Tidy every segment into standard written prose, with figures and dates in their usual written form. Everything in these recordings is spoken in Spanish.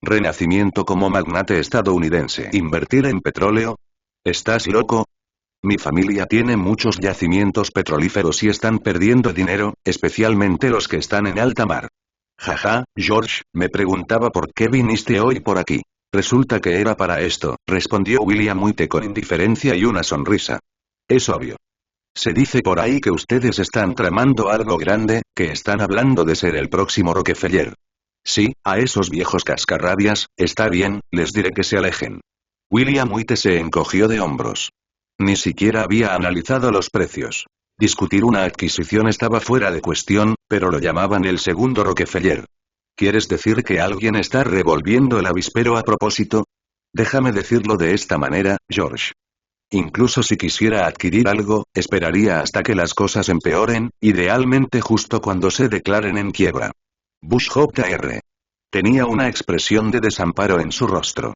Renacimiento como magnate estadounidense. ¿Invertir en petróleo? ¿Estás loco? Mi familia tiene muchos yacimientos petrolíferos y están perdiendo dinero, especialmente los que están en alta mar. Jaja, George, me preguntaba por qué viniste hoy por aquí. Resulta que era para esto, respondió William White con indiferencia y una sonrisa. Es obvio. Se dice por ahí que ustedes están tramando algo grande, que están hablando de ser el próximo Rockefeller. Sí, a esos viejos cascarrabias, está bien, les diré que se alejen. William White se encogió de hombros. Ni siquiera había analizado los precios. Discutir una adquisición estaba fuera de cuestión, pero lo llamaban el segundo Rockefeller. ¿Quieres decir que alguien está revolviendo el avispero a propósito? Déjame decirlo de esta manera, George. Incluso si quisiera adquirir algo, esperaría hasta que las cosas empeoren, idealmente justo cuando se declaren en quiebra. Bush Jr. Tenía una expresión de desamparo en su rostro.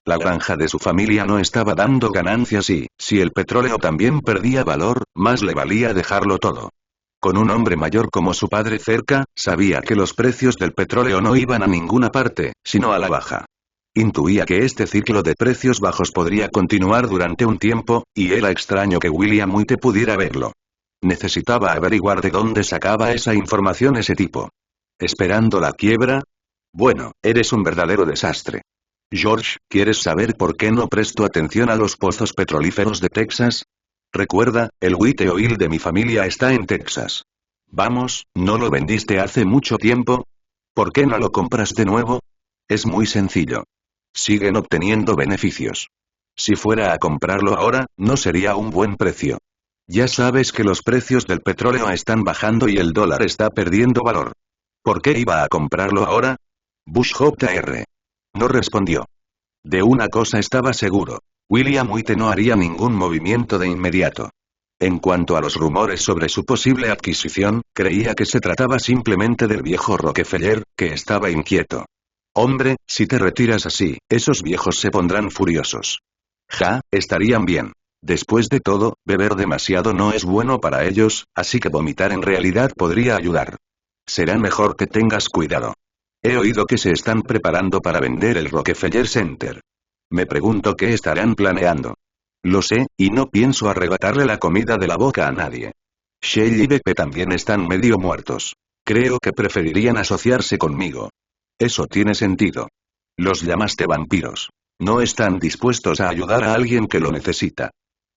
La granja de su familia no estaba dando ganancias y, si el petróleo también perdía valor, más le valía dejarlo todo. Con un hombre mayor como su padre cerca, sabía que los precios del petróleo no iban a ninguna parte, sino a la baja. Intuía que este ciclo de precios bajos podría continuar durante un tiempo, y era extraño que William White pudiera verlo. Necesitaba averiguar de dónde sacaba esa información ese tipo. ¿Esperando la quiebra? Bueno, eres un verdadero desastre. George, ¿quieres saber por qué no presto atención a los pozos petrolíferos de Texas? Recuerda, el White Oil de mi familia está en Texas. Vamos, ¿no lo vendiste hace mucho tiempo? ¿Por qué no lo compras de nuevo? Es muy sencillo. Siguen obteniendo beneficios. Si fuera a comprarlo ahora, no sería un buen precio. Ya sabes que los precios del petróleo están bajando y el dólar está perdiendo valor. ¿Por qué iba a comprarlo ahora? Bush Jr. No respondió. De una cosa estaba seguro. William White no haría ningún movimiento de inmediato. En cuanto a los rumores sobre su posible adquisición, creía que se trataba simplemente del viejo Rockefeller, que estaba inquieto. Hombre, si te retiras así, esos viejos se pondrán furiosos. Ja, estarían bien. Después de todo, beber demasiado no es bueno para ellos, así que vomitar en realidad podría ayudar. Será mejor que tengas cuidado. He oído que se están preparando para vender el Rockefeller Center. Me pregunto qué estarán planeando. Lo sé, y no pienso arrebatarle la comida de la boca a nadie. Shell y BP también están medio muertos. Creo que preferirían asociarse conmigo. Eso tiene sentido. Los llamaste vampiros. No están dispuestos a ayudar a alguien que lo necesita.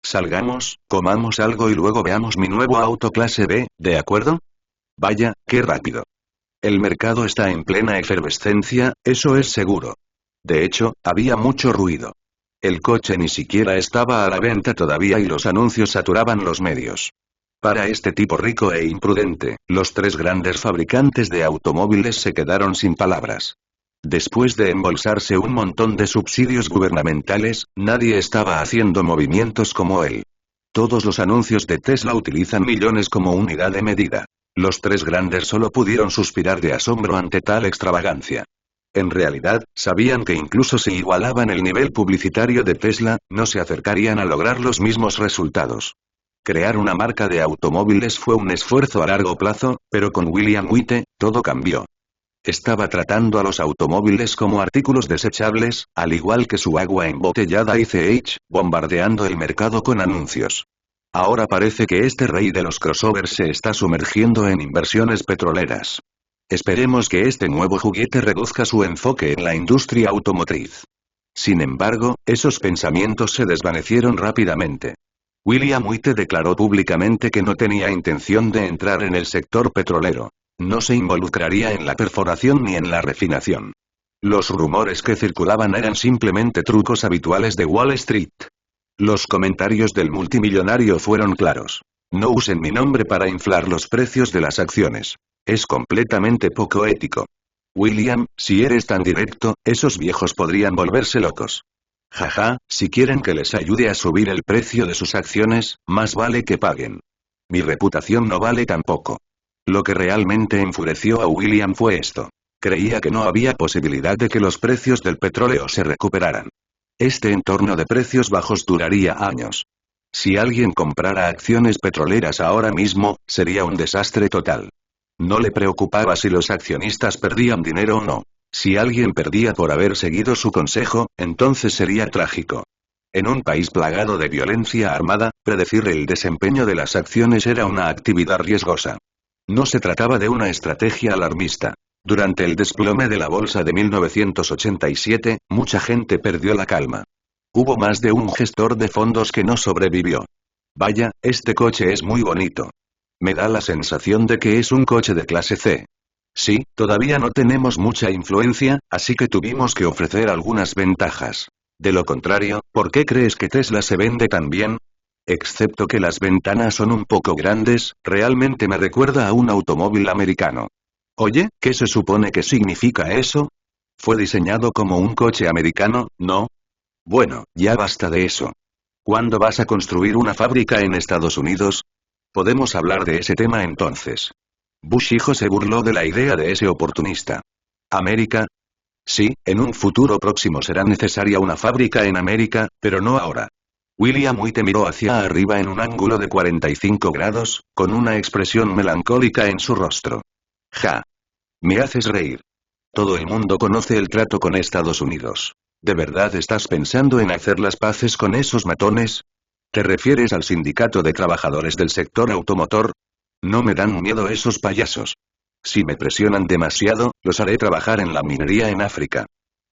Salgamos, comamos algo y luego veamos mi nuevo auto clase B, ¿de acuerdo? Vaya, qué rápido. El mercado está en plena efervescencia, eso es seguro. De hecho, había mucho ruido. El coche ni siquiera estaba a la venta todavía y los anuncios saturaban los medios. Para este tipo rico e imprudente, los tres grandes fabricantes de automóviles se quedaron sin palabras. Después de embolsarse un montón de subsidios gubernamentales, nadie estaba haciendo movimientos como él. Todos los anuncios de Tesla utilizan millones como unidad de medida. Los tres grandes solo pudieron suspirar de asombro ante tal extravagancia. En realidad, sabían que incluso si igualaban el nivel publicitario de Tesla, no se acercarían a lograr los mismos resultados. Crear una marca de automóviles fue un esfuerzo a largo plazo, pero con William White, todo cambió. Estaba tratando a los automóviles como artículos desechables, al igual que su agua embotellada ICH, bombardeando el mercado con anuncios. Ahora parece que este rey de los crossovers se está sumergiendo en inversiones petroleras. Esperemos que este nuevo juguete reduzca su enfoque en la industria automotriz. Sin embargo, esos pensamientos se desvanecieron rápidamente. William White declaró públicamente que no tenía intención de entrar en el sector petrolero. No se involucraría en la perforación ni en la refinación. Los rumores que circulaban eran simplemente trucos habituales de Wall Street. Los comentarios del multimillonario fueron claros. No usen mi nombre para inflar los precios de las acciones. Es completamente poco ético. William, si eres tan directo, esos viejos podrían volverse locos. Jaja, si quieren que les ayude a subir el precio de sus acciones, más vale que paguen. Mi reputación no vale tampoco. Lo que realmente enfureció a William fue esto. Creía que no había posibilidad de que los precios del petróleo se recuperaran. Este entorno de precios bajos duraría años. Si alguien comprara acciones petroleras ahora mismo, sería un desastre total. No le preocupaba si los accionistas perdían dinero o no. Si alguien perdía por haber seguido su consejo, entonces sería trágico. En un país plagado de violencia armada, predecir el desempeño de las acciones era una actividad riesgosa. No se trataba de una estrategia alarmista. Durante el desplome de la bolsa de 1987, mucha gente perdió la calma. Hubo más de un gestor de fondos que no sobrevivió. Vaya, este coche es muy bonito. Me da la sensación de que es un coche de clase C. Sí, todavía no tenemos mucha influencia, así que tuvimos que ofrecer algunas ventajas. De lo contrario, ¿por qué crees que Tesla se vende tan bien? Excepto que las ventanas son un poco grandes, realmente me recuerda a un automóvil americano. Oye, ¿qué se supone que significa eso? ¿Fue diseñado como un coche americano, no? Bueno, ya basta de eso. ¿Cuándo vas a construir una fábrica en Estados Unidos? Podemos hablar de ese tema entonces. Bush hijo se burló de la idea de ese oportunista. ¿América? Sí, en un futuro próximo será necesaria una fábrica en América, pero no ahora. William White miró hacia arriba en un ángulo de 45 grados, con una expresión melancólica en su rostro. Ja. Me haces reír. Todo el mundo conoce el trato con Estados Unidos. ¿De verdad estás pensando en hacer las paces con esos matones? ¿Te refieres al sindicato de trabajadores del sector automotor? No me dan miedo esos payasos. Si me presionan demasiado, los haré trabajar en la minería en África.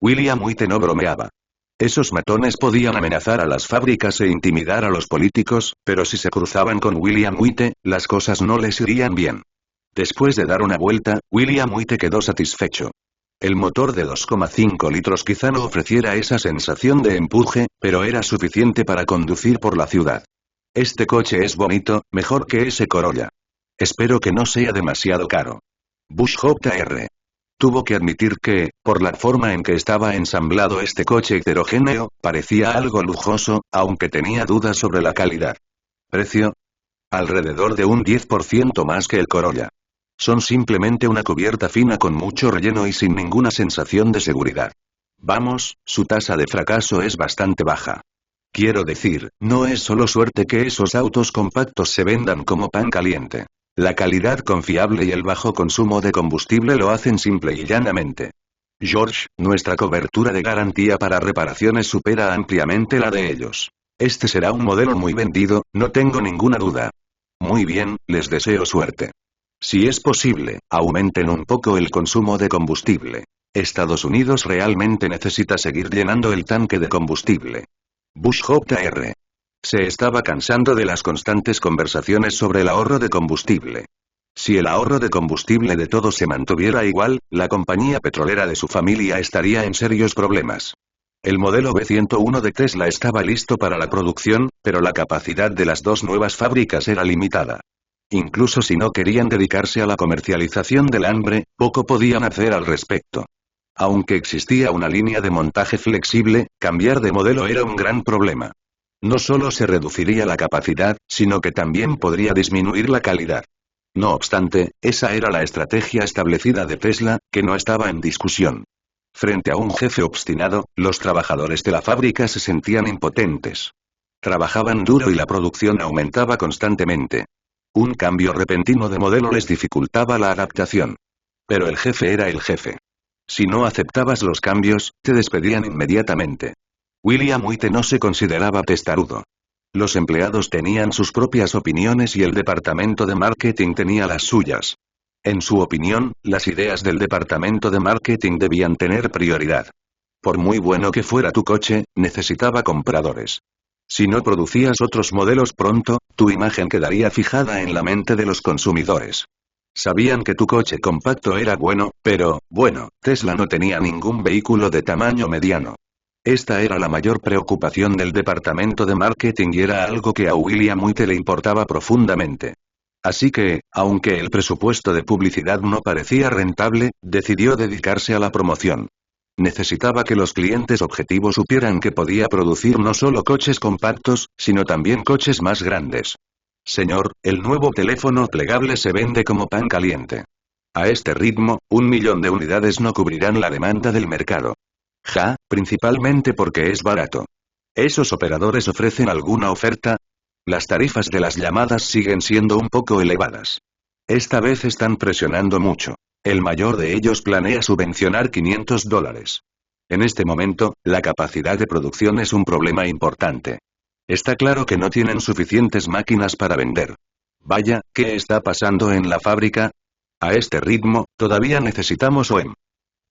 William White no bromeaba. Esos matones podían amenazar a las fábricas e intimidar a los políticos, pero si se cruzaban con William White, las cosas no les irían bien. Después de dar una vuelta, William White quedó satisfecho. El motor de 2,5 litros quizá no ofreciera esa sensación de empuje, pero era suficiente para conducir por la ciudad. Este coche es bonito, mejor que ese Corolla. Espero que no sea demasiado caro. Bush Jr. Tuvo que admitir que, por la forma en que estaba ensamblado este coche heterogéneo, parecía algo lujoso, aunque tenía dudas sobre la calidad. ¿Precio? Alrededor de un 10% más que el Corolla. Son simplemente una cubierta fina con mucho relleno y sin ninguna sensación de seguridad. Vamos, su tasa de fracaso es bastante baja. Quiero decir, no es solo suerte que esos autos compactos se vendan como pan caliente. La calidad confiable y el bajo consumo de combustible lo hacen simple y llanamente. George, nuestra cobertura de garantía para reparaciones supera ampliamente la de ellos. Este será un modelo muy vendido, no tengo ninguna duda. Muy bien, les deseo suerte. Si es posible, aumenten un poco el consumo de combustible. Estados Unidos realmente necesita seguir llenando el tanque de combustible. Bush Jr. Se estaba cansando de las constantes conversaciones sobre el ahorro de combustible. Si el ahorro de combustible de todos se mantuviera igual, la compañía petrolera de su familia estaría en serios problemas. El modelo B101 de Tesla estaba listo para la producción, pero la capacidad de las dos nuevas fábricas era limitada. Incluso si no querían dedicarse a la comercialización del hambre, poco podían hacer al respecto. Aunque existía una línea de montaje flexible, cambiar de modelo era un gran problema. No solo se reduciría la capacidad, sino que también podría disminuir la calidad. No obstante, esa era la estrategia establecida de Tesla, que no estaba en discusión. Frente a un jefe obstinado, los trabajadores de la fábrica se sentían impotentes. Trabajaban duro y la producción aumentaba constantemente. Un cambio repentino de modelo les dificultaba la adaptación. Pero el jefe era el jefe. Si no aceptabas los cambios, te despedían inmediatamente. William White no se consideraba testarudo. Los empleados tenían sus propias opiniones y el departamento de marketing tenía las suyas. En su opinión, las ideas del departamento de marketing debían tener prioridad. Por muy bueno que fuera tu coche, necesitaba compradores. Si no producías otros modelos pronto, tu imagen quedaría fijada en la mente de los consumidores. Sabían que tu coche compacto era bueno, pero, bueno, Tesla no tenía ningún vehículo de tamaño mediano. Esta era la mayor preocupación del departamento de marketing y era algo que a William White le importaba profundamente. Así que, aunque el presupuesto de publicidad no parecía rentable, decidió dedicarse a la promoción. Necesitaba que los clientes objetivos supieran que podía producir no solo coches compactos, sino también coches más grandes. Señor, el nuevo teléfono plegable se vende como pan caliente. A este ritmo, 1 millón de unidades no cubrirán la demanda del mercado. Ja, principalmente porque es barato. ¿Esos operadores ofrecen alguna oferta? Las tarifas de las llamadas siguen siendo un poco elevadas. Esta vez están presionando mucho. El mayor de ellos planea subvencionar $500. En este momento, la capacidad de producción es un problema importante. Está claro que no tienen suficientes máquinas para vender. Vaya, ¿qué está pasando en la fábrica? A este ritmo, todavía necesitamos OEM.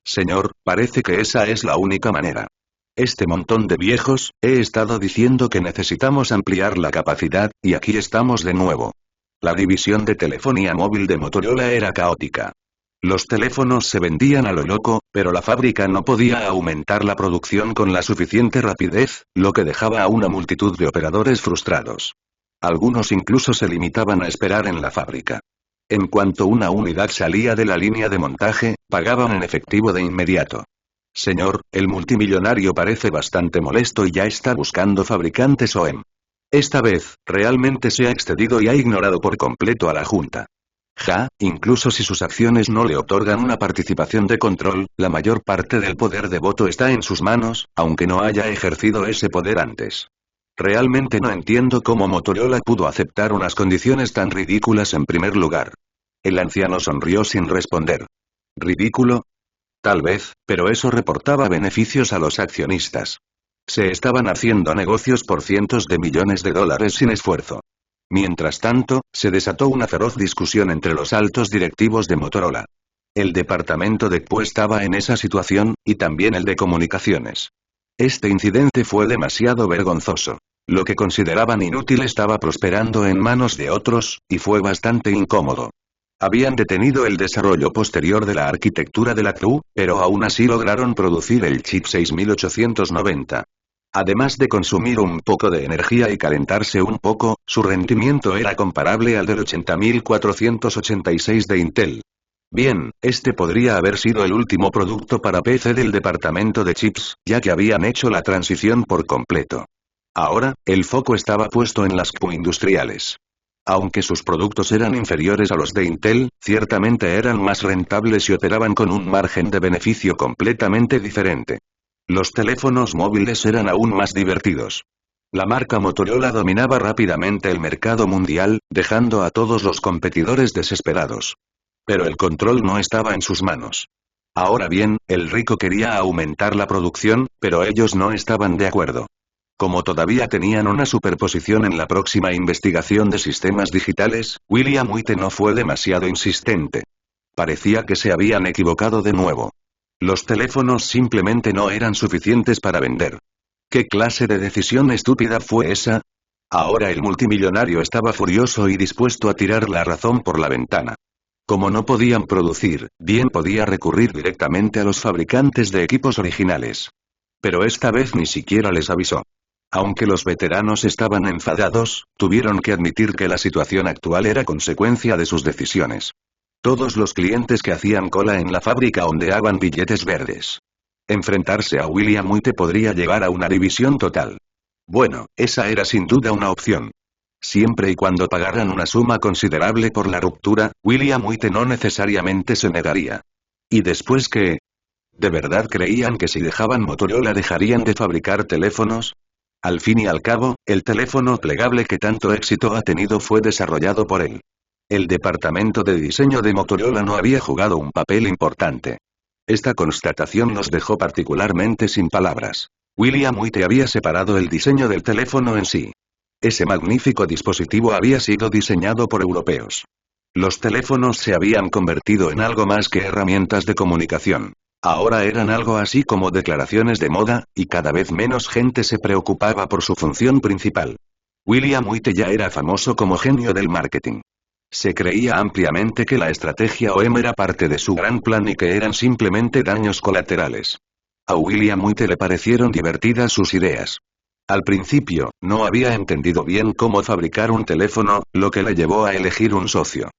Señor, parece que esa es la única manera. Este montón de viejos, he estado diciendo que necesitamos ampliar la capacidad, y aquí estamos de nuevo. La división de telefonía móvil de Motorola era caótica. Los teléfonos se vendían a lo loco, pero la fábrica no podía aumentar la producción con la suficiente rapidez, lo que dejaba a una multitud de operadores frustrados. Algunos incluso se limitaban a esperar en la fábrica. En cuanto una unidad salía de la línea de montaje, pagaban en efectivo de inmediato. Señor, el multimillonario parece bastante molesto y ya está buscando fabricantes OEM. Esta vez, realmente se ha excedido y ha ignorado por completo a la Junta. Incluso si sus acciones no le otorgan una participación de control, la mayor parte del poder de voto está en sus manos, aunque no haya ejercido ese poder antes. Realmente no entiendo cómo Motorola pudo aceptar unas condiciones tan ridículas en primer lugar. El anciano sonrió sin responder. ¿Ridículo? Tal vez, pero eso reportaba beneficios a los accionistas. Se estaban haciendo negocios por cientos de millones de dólares sin esfuerzo. Mientras tanto, se desató una feroz discusión entre los altos directivos de Motorola. El departamento de QE estaba en esa situación, y también el de comunicaciones. Este incidente fue demasiado vergonzoso. Lo que consideraban inútil estaba prosperando en manos de otros, y fue bastante incómodo. Habían detenido el desarrollo posterior de la arquitectura de la CRU, pero aún así lograron producir el chip 6890. Además de consumir un poco de energía y calentarse un poco, su rendimiento era comparable al del 80486 de Intel. Bien, este podría haber sido el último producto para PC del departamento de chips, ya que habían hecho la transición por completo. Ahora, el foco estaba puesto en las CPU industriales. Aunque sus productos eran inferiores a los de Intel, ciertamente eran más rentables y operaban con un margen de beneficio completamente diferente. Los teléfonos móviles eran aún más divertidos. La marca Motorola dominaba rápidamente el mercado mundial, dejando a todos los competidores desesperados. Pero el control no estaba en sus manos. Ahora bien, el rico quería aumentar la producción, pero ellos no estaban de acuerdo. Como todavía tenían una superposición en la próxima investigación de sistemas digitales, William White no fue demasiado insistente. Parecía que se habían equivocado de nuevo. Los teléfonos simplemente no eran suficientes para vender. ¿Qué clase de decisión estúpida fue esa? Ahora el multimillonario estaba furioso y dispuesto a tirar la razón por la ventana. Como no podían producir, bien podía recurrir directamente a los fabricantes de equipos originales. Pero esta vez ni siquiera les avisó. Aunque los veteranos estaban enfadados, tuvieron que admitir que la situación actual era consecuencia de sus decisiones. Todos los clientes que hacían cola en la fábrica ondeaban billetes verdes. Enfrentarse a William White podría llevar a una división total. Bueno, esa era sin duda una opción. Siempre y cuando pagaran una suma considerable por la ruptura, William White no necesariamente se negaría. ¿Y después qué? ¿De verdad creían que si dejaban Motorola dejarían de fabricar teléfonos? Al fin y al cabo, el teléfono plegable que tanto éxito ha tenido fue desarrollado por él. El departamento de diseño de Motorola no había jugado un papel importante. Esta constatación los dejó particularmente sin palabras. William White había separado el diseño del teléfono en sí. Ese magnífico dispositivo había sido diseñado por europeos. Los teléfonos se habían convertido en algo más que herramientas de comunicación. Ahora eran algo así como declaraciones de moda, y cada vez menos gente se preocupaba por su función principal. William White ya era famoso como genio del marketing. Se creía ampliamente que la estrategia OEM era parte de su gran plan y que eran simplemente daños colaterales. A William White le parecieron divertidas sus ideas. Al principio, no había entendido bien cómo fabricar un teléfono, lo que le llevó a elegir un socio.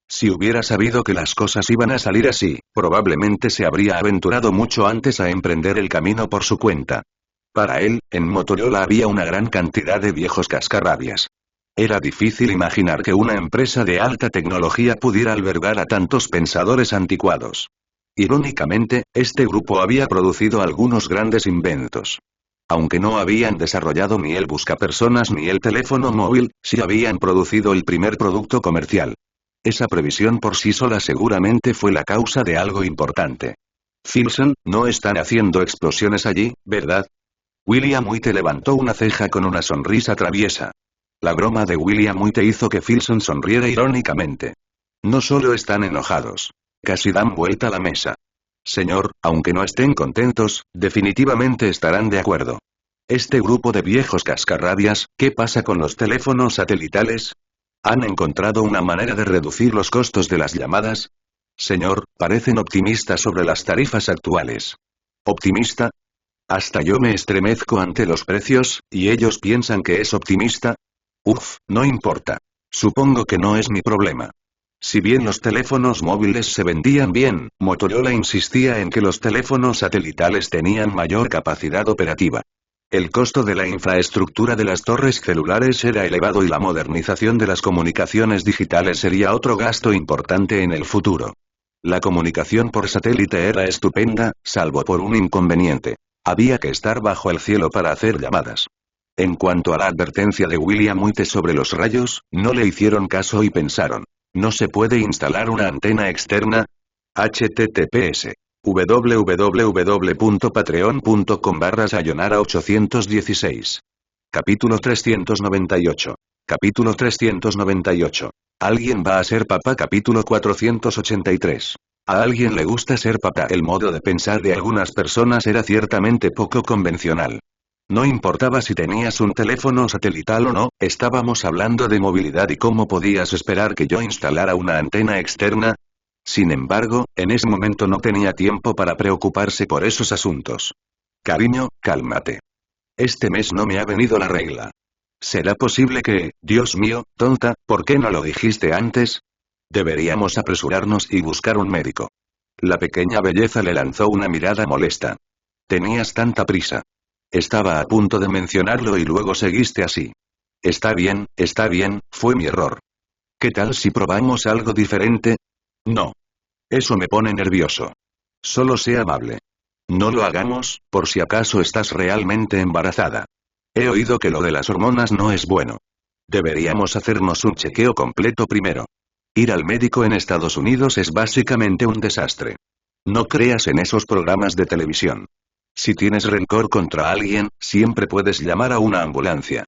Si hubiera sabido que las cosas iban a salir así, probablemente se habría aventurado mucho antes a emprender el camino por su cuenta. Para él, en Motorola había una gran cantidad de viejos cascarrabias. Era difícil imaginar que una empresa de alta tecnología pudiera albergar a tantos pensadores anticuados. Irónicamente, este grupo había producido algunos grandes inventos. Aunque no habían desarrollado ni el buscapersonas ni el teléfono móvil, sí habían producido el primer producto comercial. Esa previsión por sí sola seguramente fue la causa de algo importante. Filson, no están haciendo explosiones allí, ¿verdad? William White levantó una ceja con una sonrisa traviesa. La broma de William White hizo que Filson sonriera irónicamente. No solo están enojados. Casi dan vuelta a la mesa. Señor, aunque no estén contentos, definitivamente estarán de acuerdo. Este grupo de viejos cascarrabias, ¿qué pasa con los teléfonos satelitales? ¿Han encontrado una manera de reducir los costos de las llamadas? Señor, parecen optimistas sobre las tarifas actuales. ¿Optimista? Hasta yo me estremezco ante los precios, ¿y ellos piensan que es optimista? Uf, no importa. Supongo que no es mi problema. Si bien los teléfonos móviles se vendían bien, Motorola insistía en que los teléfonos satelitales tenían mayor capacidad operativa. El costo de la infraestructura de las torres celulares era elevado y la modernización de las comunicaciones digitales sería otro gasto importante en el futuro. La comunicación por satélite era estupenda, salvo por un inconveniente. Había que estar bajo el cielo para hacer llamadas. En cuanto a la advertencia de William White sobre los rayos, no le hicieron caso y pensaron. ¿No se puede instalar una antena externa? https www.patreon.com/sayonara816. Capítulo 398. Capítulo 398. ¿Alguien va a ser papá? Capítulo 483. A alguien le gusta ser papá. El modo de pensar de algunas personas era ciertamente poco convencional. No importaba si tenías un teléfono satelital o no, estábamos hablando de movilidad y cómo podías esperar que yo instalara una antena externa. Sin embargo, en ese momento no tenía tiempo para preocuparse por esos asuntos. Cariño, cálmate. Este mes no me ha venido la regla. ¿Será posible que, Dios mío, tonta, ¿por qué no lo dijiste antes? Deberíamos apresurarnos y buscar un médico. La pequeña belleza le lanzó una mirada molesta. Tenías tanta prisa. Estaba a punto de mencionarlo y luego seguiste así. Está bien, fue mi error. ¿Qué tal si probamos algo diferente? No. Eso me pone nervioso. Solo sé amable. No lo hagamos, por si acaso estás realmente embarazada. He oído que lo de las hormonas no es bueno. Deberíamos hacernos un chequeo completo primero. Ir al médico en Estados Unidos es básicamente un desastre. No creas en esos programas de televisión. Si tienes rencor contra alguien, siempre puedes llamar a una ambulancia.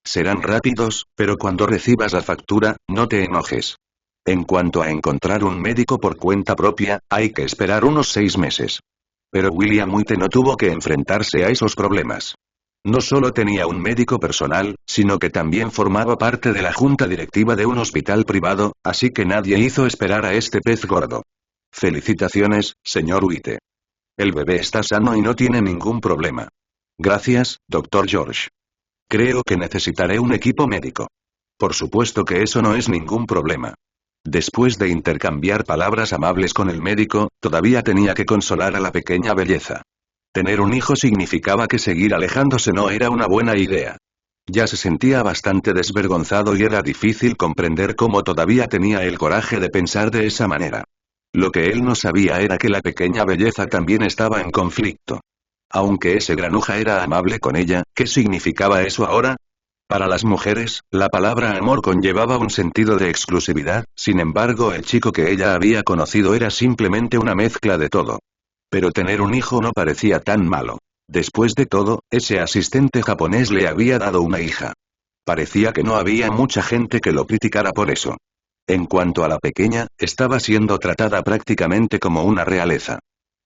Serán rápidos, pero cuando recibas la factura, no te enojes. En cuanto a encontrar un médico por cuenta propia, hay que esperar unos 6 meses. Pero William White no tuvo que enfrentarse a esos problemas. No solo tenía un médico personal, sino que también formaba parte de la junta directiva de un hospital privado, así que nadie hizo esperar a este pez gordo. Felicitaciones, señor White. El bebé está sano y no tiene ningún problema. Gracias, Dr. George. Creo que necesitaré un equipo médico. Por supuesto que eso no es ningún problema. Después de intercambiar palabras amables con el médico, todavía tenía que consolar a la pequeña belleza. Tener un hijo significaba que seguir alejándose no era una buena idea. Ya se sentía bastante desvergonzado y era difícil comprender cómo todavía tenía el coraje de pensar de esa manera. Lo que él no sabía era que la pequeña belleza también estaba en conflicto. Aunque ese granuja era amable con ella, ¿qué significaba eso ahora? Para las mujeres, la palabra amor conllevaba un sentido de exclusividad, sin embargo el chico que ella había conocido era simplemente una mezcla de todo. Pero tener un hijo no parecía tan malo. Después de todo, ese asistente japonés le había dado una hija. Parecía que no había mucha gente que lo criticara por eso. En cuanto a la pequeña, estaba siendo tratada prácticamente como una realeza.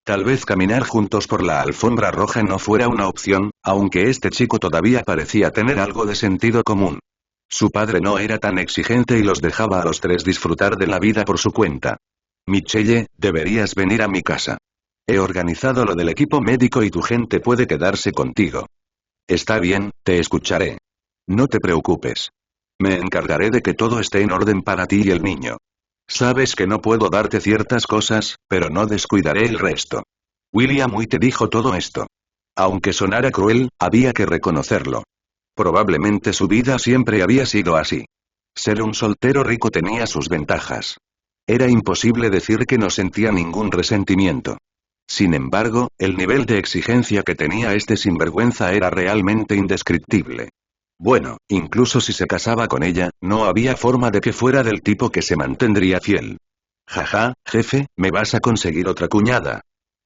Tal vez caminar juntos por la alfombra roja no fuera una opción, aunque este chico todavía parecía tener algo de sentido común. Su padre no era tan exigente y los dejaba a los tres disfrutar de la vida por su cuenta. Michelle, deberías venir a mi casa. He organizado lo del equipo médico y tu gente puede quedarse contigo. Está bien, te escucharé. No te preocupes. Me encargaré de que todo esté en orden para ti y el niño. Sabes que no puedo darte ciertas cosas, pero no descuidaré el resto. William White dijo todo esto. Aunque sonara cruel, había que reconocerlo. Probablemente su vida siempre había sido así. Ser un soltero rico tenía sus ventajas. Era imposible decir que no sentía ningún resentimiento. Sin embargo, el nivel de exigencia que tenía este sinvergüenza era realmente indescriptible. Bueno, incluso si se casaba con ella, no había forma de que fuera del tipo que se mantendría fiel. Jaja, jefe, ¿me vas a conseguir otra cuñada?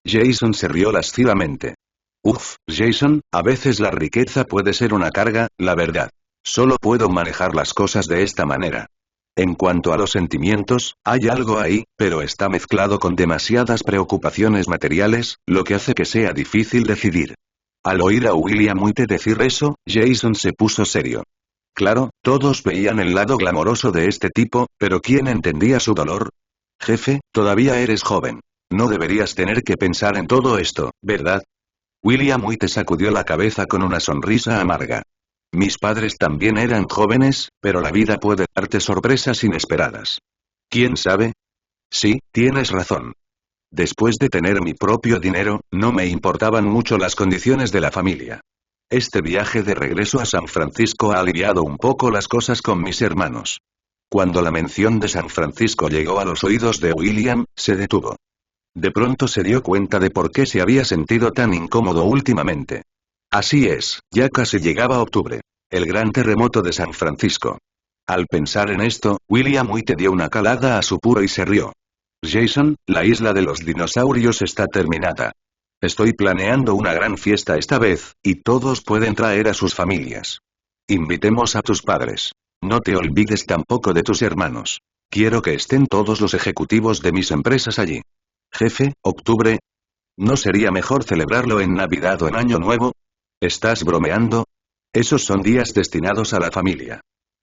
Jason se rió lascivamente. Uf, Jason, a veces la riqueza puede ser una carga, la verdad. Solo puedo manejar las cosas de esta manera. En cuanto a los sentimientos, hay algo ahí, pero está mezclado con demasiadas preocupaciones materiales, lo que hace que sea difícil decidir. Al oír a William White decir eso, Jason se puso serio. Claro, todos veían el lado glamoroso de este tipo, pero ¿quién entendía su dolor? Jefe, todavía eres joven. No deberías tener que pensar en todo esto, ¿verdad? William White sacudió la cabeza con una sonrisa amarga. Mis padres también eran jóvenes, pero la vida puede darte sorpresas inesperadas. ¿Quién sabe? Sí, tienes razón. Después de tener mi propio dinero, no me importaban mucho las condiciones de la familia. Este viaje de regreso a San Francisco ha aliviado un poco las cosas con mis hermanos. Cuando la mención de San Francisco llegó a los oídos de William, se detuvo. De pronto se dio cuenta de por qué se había sentido tan incómodo últimamente. Así es, ya casi llegaba octubre. El gran terremoto de San Francisco. Al pensar en esto, William White dio una calada a su puro y se rió. Jason, la isla de los dinosaurios está terminada. Estoy planeando una gran fiesta esta vez, y todos pueden traer a sus familias. Invitemos a tus padres. No te olvides tampoco de tus hermanos. Quiero que estén todos los ejecutivos de mis empresas allí. Jefe, octubre. ¿No sería mejor celebrarlo en Navidad o en Año Nuevo? ¿Estás bromeando? Esos son días destinados a la familia.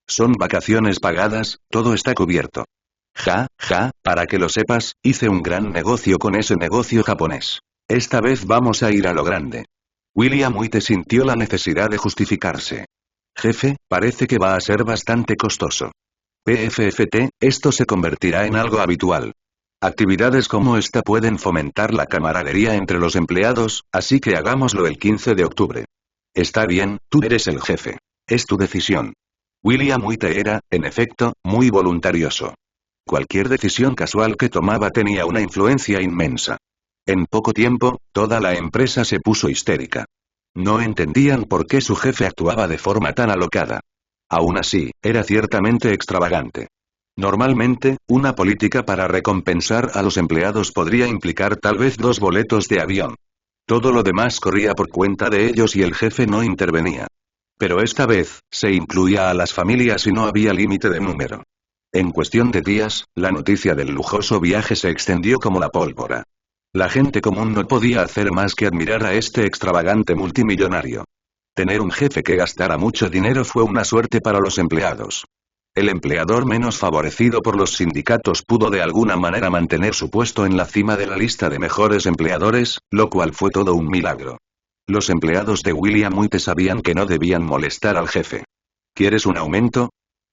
Son vacaciones pagadas, todo está cubierto. Ja, ja, para que lo sepas, hice un gran negocio con ese negocio japonés. Esta vez vamos a ir a lo grande. William White sintió la necesidad de justificarse. Jefe, parece que va a ser bastante costoso. PFFT, esto se convertirá en algo habitual. Actividades como esta pueden fomentar la camaradería entre los empleados, así que hagámoslo el 15 de octubre. Está bien, tú eres el jefe. Es tu decisión. William White era, en efecto, muy voluntarioso. Cualquier decisión casual que tomaba tenía una influencia inmensa. En poco tiempo, toda la empresa se puso histérica. No entendían por qué su jefe actuaba de forma tan alocada. Aún así, era ciertamente extravagante. Normalmente, una política para recompensar a los empleados podría implicar tal vez 2 boletos de avión. Todo lo demás corría por cuenta de ellos y el jefe no intervenía. Pero esta vez, se incluía a las familias y no había límite de número. En cuestión de días, la noticia del lujoso viaje se extendió como la pólvora. La gente común no podía hacer más que admirar a este extravagante multimillonario. Tener un jefe que gastara mucho dinero fue una suerte para los empleados. El empleador menos favorecido por los sindicatos pudo de alguna manera mantener su puesto en la cima de la lista de mejores empleadores, lo cual fue todo un milagro. Los empleados de William White sabían que no debían molestar al jefe. ¿Quieres un aumento?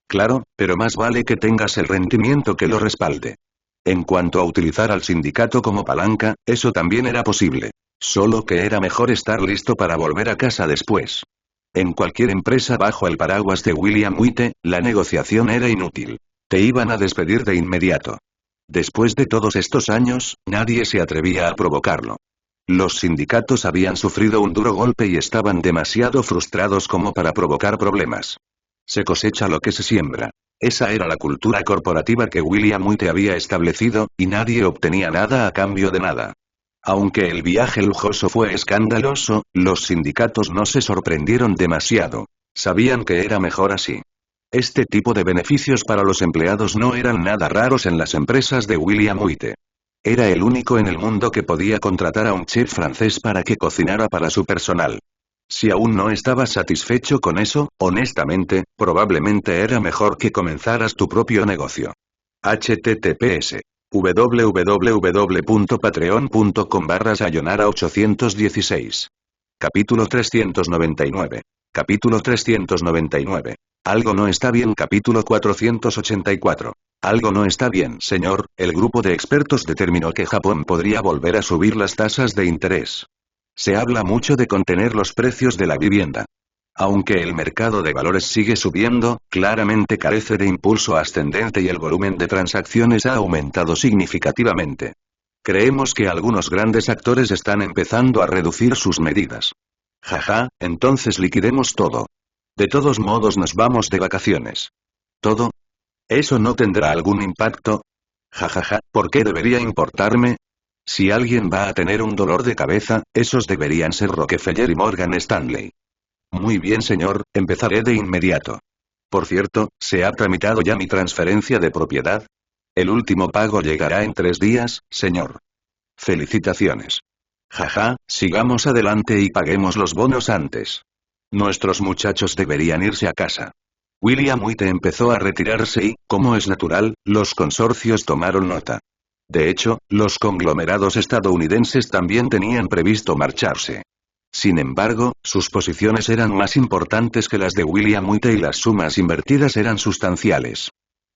Claro, pero más vale que tengas el rendimiento que lo respalde. En cuanto a utilizar al sindicato como palanca, eso también era posible. Solo que era mejor estar listo para volver a casa después. En cualquier empresa bajo el paraguas de William White, la negociación era inútil. Te iban a despedir de inmediato. Después de todos estos años, nadie se atrevía a provocarlo. Los sindicatos habían sufrido un duro golpe y estaban demasiado frustrados como para provocar problemas. Se cosecha lo que se siembra. Esa era la cultura corporativa que William White había establecido, y nadie obtenía nada a cambio de nada. Aunque el viaje lujoso fue escandaloso, los sindicatos no se sorprendieron demasiado. Sabían que era mejor así. Este tipo de beneficios para los empleados no eran nada raros en las empresas de William White. Era el único en el mundo que podía contratar a un chef francés para que cocinara para su personal. Si aún no estabas satisfecho con eso, honestamente, probablemente era mejor que comenzaras tu propio negocio. https www.patreon.com/sayonara816. Capítulo 399. Capítulo 399. Algo no está bien. Capítulo 484. Algo no está bien, señor. El grupo de expertos determinó que Japón podría volver a subir las tasas de interés. Se habla mucho de contener los precios de la vivienda. Aunque el mercado de valores sigue subiendo, claramente carece de impulso ascendente y el volumen de transacciones ha aumentado significativamente. Creemos que algunos grandes actores están empezando a reducir sus medidas. Jaja, entonces liquidemos todo. De todos modos nos vamos de vacaciones. ¿Todo? ¿Eso no tendrá algún impacto? Jajaja, ¿por qué debería importarme? Si alguien va a tener un dolor de cabeza, esos deberían ser Rockefeller y Morgan Stanley. Muy bien señor, empezaré de inmediato. Por cierto, ¿se ha tramitado ya mi transferencia de propiedad? El último pago llegará en 3 días, señor. Felicitaciones. Jaja, sigamos adelante y paguemos los bonos antes. Nuestros muchachos deberían irse a casa. William White empezó a retirarse y, como es natural, los consorcios tomaron nota. De hecho, los conglomerados estadounidenses también tenían previsto marcharse. Sin embargo, sus posiciones eran más importantes que las de William White y las sumas invertidas eran sustanciales.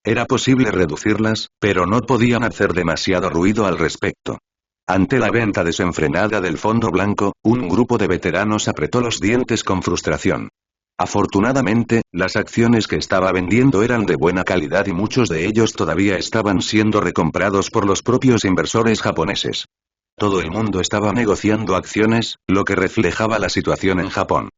Era posible reducirlas, pero no podían hacer demasiado ruido al respecto. Ante la venta desenfrenada del fondo blanco, un grupo de veteranos apretó los dientes con frustración. Afortunadamente, las acciones que estaba vendiendo eran de buena calidad y muchos de ellos todavía estaban siendo recomprados por los propios inversores japoneses. Todo el mundo estaba negociando acciones, lo que reflejaba la situación en Japón.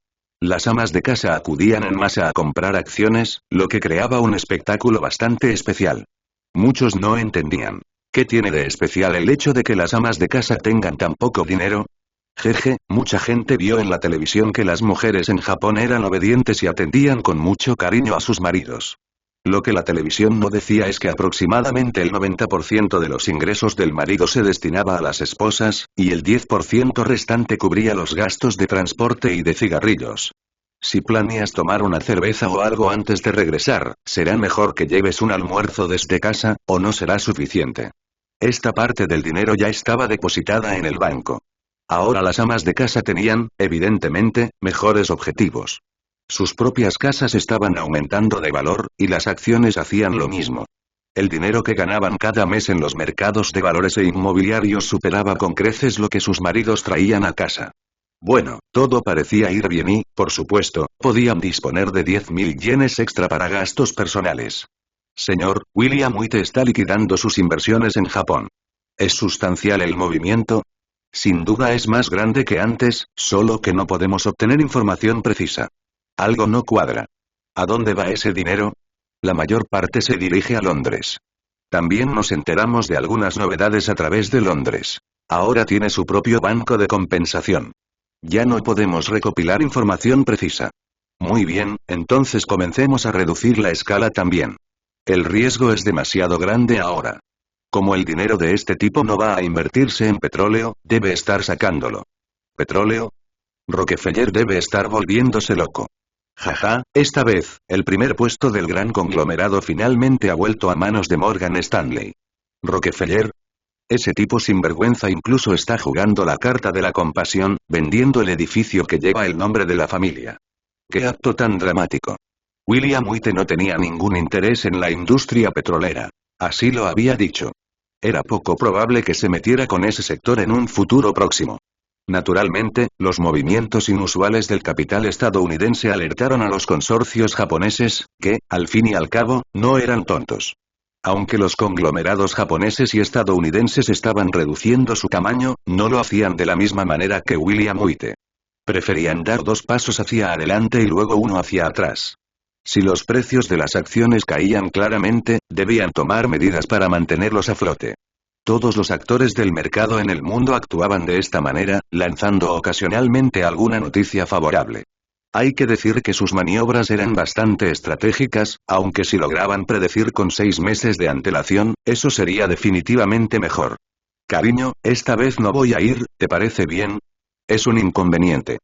Las amas de casa acudían en masa a comprar acciones, lo que creaba un espectáculo bastante especial. Muchos no entendían. ¿Qué tiene de especial el hecho de que las amas de casa tengan tan poco dinero? Jeje, mucha gente vio en la televisión que las mujeres en Japón eran obedientes y atendían con mucho cariño a sus maridos. Lo que la televisión no decía es que aproximadamente el 90% de los ingresos del marido se destinaba a las esposas, y el 10% restante cubría los gastos de transporte y de cigarrillos. Si planeas tomar una cerveza o algo antes de regresar, será mejor que lleves un almuerzo desde casa, o no será suficiente. Esta parte del dinero ya estaba depositada en el banco. Ahora las amas de casa tenían, evidentemente, mejores objetivos. Sus propias casas estaban aumentando de valor, y las acciones hacían lo mismo. El dinero que ganaban cada mes en los mercados de valores e inmobiliarios superaba con creces lo que sus maridos traían a casa. Bueno, todo parecía ir bien y, por supuesto, podían disponer de 10.000 yenes extra para gastos personales. Señor, William White está liquidando sus inversiones en Japón. ¿Es sustancial el movimiento? Sin duda es más grande que antes, solo que no podemos obtener información precisa. Algo no cuadra. ¿A dónde va ese dinero? La mayor parte se dirige a Londres. También nos enteramos de algunas novedades a través de Londres. Ahora tiene su propio banco de compensación. Ya no podemos recopilar información precisa. Muy bien, entonces comencemos a reducir la escala también. El riesgo es demasiado grande ahora. Como el dinero de este tipo no va a invertirse en petróleo, debe estar sacándolo. ¿Petróleo? Rockefeller debe estar volviéndose loco. Jaja, esta vez, el primer puesto del gran conglomerado finalmente ha vuelto a manos de Morgan Stanley. ¿Rockefeller? Ese tipo sinvergüenza incluso está jugando la carta de la compasión, vendiendo el edificio que lleva el nombre de la familia. ¡Qué acto tan dramático! William White no tenía ningún interés en la industria petrolera. Así lo había dicho. Era poco probable que se metiera con ese sector en un futuro próximo. Naturalmente, los movimientos inusuales del capital estadounidense alertaron a los consorcios japoneses, que, al fin y al cabo, no eran tontos. Aunque los conglomerados japoneses y estadounidenses estaban reduciendo su tamaño, no lo hacían de la misma manera que William White. Preferían dar 2 pasos hacia adelante y luego uno hacia atrás. Si los precios de las acciones caían claramente, debían tomar medidas para mantenerlos a flote. Todos los actores del mercado en el mundo actuaban de esta manera, lanzando ocasionalmente alguna noticia favorable. Hay que decir que sus maniobras eran bastante estratégicas, aunque si lograban predecir con 6 meses de antelación, eso sería definitivamente mejor. Cariño, esta vez no voy a ir, ¿te parece bien? Es un inconveniente.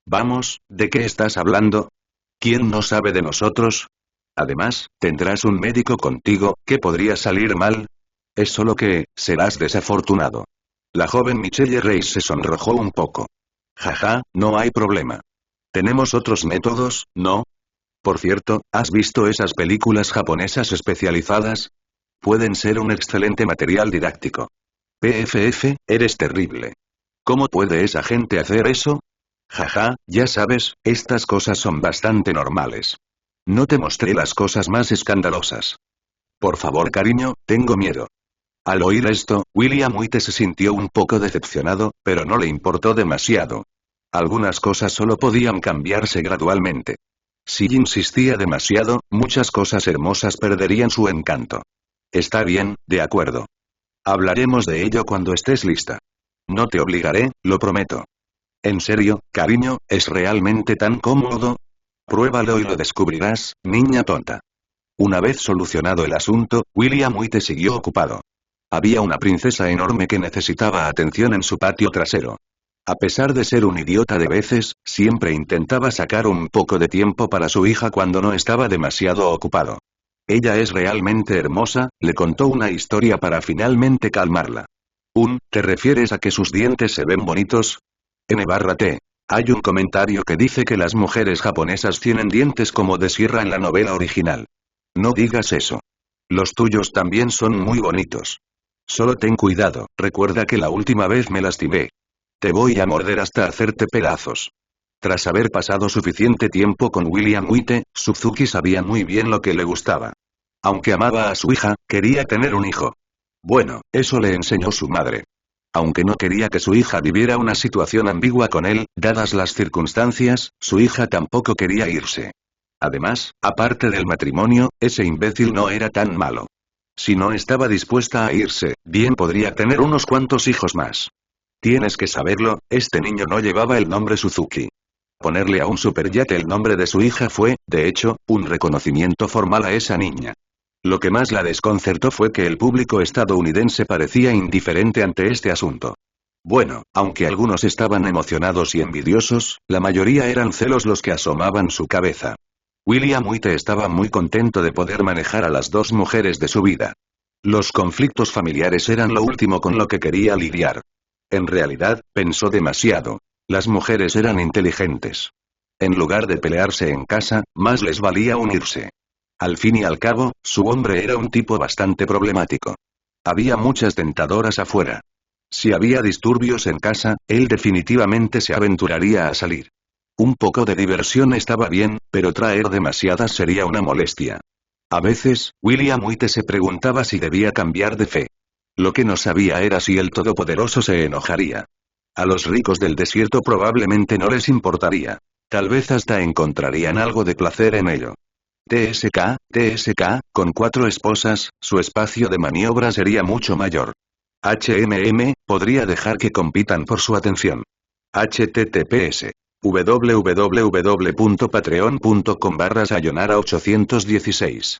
Vamos, ¿de qué estás hablando? ¿Quién no sabe de nosotros? Además, tendrás un médico contigo, ¿qué podría salir mal? Es solo que, serás desafortunado. La joven Michelle Reis se sonrojó un poco. Jaja, no hay problema. Tenemos otros métodos, ¿no? Por cierto, ¿has visto esas películas japonesas especializadas? Pueden ser un excelente material didáctico. PFF, eres terrible. ¿Cómo puede esa gente hacer eso? Jaja, ya sabes, estas cosas son bastante normales. No te mostré las cosas más escandalosas. Por favor, cariño, tengo miedo. Al oír esto, William White se sintió un poco decepcionado, pero no le importó demasiado. Algunas cosas solo podían cambiarse gradualmente. Si insistía demasiado, muchas cosas hermosas perderían su encanto. Está bien, de acuerdo. Hablaremos de ello cuando estés lista. No te obligaré, lo prometo. En serio, cariño, ¿es realmente tan cómodo? Pruébalo y lo descubrirás, niña tonta. Una vez solucionado el asunto, William White siguió ocupado. Había una princesa enorme que necesitaba atención en su patio trasero. A pesar de ser un idiota de veces, siempre intentaba sacar un poco de tiempo para su hija cuando no estaba demasiado ocupado. Ella es realmente hermosa, le contó una historia para finalmente calmarla. ¿Te refieres a que sus dientes se ven bonitos? N/T. Hay un comentario que dice que las mujeres japonesas tienen dientes como de sierra en la novela original. No digas eso. Los tuyos también son muy bonitos. Solo ten cuidado, recuerda que la última vez me lastimé. Te voy a morder hasta hacerte pedazos. Tras haber pasado suficiente tiempo con William White, Suzuki sabía muy bien lo que le gustaba. Aunque amaba a su hija, quería tener un hijo. Bueno, eso le enseñó su madre. Aunque no quería que su hija viviera una situación ambigua con él, dadas las circunstancias, su hija tampoco quería irse. Además, aparte del matrimonio, ese imbécil no era tan malo. Si no estaba dispuesta a irse, bien podría tener unos cuantos hijos más. Tienes que saberlo, este niño no llevaba el nombre Suzuki. Ponerle a un superyate el nombre de su hija fue, de hecho, un reconocimiento formal a esa niña. Lo que más la desconcertó fue que el público estadounidense parecía indiferente ante este asunto. Bueno, aunque algunos estaban emocionados y envidiosos, la mayoría eran celos los que asomaban su cabeza. William White estaba muy contento de poder manejar a las dos mujeres de su vida. Los conflictos familiares eran lo último con lo que quería lidiar. En realidad, pensó demasiado. Las mujeres eran inteligentes. En lugar de pelearse en casa, más les valía unirse. Al fin y al cabo, su hombre era un tipo bastante problemático. Había muchas tentadoras afuera. Si había disturbios en casa, él definitivamente se aventuraría a salir. Un poco de diversión estaba bien, pero traer demasiadas sería una molestia. A veces, William White se preguntaba si debía cambiar de fe. Lo que no sabía era si el Todopoderoso se enojaría. A los ricos del desierto probablemente no les importaría. Tal vez hasta encontrarían algo de placer en ello. TSK, con 4 esposas, su espacio de maniobra sería mucho mayor. Podría dejar que compitan por su atención. https www.patreon.com/sayonara816.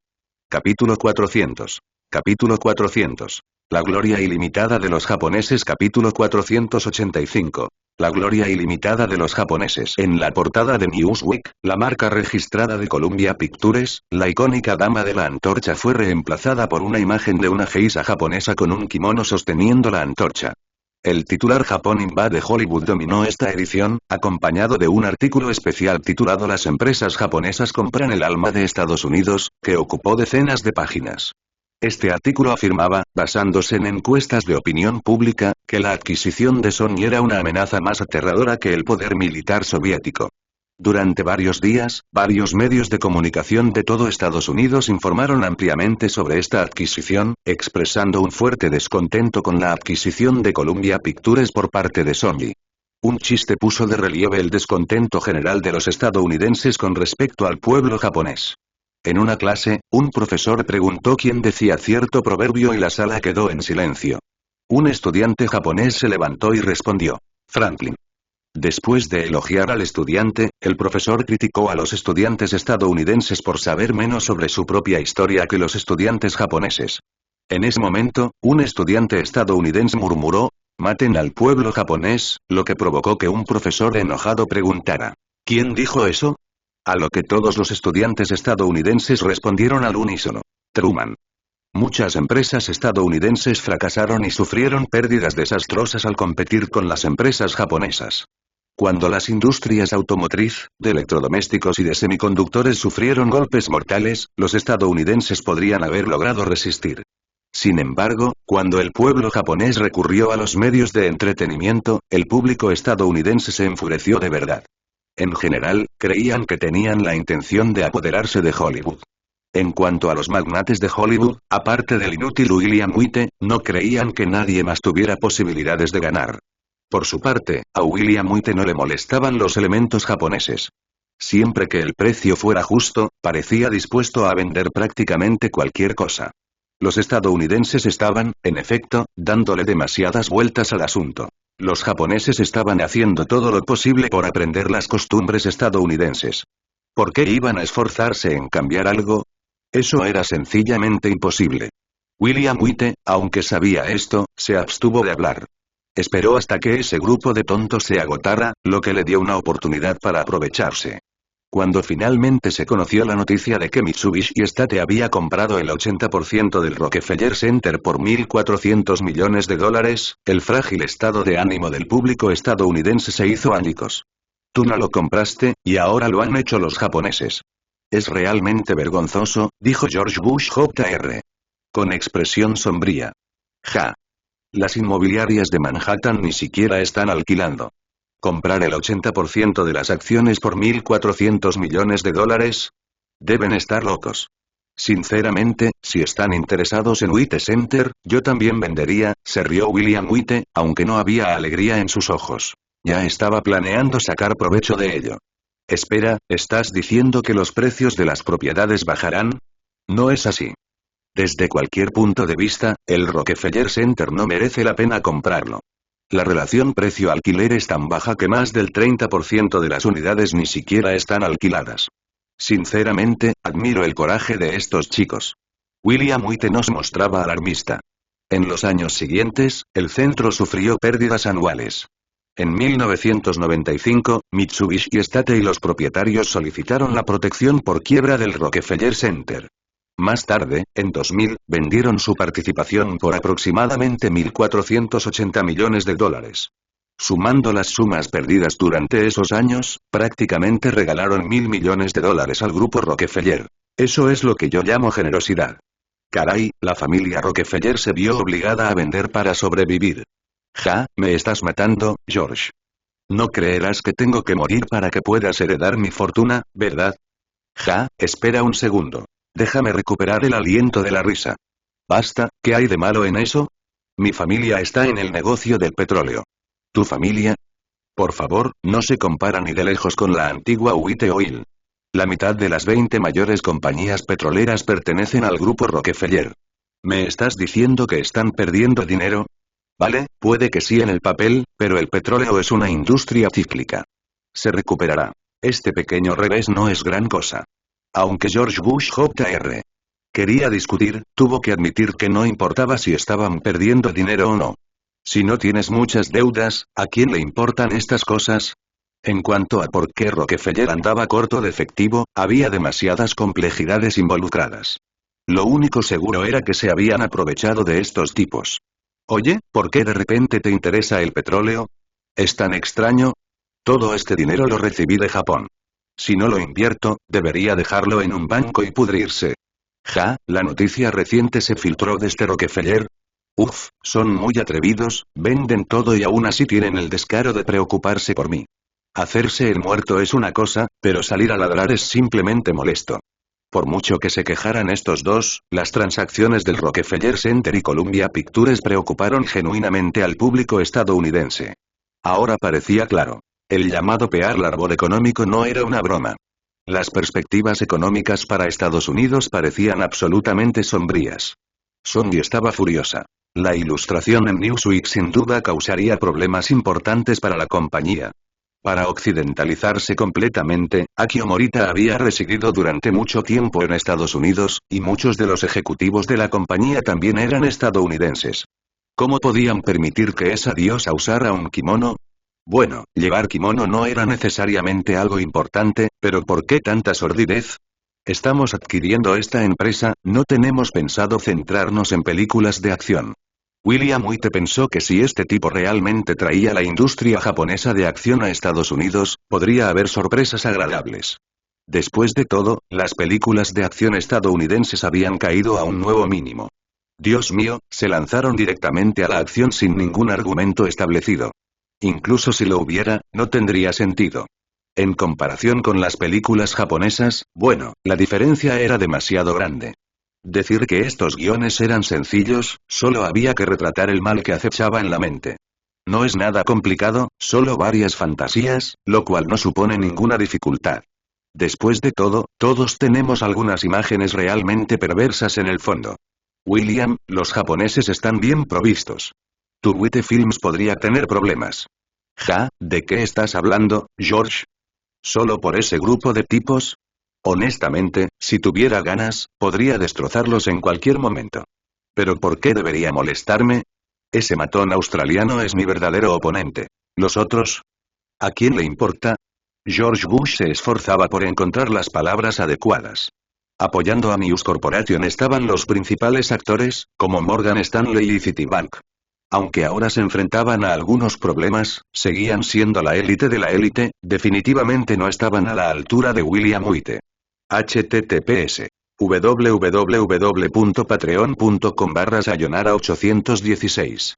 Capítulo 400. Capítulo 400. La gloria ilimitada de los japoneses. Capítulo 485. La gloria ilimitada de los japoneses. En la portada de Newsweek, la marca registrada de Columbia Pictures, la icónica dama de la antorcha fue reemplazada por una imagen de una geisha japonesa con un kimono sosteniendo la antorcha. El titular Japón invade Hollywood dominó esta edición, acompañado de un artículo especial titulado Las empresas japonesas compran el alma de Estados Unidos, que ocupó decenas de páginas. Este artículo afirmaba, basándose en encuestas de opinión pública, que la adquisición de Sony era una amenaza más aterradora que el poder militar soviético. Durante varios días, varios medios de comunicación de todo Estados Unidos informaron ampliamente sobre esta adquisición, expresando un fuerte descontento con la adquisición de Columbia Pictures por parte de Sony. Un chiste puso de relieve el descontento general de los estadounidenses con respecto al pueblo japonés. En una clase, un profesor preguntó quién decía cierto proverbio y la sala quedó en silencio. Un estudiante japonés se levantó y respondió: Franklin. Después de elogiar al estudiante, el profesor criticó a los estudiantes estadounidenses por saber menos sobre su propia historia que los estudiantes japoneses. En ese momento, un estudiante estadounidense murmuró: «Maten al pueblo japonés», lo que provocó que un profesor enojado preguntara: «¿Quién dijo eso?». A lo que todos los estudiantes estadounidenses respondieron al unísono: «Truman». Muchas empresas estadounidenses fracasaron y sufrieron pérdidas desastrosas al competir con las empresas japonesas. Cuando las industrias automotriz, de electrodomésticos y de semiconductores sufrieron golpes mortales, los estadounidenses podrían haber logrado resistir. Sin embargo, cuando el pueblo japonés recurrió a los medios de entretenimiento, el público estadounidense se enfureció de verdad. En general, creían que tenían la intención de apoderarse de Hollywood. En cuanto a los magnates de Hollywood, aparte del inútil William White, no creían que nadie más tuviera posibilidades de ganar. Por su parte, a William White no le molestaban los elementos japoneses. Siempre que el precio fuera justo, parecía dispuesto a vender prácticamente cualquier cosa. Los estadounidenses estaban, en efecto, dándole demasiadas vueltas al asunto. Los japoneses estaban haciendo todo lo posible por aprender las costumbres estadounidenses. ¿Por qué iban a esforzarse en cambiar algo? Eso era sencillamente imposible. William White, aunque sabía esto, se abstuvo de hablar. Esperó hasta que ese grupo de tontos se agotara, lo que le dio una oportunidad para aprovecharse. Cuando finalmente se conoció la noticia de que Mitsubishi Estate había comprado el 80% del Rockefeller Center por $1.400 millones, el frágil estado de ánimo del público estadounidense se hizo añicos. Tú no lo compraste, y ahora lo han hecho los japoneses. Es realmente vergonzoso, dijo George Bush Jr. Con expresión sombría. Ja. Las inmobiliarias de Manhattan ni siquiera están alquilando. ¿Comprar el 80% de las acciones por $1.400 millones? Deben estar locos. Sinceramente, si están interesados en White Center, yo también vendería, se rió William White, aunque no había alegría en sus ojos. Ya estaba planeando sacar provecho de ello. Espera, ¿estás diciendo que los precios de las propiedades bajarán? No es así. Desde cualquier punto de vista, el Rockefeller Center no merece la pena comprarlo. La relación precio-alquiler es tan baja que más del 30% de las unidades ni siquiera están alquiladas. Sinceramente, admiro el coraje de estos chicos. William White nos mostraba alarmista. En los años siguientes, el centro sufrió pérdidas anuales. En 1995, Mitsubishi Estate y los propietarios solicitaron la protección por quiebra del Rockefeller Center. Más tarde, en 2000, vendieron su participación por aproximadamente $1.480 millones. Sumando las sumas perdidas durante esos años, prácticamente regalaron $1.000 millones al grupo Rockefeller. Eso es lo que yo llamo generosidad. Caray, la familia Rockefeller se vio obligada a vender para sobrevivir. Ja, me estás matando, George. No creerás que tengo que morir para que puedas heredar mi fortuna, ¿verdad? Ja, espera un segundo. Déjame recuperar el aliento de la risa. Basta, ¿qué hay de malo en eso? Mi familia está en el negocio del petróleo. ¿Tu familia? Por favor, no se compara ni de lejos con la antigua White Oil. La mitad de las 20 mayores compañías petroleras pertenecen al grupo Rockefeller. ¿Me estás diciendo que están perdiendo dinero? Vale, puede que sí en el papel, pero el petróleo es una industria cíclica. Se recuperará. Este pequeño revés no es gran cosa. Aunque George Bush Jr. quería discutir, tuvo que admitir que no importaba si estaban perdiendo dinero o no. Si no tienes muchas deudas, ¿a quién le importan estas cosas? En cuanto a por qué Rockefeller andaba corto de efectivo, había demasiadas complejidades involucradas. Lo único seguro era que se habían aprovechado de estos tipos. Oye, ¿por qué de repente te interesa el petróleo? ¿Es tan extraño? Todo este dinero lo recibí de Japón. Si no lo invierto, debería dejarlo en un banco y pudrirse. Ja, la noticia reciente se filtró desde Rockefeller. Uf, son muy atrevidos, venden todo y aún así tienen el descaro de preocuparse por mí. Hacerse el muerto es una cosa, pero salir a ladrar es simplemente molesto. Por mucho que se quejaran estos dos, las transacciones del Rockefeller Center y Columbia Pictures preocuparon genuinamente al público estadounidense. Ahora parecía claro. El llamado Pearl Harbor económico no era una broma. Las perspectivas económicas para Estados Unidos parecían absolutamente sombrías. Sony estaba furiosa. La ilustración en Newsweek sin duda causaría problemas importantes para la compañía. Para occidentalizarse completamente, Akio Morita había residido durante mucho tiempo en Estados Unidos, y muchos de los ejecutivos de la compañía también eran estadounidenses. ¿Cómo podían permitir que esa diosa usara un kimono? Bueno, llevar kimono no era necesariamente algo importante, pero ¿por qué tanta sordidez? Estamos adquiriendo esta empresa, no tenemos pensado centrarnos en películas de acción. William White pensó que si este tipo realmente traía la industria japonesa de acción a Estados Unidos, podría haber sorpresas agradables. Después de todo, las películas de acción estadounidenses habían caído a un nuevo mínimo. Dios mío, se lanzaron directamente a la acción sin ningún argumento establecido. Incluso si lo hubiera, no tendría sentido. En comparación con las películas japonesas, bueno, la diferencia era demasiado grande. Decir que estos guiones eran sencillos, solo había que retratar el mal que acechaba en la mente. No es nada complicado, solo varias fantasías, lo cual no supone ninguna dificultad. Después de todo, todos tenemos algunas imágenes realmente perversas en el fondo. William, los japoneses están bien provistos. Tu Wite Films podría tener problemas. ¿De qué estás hablando, George? ¿Solo por ese grupo de tipos? Honestamente, si tuviera ganas, podría destrozarlos en cualquier momento. ¿Pero por qué debería molestarme? Ese matón australiano es mi verdadero oponente. ¿Los otros? ¿A quién le importa? George Bush se esforzaba por encontrar las palabras adecuadas. Apoyando a News Corporation estaban los principales actores, como Morgan Stanley y Citibank. Aunque ahora se enfrentaban a algunos problemas, seguían siendo la élite de la élite, definitivamente no estaban a la altura de William Wite. https www.patreon.com/sayonara816.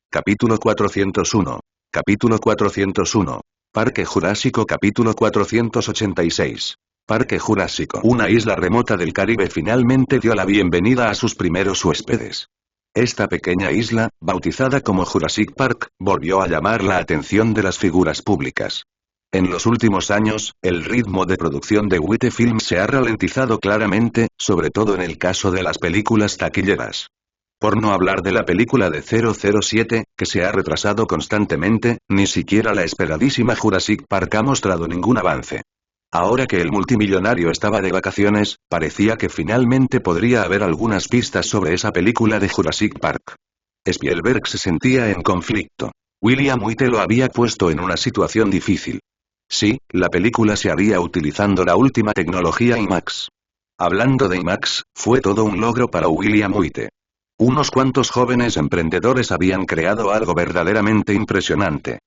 Capítulo 401. Capítulo 401. Parque Jurásico. Capítulo 486. Parque Jurásico. Una isla remota del Caribe finalmente dio la bienvenida a sus primeros huéspedes. Esta pequeña isla, bautizada como Jurassic Park, volvió a llamar la atención de las figuras públicas. En los últimos años, el ritmo de producción de Wite Films se ha ralentizado claramente, sobre todo en el caso de las películas taquilleras. Por no hablar de la película de 007, que se ha retrasado constantemente, ni siquiera la esperadísima Jurassic Park ha mostrado ningún avance. Ahora que el multimillonario estaba de vacaciones, parecía que finalmente podría haber algunas pistas sobre esa película de Jurassic Park. Spielberg se sentía en conflicto. William Wite lo había puesto en una situación difícil. Sí, la película se haría utilizando la última tecnología IMAX. Hablando de IMAX, fue todo un logro para William Wite. Unos cuantos jóvenes emprendedores habían creado algo verdaderamente impresionante.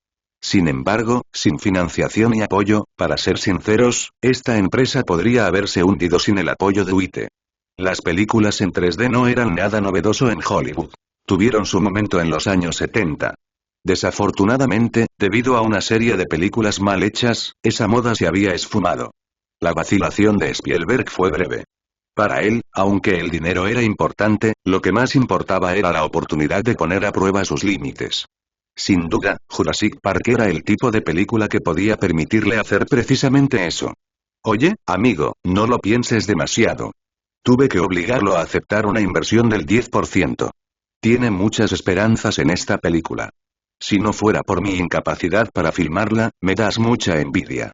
Sin embargo, sin financiación y apoyo, para ser sinceros, esta empresa podría haberse hundido sin el apoyo de Wite. Las películas en 3D no eran nada novedoso en Hollywood. Tuvieron su momento en los años 70. Desafortunadamente, debido a una serie de películas mal hechas, esa moda se había esfumado. La vacilación de Spielberg fue breve. Para él, aunque el dinero era importante, lo que más importaba era la oportunidad de poner a prueba sus límites. Sin duda, Jurassic Park era el tipo de película que podía permitirle hacer precisamente eso. Oye, amigo, no lo pienses demasiado. Tuve que obligarlo a aceptar una inversión del 10%. Tiene muchas esperanzas en esta película. Si no fuera por mi incapacidad para filmarla, me das mucha envidia.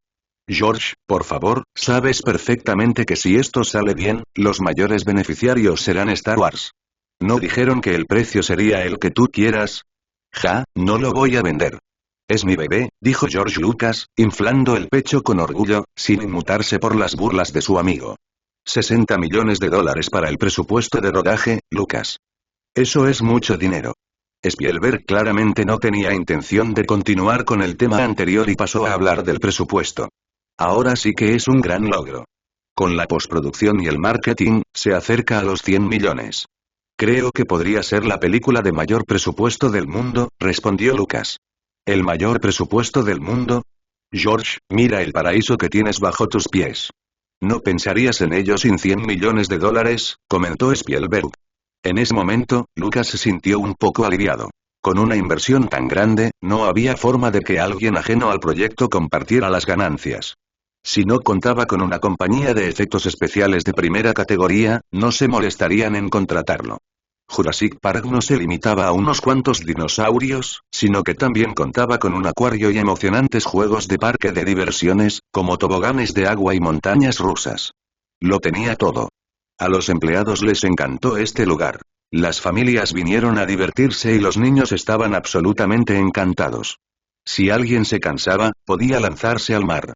George, por favor, sabes perfectamente que si esto sale bien, los mayores beneficiarios serán Star Wars. ¿No dijeron que el precio sería el que tú quieras? No lo voy a vender. Es mi bebé, dijo George Lucas, inflando el pecho con orgullo, sin inmutarse por las burlas de su amigo. $60 millones para el presupuesto de rodaje, Lucas. Eso es mucho dinero. Spielberg claramente no tenía intención de continuar con el tema anterior y pasó a hablar del presupuesto. Ahora sí que es un gran logro. Con la postproducción y el marketing, se acerca a los 100 millones. Creo que podría ser la película de mayor presupuesto del mundo, respondió Lucas. ¿El mayor presupuesto del mundo? George, mira el paraíso que tienes bajo tus pies. No pensarías en ello sin $100 millones, comentó Spielberg. En ese momento, Lucas se sintió un poco aliviado. Con una inversión tan grande, no había forma de que alguien ajeno al proyecto compartiera las ganancias. Si no contaba con una compañía de efectos especiales de primera categoría, no se molestarían en contratarlo. Jurassic Park no se limitaba a unos cuantos dinosaurios, sino que también contaba con un acuario y emocionantes juegos de parque de diversiones, como toboganes de agua y montañas rusas. Lo tenía todo. A los empleados les encantó este lugar. Las familias vinieron a divertirse y los niños estaban absolutamente encantados. Si alguien se cansaba, podía lanzarse al mar.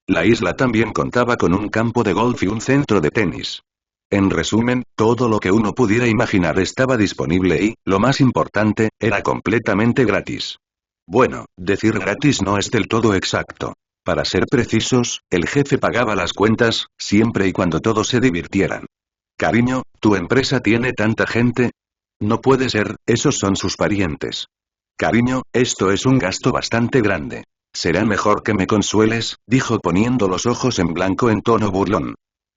La isla también contaba con un campo de golf y un centro de tenis. En resumen, todo lo que uno pudiera imaginar estaba disponible y, lo más importante, era completamente gratis. Bueno, decir gratis no es del todo exacto. Para ser precisos, el jefe pagaba las cuentas, siempre y cuando todos se divirtieran. Cariño, ¿tu empresa tiene tanta gente? No puede ser, esos son sus parientes. Cariño, esto es un gasto bastante grande. Será mejor que me consueles, dijo poniendo los ojos en blanco en tono burlón.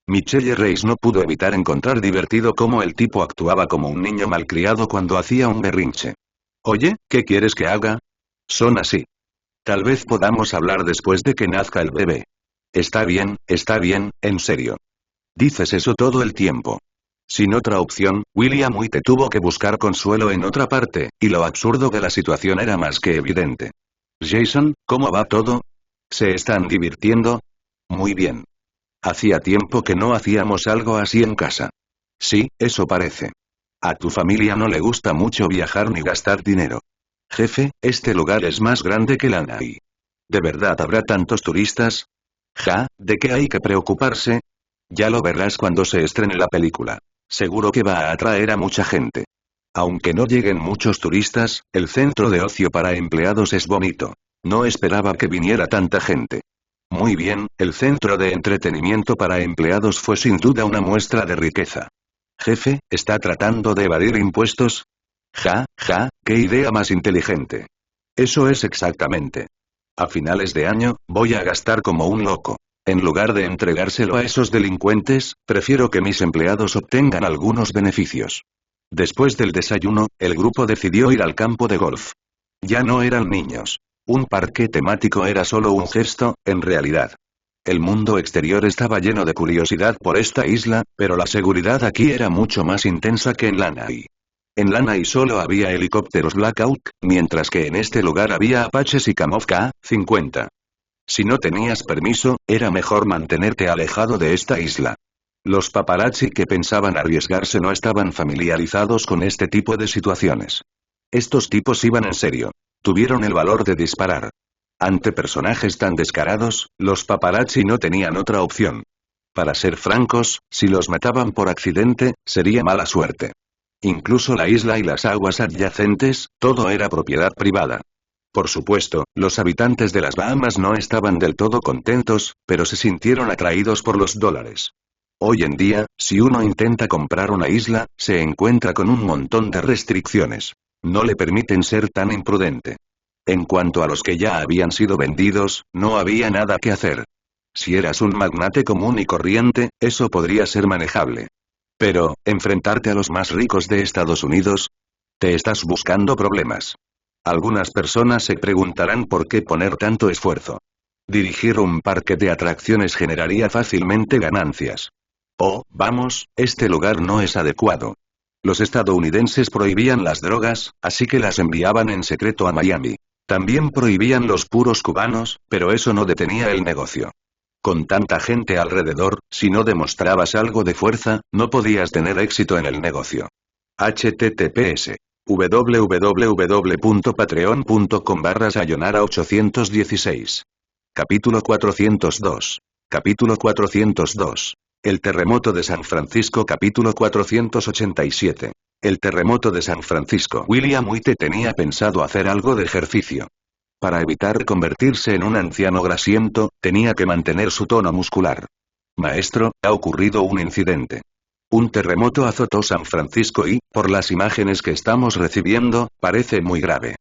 Michelle Reis no pudo evitar encontrar divertido cómo el tipo actuaba como un niño malcriado cuando hacía un berrinche. Oye, ¿qué quieres que haga? Son así. Tal vez podamos hablar después de que nazca el bebé. Está bien, en serio. Dices eso todo el tiempo. Sin otra opción, William White tuvo que buscar consuelo en otra parte, y lo absurdo de la situación era más que evidente. Jason, ¿cómo va todo? ¿Se están divirtiendo? Muy bien. Hacía tiempo que no hacíamos algo así en casa. Sí, eso parece. A tu familia no le gusta mucho viajar ni gastar dinero. Jefe, este lugar es más grande que Lanai. ¿De verdad habrá tantos turistas? Ja, ¿de qué hay que preocuparse? Ya lo verás cuando se estrene la película. Seguro que va a atraer a mucha gente. Aunque no lleguen muchos turistas, el centro de ocio para empleados es bonito. No esperaba que viniera tanta gente. Muy bien, el centro de entretenimiento para empleados fue sin duda una muestra de riqueza. Jefe, ¿está tratando de evadir impuestos? Ja, qué idea más inteligente. Eso es exactamente. A finales de año, voy a gastar como un loco. En lugar de entregárselo a esos delincuentes, prefiero que mis empleados obtengan algunos beneficios. Después del desayuno, el grupo decidió ir al campo de golf. Ya no eran niños. Un parque temático era solo un gesto, en realidad. El mundo exterior estaba lleno de curiosidad por esta isla, pero la seguridad aquí era mucho más intensa que en Lanai. En Lanai solo había helicópteros Blackhawk, mientras que en este lugar había Apaches y Kamov K-50. Si no tenías permiso, era mejor mantenerte alejado de esta isla. Los paparazzi que pensaban arriesgarse no estaban familiarizados con este tipo de situaciones. Estos tipos iban en serio. Tuvieron el valor de disparar. Ante personajes tan descarados, los paparazzi no tenían otra opción. Para ser francos, si los mataban por accidente, sería mala suerte. Incluso la isla y las aguas adyacentes, todo era propiedad privada. Por supuesto, los habitantes de las Bahamas no estaban del todo contentos, pero se sintieron atraídos por los dólares. Hoy en día, si uno intenta comprar una isla, se encuentra con un montón de restricciones. No le permiten ser tan imprudente. En cuanto a los que ya habían sido vendidos, no había nada que hacer. Si eras un magnate común y corriente, eso podría ser manejable. Pero, enfrentarte a los más ricos de Estados Unidos, te estás buscando problemas. Algunas personas se preguntarán por qué poner tanto esfuerzo. Dirigir un parque de atracciones generaría fácilmente ganancias. Oh, vamos, este lugar no es adecuado. Los estadounidenses prohibían las drogas, así que las enviaban en secreto a Miami. También prohibían los puros cubanos, pero eso no detenía el negocio. Con tanta gente alrededor, si no demostrabas algo de fuerza, no podías tener éxito en el negocio. https www.patreon.com/sayonara816. Capítulo 402. Capítulo 402. El terremoto de San Francisco. Capítulo 487. El terremoto de San Francisco. William White tenía pensado hacer algo de ejercicio. Para evitar convertirse en un anciano grasiento, tenía que mantener su tono muscular. Maestro, ha ocurrido un incidente. Un terremoto azotó San Francisco y, por las imágenes que estamos recibiendo, parece muy grave.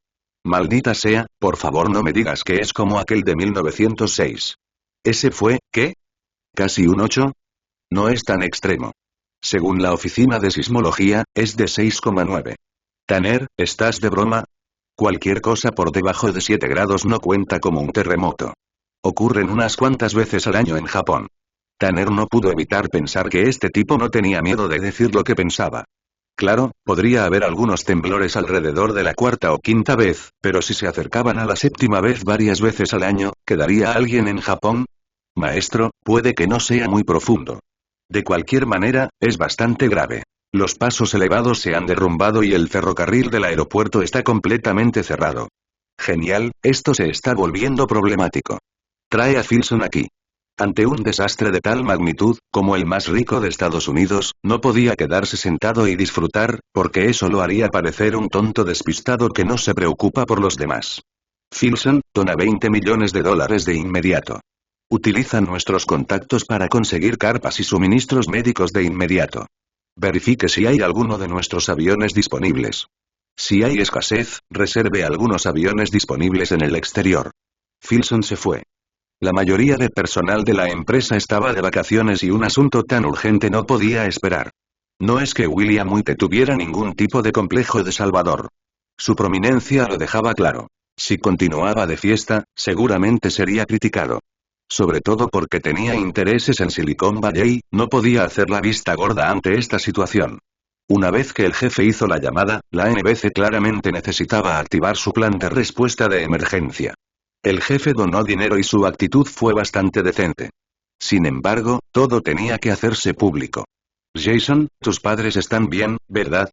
Maldita sea, por favor no me digas que es como aquel de 1906. ¿Ese fue, qué? ¿Casi un 8? No es tan extremo. Según la Oficina de Sismología, es de 6,9. Tanner, ¿estás de broma? Cualquier cosa por debajo de 7 grados no cuenta como un terremoto. Ocurren unas cuantas veces al año en Japón. Tanner no pudo evitar pensar que este tipo no tenía miedo de decir lo que pensaba. Claro, podría haber algunos temblores alrededor de la cuarta o quinta vez, pero si se acercaban a la séptima vez varias veces al año, ¿quedaría alguien en Japón? Maestro, puede que no sea muy profundo. De cualquier manera, es bastante grave. Los pasos elevados se han derrumbado y el ferrocarril del aeropuerto está completamente cerrado. Genial, esto se está volviendo problemático. Trae a Filson aquí. Ante un desastre de tal magnitud, como el más rico de Estados Unidos, no podía quedarse sentado y disfrutar, porque eso lo haría parecer un tonto despistado que no se preocupa por los demás. Filson, dona $20 millones de inmediato. Utiliza nuestros contactos para conseguir carpas y suministros médicos de inmediato. Verifique si hay alguno de nuestros aviones disponibles. Si hay escasez, reserve algunos aviones disponibles en el exterior. Filson se fue. La mayoría de personal de la empresa estaba de vacaciones y un asunto tan urgente no podía esperar. No es que William White tuviera ningún tipo de complejo de salvador. Su prominencia lo dejaba claro. Si continuaba de fiesta, seguramente sería criticado. Sobre todo porque tenía intereses en Silicon Valley, no podía hacer la vista gorda ante esta situación. Una vez que el jefe hizo la llamada, la NBC claramente necesitaba activar su plan de respuesta de emergencia. El jefe donó dinero y su actitud fue bastante decente. Sin embargo, todo tenía que hacerse público. Jason, tus padres están bien, ¿verdad?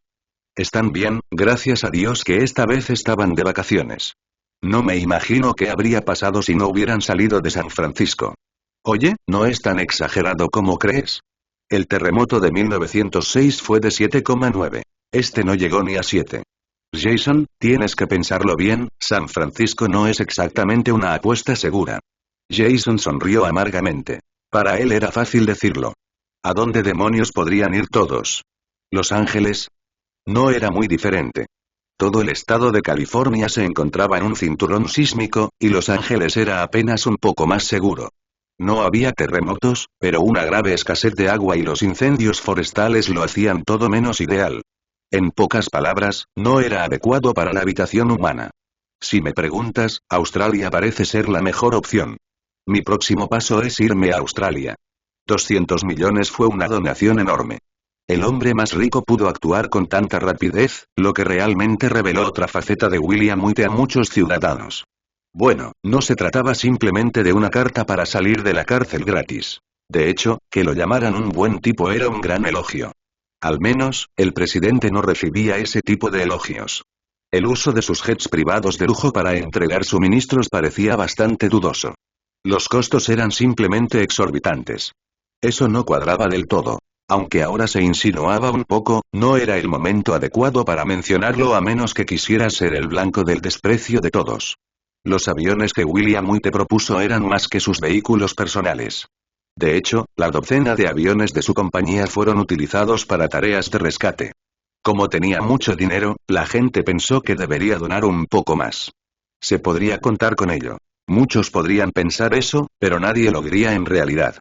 Están bien, gracias a Dios que esta vez estaban de vacaciones. No me imagino qué habría pasado si no hubieran salido de San Francisco. Oye, no es tan exagerado como crees. El terremoto de 1906 fue de 7,9. Este no llegó ni a 7. Jason, tienes que pensarlo bien, San Francisco no es exactamente una apuesta segura. Jason sonrió amargamente. Para él era fácil decirlo. ¿A dónde demonios podrían ir todos? ¿Los Ángeles? No era muy diferente. Todo el estado de California se encontraba en un cinturón sísmico, y Los Ángeles era apenas un poco más seguro. No había terremotos, pero una grave escasez de agua y los incendios forestales lo hacían todo menos ideal. En pocas palabras, no era adecuado para la habitación humana. Si me preguntas, Australia parece ser la mejor opción. Mi próximo paso es irme a Australia. 200 millones fue una donación enorme. El hombre más rico pudo actuar con tanta rapidez, lo que realmente reveló otra faceta de William White a muchos ciudadanos. Bueno, no se trataba simplemente de una carta para salir de la cárcel gratis. De hecho, que lo llamaran un buen tipo era un gran elogio. Al menos, el presidente no recibía ese tipo de elogios. El uso de sus jets privados de lujo para entregar suministros parecía bastante dudoso. Los costos eran simplemente exorbitantes. Eso no cuadraba del todo. Aunque ahora se insinuaba un poco, no era el momento adecuado para mencionarlo a menos que quisiera ser el blanco del desprecio de todos. Los aviones que William White propuso eran más que sus vehículos personales. De hecho, la docena de aviones de su compañía fueron utilizados para tareas de rescate. Como tenía mucho dinero, la gente pensó que debería donar un poco más. Se podría contar con ello. Muchos podrían pensar eso, pero nadie lo diría en realidad.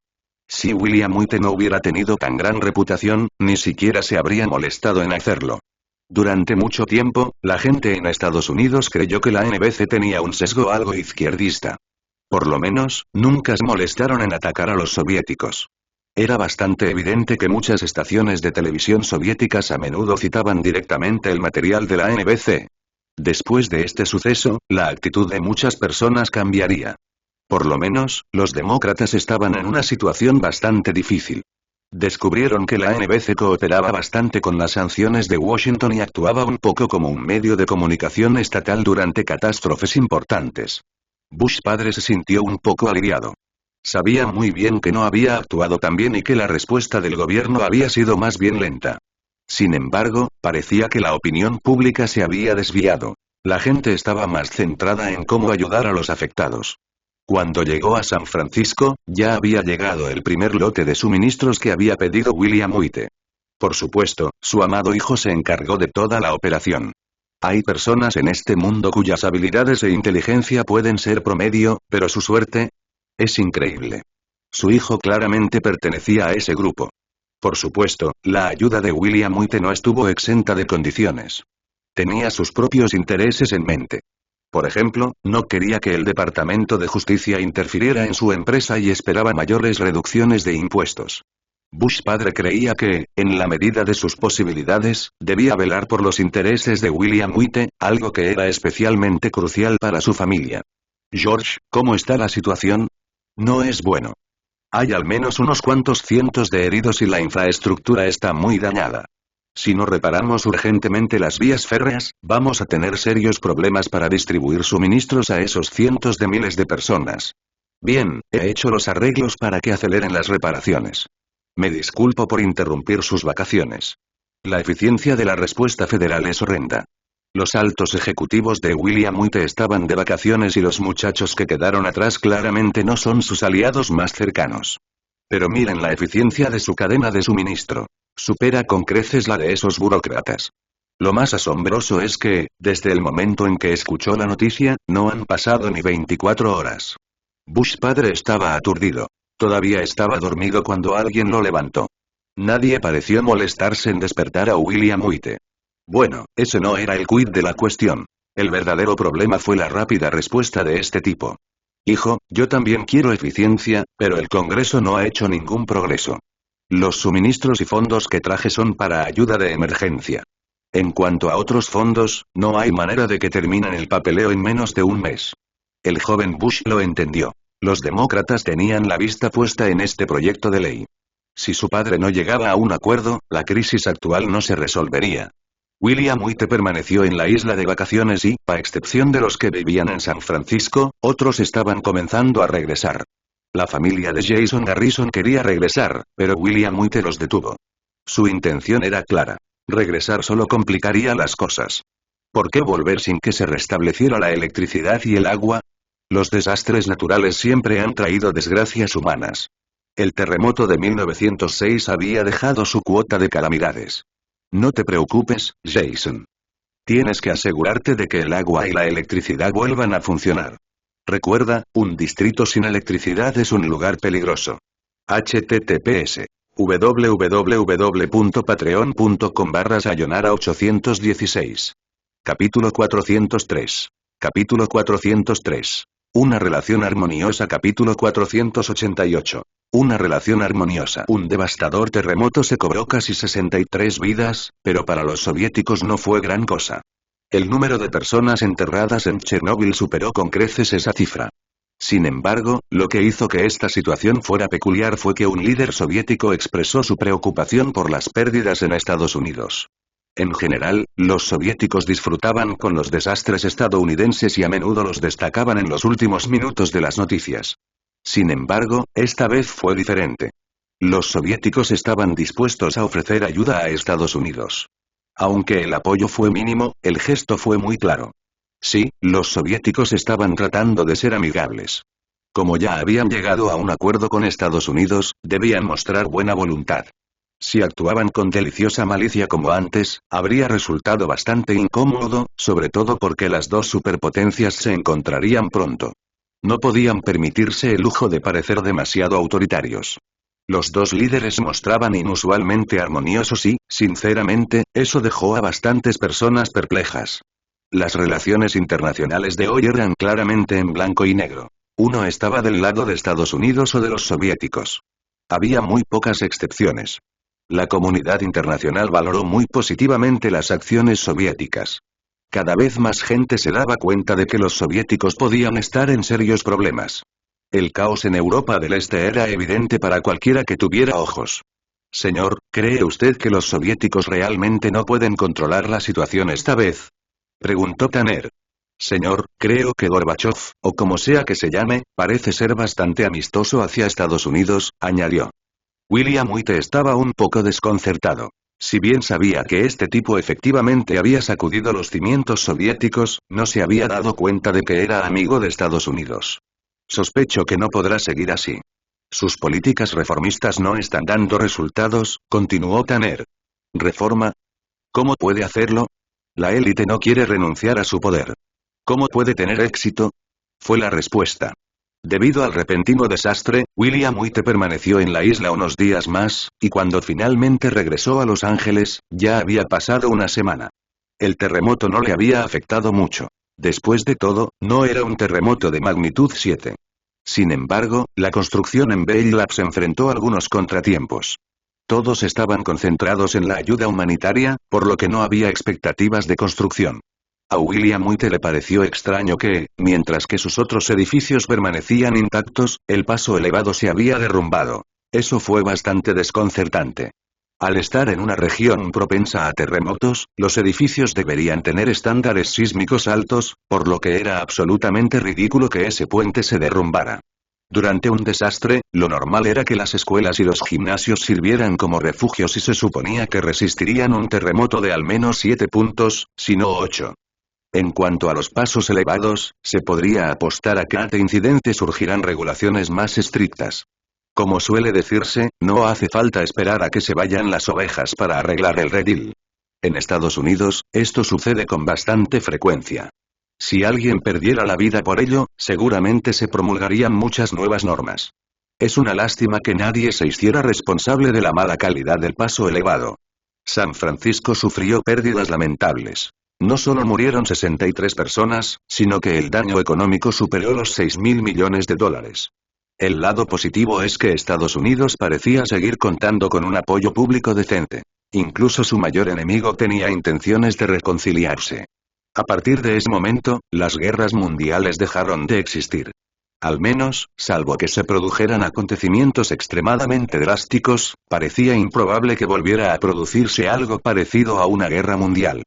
Si William White no hubiera tenido tan gran reputación, ni siquiera se habría molestado en hacerlo. Durante mucho tiempo, la gente en Estados Unidos creyó que la NBC tenía un sesgo algo izquierdista. Por lo menos, nunca se molestaron en atacar a los soviéticos. Era bastante evidente que muchas estaciones de televisión soviéticas a menudo citaban directamente el material de la NBC. Después de este suceso, la actitud de muchas personas cambiaría. Por lo menos, los demócratas estaban en una situación bastante difícil. Descubrieron que la NBC cooperaba bastante con las sanciones de Washington y actuaba un poco como un medio de comunicación estatal durante catástrofes importantes. Bush padre se sintió un poco aliviado. Sabía muy bien que no había actuado tan bien y que la respuesta del gobierno había sido más bien lenta. Sin embargo, parecía que la opinión pública se había desviado. La gente estaba más centrada en cómo ayudar a los afectados. Cuando llegó a San Francisco, ya había llegado el primer lote de suministros que había pedido William White. Por supuesto, su amado hijo se encargó de toda la operación. Hay personas en este mundo cuyas habilidades e inteligencia pueden ser promedio, pero su suerte es increíble. Su hijo claramente pertenecía a ese grupo. Por supuesto, la ayuda de William White no estuvo exenta de condiciones. Tenía sus propios intereses en mente. Por ejemplo, no quería que el Departamento de Justicia interfiriera en su empresa y esperaba mayores reducciones de impuestos. Bush padre creía que, en la medida de sus posibilidades, debía velar por los intereses de William White, algo que era especialmente crucial para su familia. George, ¿cómo está la situación? No es bueno. Hay al menos unos cuantos cientos de heridos y la infraestructura está muy dañada. Si no reparamos urgentemente las vías férreas, vamos a tener serios problemas para distribuir suministros a esos cientos de miles de personas. Bien, he hecho los arreglos para que aceleren las reparaciones. Me disculpo por interrumpir sus vacaciones. La eficiencia de la respuesta federal es horrenda. Los altos ejecutivos de William White estaban de vacaciones y los muchachos que quedaron atrás claramente no son sus aliados más cercanos. Pero miren la eficiencia de su cadena de suministro. Supera con creces la de esos burócratas. Lo más asombroso es que, desde el momento en que escuchó la noticia, no han pasado ni 24 horas. Bush padre estaba aturdido. Todavía estaba dormido cuando alguien lo levantó. Nadie pareció molestarse en despertar a William White. Bueno, ese no era el quid de la cuestión. El verdadero problema fue la rápida respuesta de este tipo. Hijo, yo también quiero eficiencia, pero el Congreso no ha hecho ningún progreso. Los suministros y fondos que traje son para ayuda de emergencia. En cuanto a otros fondos, no hay manera de que terminen el papeleo en menos de un mes. El joven Bush lo entendió. Los demócratas tenían la vista puesta en este proyecto de ley. Si su padre no llegaba a un acuerdo, la crisis actual no se resolvería. William White permaneció en la isla de vacaciones y, a excepción de los que vivían en San Francisco, otros estaban comenzando a regresar. La familia de Jason Garrison quería regresar, pero William White los detuvo. Su intención era clara. Regresar solo complicaría las cosas. ¿Por qué volver sin que se restableciera la electricidad y el agua? Los desastres naturales siempre han traído desgracias humanas. El terremoto de 1906 había dejado su cuota de calamidades. No te preocupes, Jason. Tienes que asegurarte de que el agua y la electricidad vuelvan a funcionar. Recuerda, un distrito sin electricidad es un lugar peligroso. https www.patreon.com/sayonara816. Capítulo 403. Capítulo 403. Una relación armoniosa. Capítulo 488. Una relación armoniosa. Un devastador terremoto se cobró casi 63 vidas, pero para los soviéticos no fue gran cosa. El número de personas enterradas en Chernóbil superó con creces esa cifra. Sin embargo, lo que hizo que esta situación fuera peculiar fue que un líder soviético expresó su preocupación por las pérdidas en Estados Unidos. En general, los soviéticos disfrutaban con los desastres estadounidenses y a menudo los destacaban en los últimos minutos de las noticias. Sin embargo, esta vez fue diferente. Los soviéticos estaban dispuestos a ofrecer ayuda a Estados Unidos. Aunque el apoyo fue mínimo, el gesto fue muy claro. Sí, los soviéticos estaban tratando de ser amigables. Como ya habían llegado a un acuerdo con Estados Unidos, debían mostrar buena voluntad. Si actuaban con deliciosa malicia como antes, habría resultado bastante incómodo, sobre todo porque las dos superpotencias se encontrarían pronto. No podían permitirse el lujo de parecer demasiado autoritarios. Los dos líderes mostraban inusualmente armoniosos y, sinceramente, eso dejó a bastantes personas perplejas. Las relaciones internacionales de hoy eran claramente en blanco y negro. Uno estaba del lado de Estados Unidos o de los soviéticos. Había muy pocas excepciones. La comunidad internacional valoró muy positivamente las acciones soviéticas. Cada vez más gente se daba cuenta de que los soviéticos podían estar en serios problemas. El caos en Europa del Este era evidente para cualquiera que tuviera ojos. Señor, ¿cree usted que los soviéticos realmente no pueden controlar la situación esta vez? Preguntó Tanner. Señor, creo que Gorbachev, o como sea que se llame, parece ser bastante amistoso hacia Estados Unidos, añadió. William White estaba un poco desconcertado. Si bien sabía que este tipo efectivamente había sacudido los cimientos soviéticos, no se había dado cuenta de que era amigo de Estados Unidos. Sospecho que no podrá seguir así. Sus políticas reformistas no están dando resultados, continuó Tanner. ¿Reforma? ¿Cómo puede hacerlo? La élite no quiere renunciar a su poder. ¿Cómo puede tener éxito? Fue la respuesta. Debido al repentino desastre, William White permaneció en la isla unos días más, y cuando finalmente regresó a Los Ángeles, ya había pasado una semana. El terremoto no le había afectado mucho. Después de todo, no era un terremoto de magnitud 7. Sin embargo, la construcción en Bell Labs enfrentó algunos contratiempos. Todos estaban concentrados en la ayuda humanitaria, por lo que no había expectativas de construcción. A William White le pareció extraño que, mientras que sus otros edificios permanecían intactos, el paso elevado se había derrumbado. Eso fue bastante desconcertante. Al estar en una región propensa a terremotos, los edificios deberían tener estándares sísmicos altos, por lo que era absolutamente ridículo que ese puente se derrumbara. Durante un desastre, lo normal era que las escuelas y los gimnasios sirvieran como refugios y se suponía que resistirían un terremoto de al menos 7 puntos, si no 8. En cuanto a los pasos elevados, se podría apostar a que ante incidente surgirán regulaciones más estrictas. Como suele decirse, no hace falta esperar a que se vayan las ovejas para arreglar el redil. En Estados Unidos, esto sucede con bastante frecuencia. Si alguien perdiera la vida por ello, seguramente se promulgarían muchas nuevas normas. Es una lástima que nadie se hiciera responsable de la mala calidad del paso elevado. San Francisco sufrió pérdidas lamentables. No solo murieron 63 personas, sino que el daño económico superó los $6.000 millones. El lado positivo es que Estados Unidos parecía seguir contando con un apoyo público decente. Incluso su mayor enemigo tenía intenciones de reconciliarse. A partir de ese momento, las guerras mundiales dejaron de existir. Al menos, salvo que se produjeran acontecimientos extremadamente drásticos, parecía improbable que volviera a producirse algo parecido a una guerra mundial.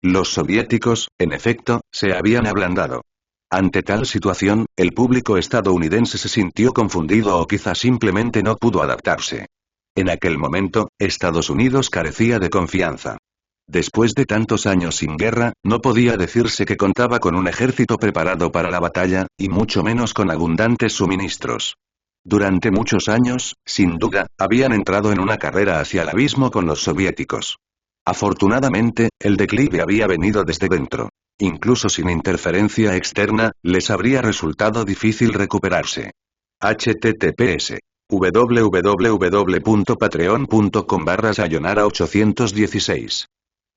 Los soviéticos, en efecto, se habían ablandado. Ante tal situación, el público estadounidense se sintió confundido o quizá simplemente no pudo adaptarse. En aquel momento, Estados Unidos carecía de confianza. Después de tantos años sin guerra, no podía decirse que contaba con un ejército preparado para la batalla, y mucho menos con abundantes suministros. Durante muchos años, sin duda, habían entrado en una carrera hacia el abismo con los soviéticos. Afortunadamente, el declive había venido desde dentro. Incluso sin interferencia externa, les habría resultado difícil recuperarse. https www.patreon.com/sayonara816.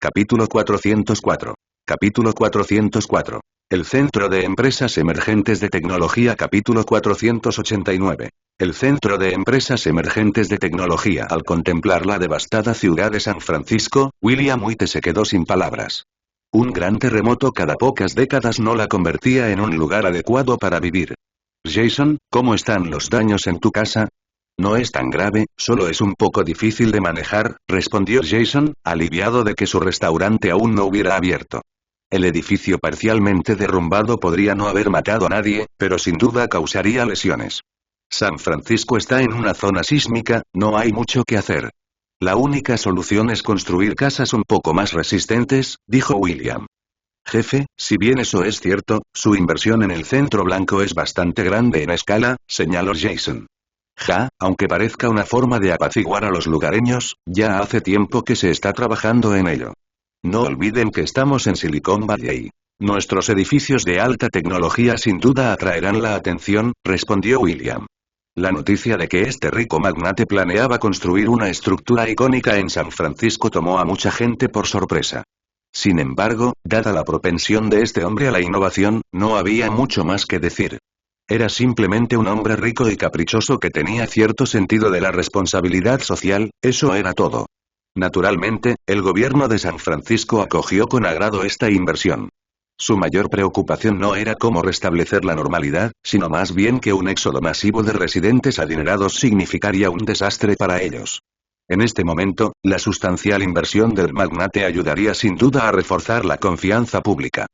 Capítulo 404. Capítulo 404. El Centro de Empresas Emergentes de Tecnología. Capítulo 489. El Centro de Empresas Emergentes de Tecnología. Al contemplar la devastada ciudad de San Francisco, William White se quedó sin palabras. Un gran terremoto cada pocas décadas no la convertía en un lugar adecuado para vivir. Jason, ¿cómo están los daños en tu casa? No es tan grave, solo es un poco difícil de manejar, respondió Jason, aliviado de que su restaurante aún no hubiera abierto. El edificio parcialmente derrumbado podría no haber matado a nadie, pero sin duda causaría lesiones. San Francisco está en una zona sísmica, no hay mucho que hacer. La única solución es construir casas un poco más resistentes, dijo William. Jefe, si bien eso es cierto, su inversión en el Centro Blanco es bastante grande en escala, señaló Jason. Aunque parezca una forma de apaciguar a los lugareños, ya hace tiempo que se está trabajando en ello. No olviden que estamos en Silicon Valley. Nuestros edificios de alta tecnología sin duda atraerán la atención, respondió William. La noticia de que este rico magnate planeaba construir una estructura icónica en San Francisco tomó a mucha gente por sorpresa. Sin embargo, dada la propensión de este hombre a la innovación, no había mucho más que decir. Era simplemente un hombre rico y caprichoso que tenía cierto sentido de la responsabilidad social, eso era todo. Naturalmente, el gobierno de San Francisco acogió con agrado esta inversión. Su mayor preocupación no era cómo restablecer la normalidad, sino más bien que un éxodo masivo de residentes adinerados significaría un desastre para ellos. En este momento, la sustancial inversión del magnate ayudaría sin duda a reforzar la confianza pública.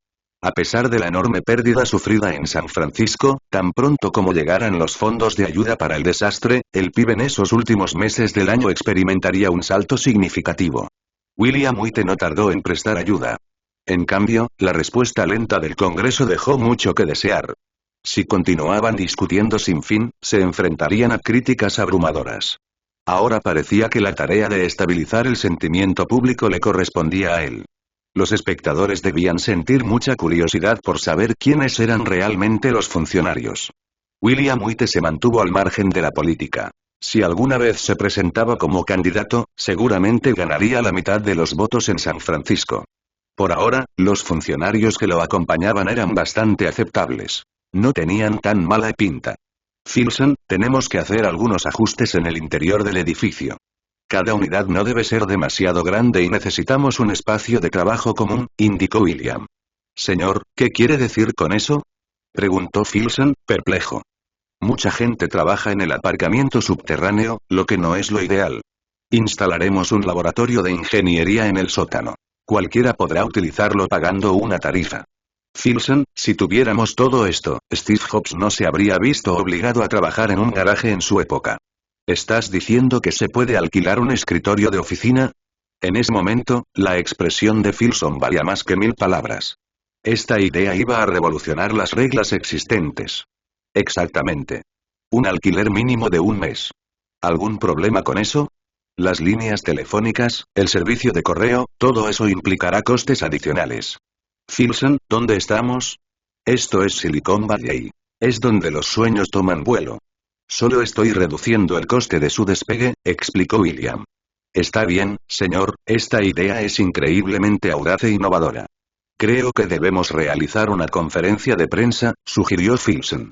A pesar de la enorme pérdida sufrida en San Francisco, tan pronto como llegaran los fondos de ayuda para el desastre, el PIB en esos últimos meses del año experimentaría un salto significativo. William White no tardó en prestar ayuda. En cambio, la respuesta lenta del Congreso dejó mucho que desear. Si continuaban discutiendo sin fin, se enfrentarían a críticas abrumadoras. Ahora parecía que la tarea de estabilizar el sentimiento público le correspondía a él. Los espectadores debían sentir mucha curiosidad por saber quiénes eran realmente los funcionarios. William White se mantuvo al margen de la política. Si alguna vez se presentaba como candidato, seguramente ganaría la mitad de los votos en San Francisco. Por ahora, los funcionarios que lo acompañaban eran bastante aceptables. No tenían tan mala pinta. Filson, tenemos que hacer algunos ajustes en el interior del edificio. Cada unidad no debe ser demasiado grande y necesitamos un espacio de trabajo común, indicó William. Señor, ¿qué quiere decir con eso? Preguntó Filson, perplejo. Mucha gente trabaja en el aparcamiento subterráneo, lo que no es lo ideal. Instalaremos un laboratorio de ingeniería en el sótano. Cualquiera podrá utilizarlo pagando una tarifa. Filson, si tuviéramos todo esto, Steve Jobs no se habría visto obligado a trabajar en un garaje en su época. ¿Estás diciendo que se puede alquilar un escritorio de oficina? En ese momento, la expresión de Filson valía más que 1000 palabras. Esta idea iba a revolucionar las reglas existentes. Exactamente. Un alquiler mínimo de un mes. ¿Algún problema con eso? Las líneas telefónicas, el servicio de correo, todo eso implicará costes adicionales. Filson, ¿dónde estamos? Esto es Silicon Valley. Es donde los sueños toman vuelo. Solo estoy reduciendo el coste de su despegue, explicó William. Está bien, señor, esta idea es increíblemente audaz e innovadora. Creo que debemos realizar una conferencia de prensa, sugirió Filson.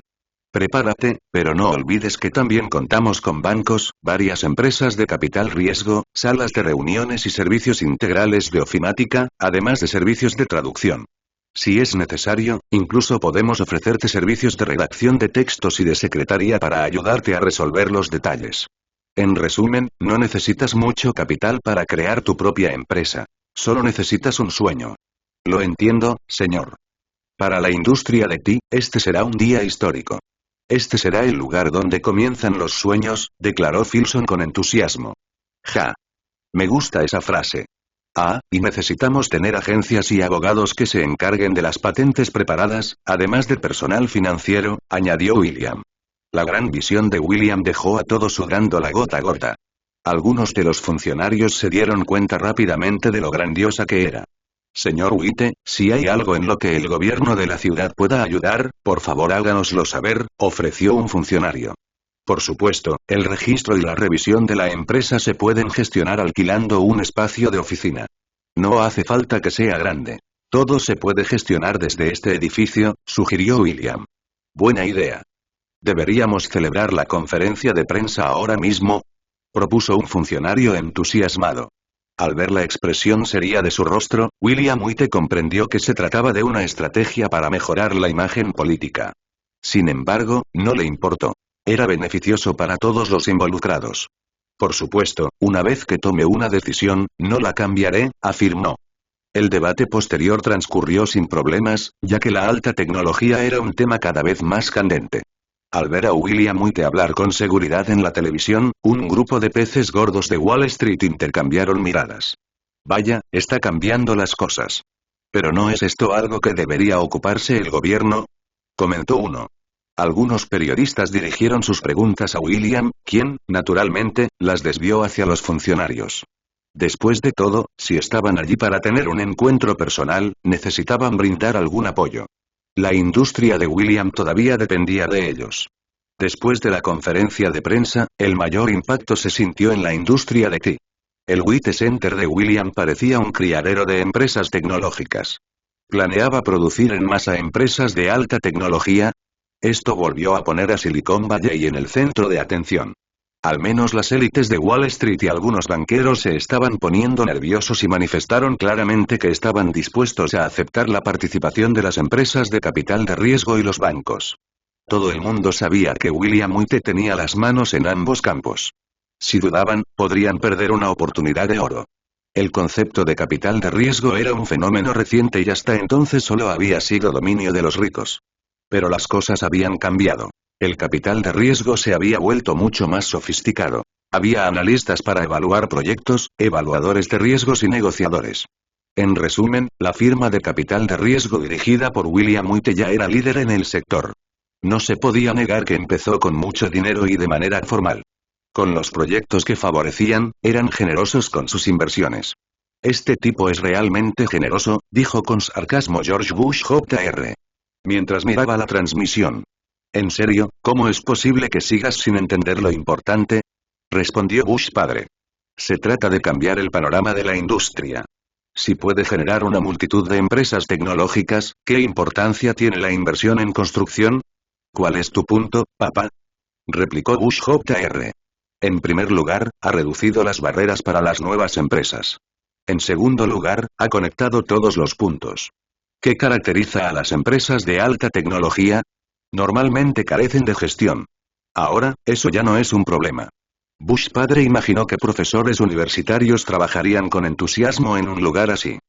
Prepárate, pero no olvides que también contamos con bancos, varias empresas de capital riesgo, salas de reuniones y servicios integrales de ofimática, además de servicios de traducción. Si es necesario, incluso podemos ofrecerte servicios de redacción de textos y de secretaría para ayudarte a resolver los detalles. En resumen, no necesitas mucho capital para crear tu propia empresa. Solo necesitas un sueño. Lo entiendo, señor. Para la industria de TI, este será un día histórico. Este será el lugar donde comienzan los sueños, declaró Filson con entusiasmo. Ja. Me gusta esa frase. Ah, y necesitamos tener agencias y abogados que se encarguen de las patentes preparadas, además de personal financiero, añadió William. La gran visión de William dejó a todos sudando la gota a gota. Algunos de los funcionarios se dieron cuenta rápidamente de lo grandiosa que era. Señor White, si hay algo en lo que el gobierno de la ciudad pueda ayudar, por favor háganoslo saber, ofreció un funcionario. Por supuesto, el registro y la revisión de la empresa se pueden gestionar alquilando un espacio de oficina. No hace falta que sea grande. Todo se puede gestionar desde este edificio, sugirió William. Buena idea. ¿Deberíamos celebrar la conferencia de prensa ahora mismo?, propuso un funcionario entusiasmado. Al ver la expresión seria de su rostro, William White comprendió que se trataba de una estrategia para mejorar la imagen política. Sin embargo, no le importó. Era beneficioso para todos los involucrados. Por supuesto, una vez que tome una decisión, no la cambiaré, afirmó. El debate posterior transcurrió sin problemas, ya que la alta tecnología era un tema cada vez más candente. Al ver a William White hablar con seguridad en la televisión, un grupo de peces gordos de Wall Street intercambiaron miradas. Vaya, está cambiando las cosas. ¿Pero no es esto algo que debería ocuparse el gobierno?, comentó uno. Algunos periodistas dirigieron sus preguntas a William, quien, naturalmente, las desvió hacia los funcionarios. Después de todo, si estaban allí para tener un encuentro personal, necesitaban brindar algún apoyo. La industria de William todavía dependía de ellos. Después de la conferencia de prensa, el mayor impacto se sintió en la industria de TI. El White Center de William parecía un criadero de empresas tecnológicas. ¿Planeaba producir en masa empresas de alta tecnología? Esto volvió a poner a Silicon Valley en el centro de atención. Al menos las élites de Wall Street y algunos banqueros se estaban poniendo nerviosos y manifestaron claramente que estaban dispuestos a aceptar la participación de las empresas de capital de riesgo y los bancos. Todo el mundo sabía que William White tenía las manos en ambos campos. Si dudaban, podrían perder una oportunidad de oro. El concepto de capital de riesgo era un fenómeno reciente y hasta entonces solo había sido dominio de los ricos. Pero las cosas habían cambiado. El capital de riesgo se había vuelto mucho más sofisticado. Había analistas para evaluar proyectos, evaluadores de riesgos y negociadores. En resumen, la firma de capital de riesgo dirigida por William White ya era líder en el sector. No se podía negar que empezó con mucho dinero y de manera formal. Con los proyectos que favorecían, eran generosos con sus inversiones. Este tipo es realmente generoso, dijo con sarcasmo George Bush Jr. Mientras miraba la transmisión. ¿En serio, cómo es posible que sigas sin entender lo importante?, respondió Bush padre. Se trata de cambiar el panorama de la industria. Si puede generar una multitud de empresas tecnológicas, ¿qué importancia tiene la inversión en construcción? ¿Cuál es tu punto, papá?, replicó Bush Jr. En primer lugar, ha reducido las barreras para las nuevas empresas. En segundo lugar, ha conectado todos los puntos. ¿Qué caracteriza a las empresas de alta tecnología? Normalmente carecen de gestión. Ahora, eso ya no es un problema. Bush padre imaginó que profesores universitarios trabajarían con entusiasmo en un lugar así.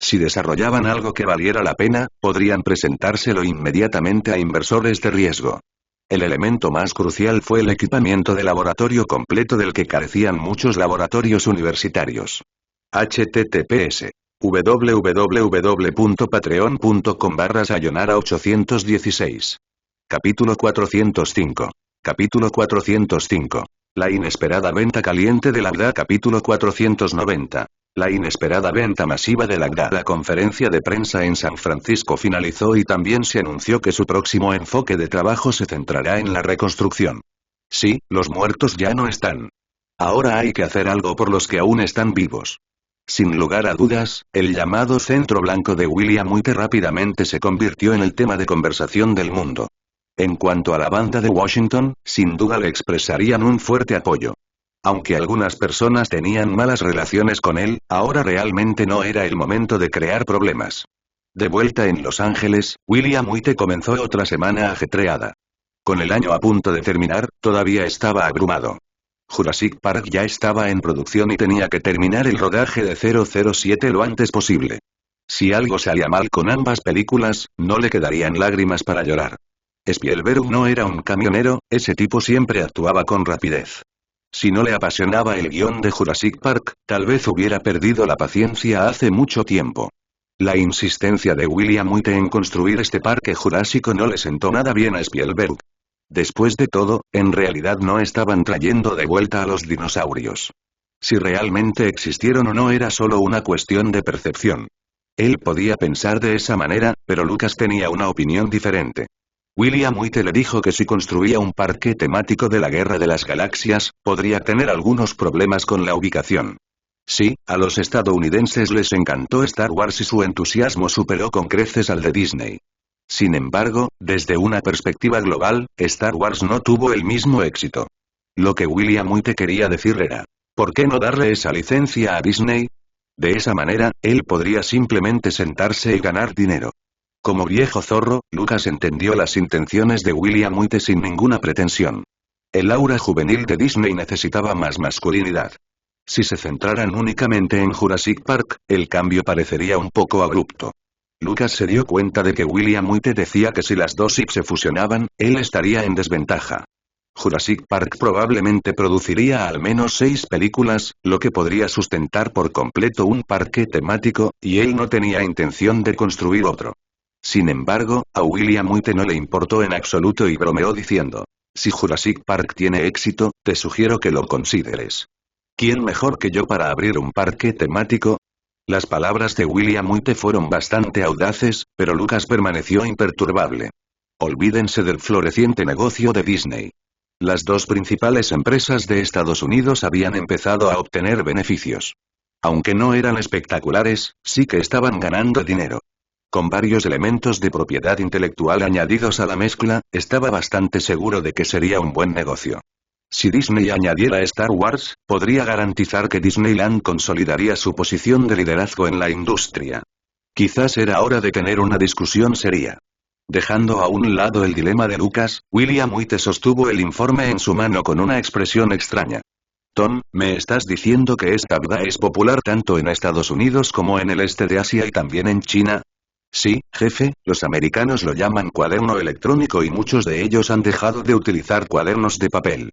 Si desarrollaban algo que valiera la pena, podrían presentárselo inmediatamente a inversores de riesgo. El elemento más crucial fue el equipamiento de laboratorio completo del que carecían muchos laboratorios universitarios. https www.patreon.com/sayonara816. Capítulo 405. Capítulo 405. La inesperada venta caliente de Lambda. Capítulo 490. La inesperada venta masiva de Lambda. La conferencia de prensa en San Francisco finalizó y también se anunció que su próximo enfoque de trabajo se centrará en la reconstrucción. Sí, los muertos ya no están. Ahora hay que hacer algo por los que aún están vivos. Sin lugar a dudas, el llamado centro blanco de William Whyte rápidamente se convirtió en el tema de conversación del mundo. En cuanto a la banda de Washington, sin duda le expresarían un fuerte apoyo. Aunque algunas personas tenían malas relaciones con él, ahora realmente no era el momento de crear problemas. De vuelta en Los Ángeles, William Whyte comenzó otra semana ajetreada. Con el año a punto de terminar, todavía estaba abrumado. Jurassic Park ya estaba en producción y tenía que terminar el rodaje de 007 lo antes posible. Si algo salía mal con ambas películas, no le quedarían lágrimas para llorar. Spielberg no era un camionero, ese tipo siempre actuaba con rapidez. Si no le apasionaba el guión de Jurassic Park, tal vez hubiera perdido la paciencia hace mucho tiempo. La insistencia de William Whyte en construir este parque jurásico no le sentó nada bien a Spielberg. Después de todo, en realidad no estaban trayendo de vuelta a los dinosaurios. Si realmente existieron o no era solo una cuestión de percepción. Él podía pensar de esa manera, pero Lucas tenía una opinión diferente. William Whyte le dijo que si construía un parque temático de la Guerra de las Galaxias, podría tener algunos problemas con la ubicación. Sí, a los estadounidenses les encantó Star Wars y su entusiasmo superó con creces al de Disney. Sin embargo, desde una perspectiva global, Star Wars no tuvo el mismo éxito. Lo que William Whyte quería decir era, ¿por qué no darle esa licencia a Disney? De esa manera, él podría simplemente sentarse y ganar dinero. Como viejo zorro, Lucas entendió las intenciones de William Whyte sin ninguna pretensión. El aura juvenil de Disney necesitaba más masculinidad. Si se centraran únicamente en Jurassic Park, el cambio parecería un poco abrupto. Lucas se dio cuenta de que William Whyte decía que si las dos IP se fusionaban, él estaría en desventaja. Jurassic Park probablemente produciría al menos 6 películas, lo que podría sustentar por completo un parque temático, y él no tenía intención de construir otro. Sin embargo, a William Whyte no le importó en absoluto y bromeó diciendo, si Jurassic Park tiene éxito, te sugiero que lo consideres. ¿Quién mejor que yo para abrir un parque temático? Las palabras de William Whyte fueron bastante audaces, pero Lucas permaneció imperturbable. Olvídense del floreciente negocio de Disney. Las dos principales empresas de Estados Unidos habían empezado a obtener beneficios. Aunque no eran espectaculares, sí que estaban ganando dinero. Con varios elementos de propiedad intelectual añadidos a la mezcla, estaba bastante seguro de que sería un buen negocio. Si Disney añadiera Star Wars, podría garantizar que Disneyland consolidaría su posición de liderazgo en la industria. Quizás era hora de tener una discusión seria. Dejando a un lado el dilema de Lucas, William Whyte sostuvo el informe en su mano con una expresión extraña. Tom, ¿me estás diciendo que esta vida es popular tanto en Estados Unidos como en el este de Asia y también en China? Sí, jefe, los americanos lo llaman cuaderno electrónico y muchos de ellos han dejado de utilizar cuadernos de papel.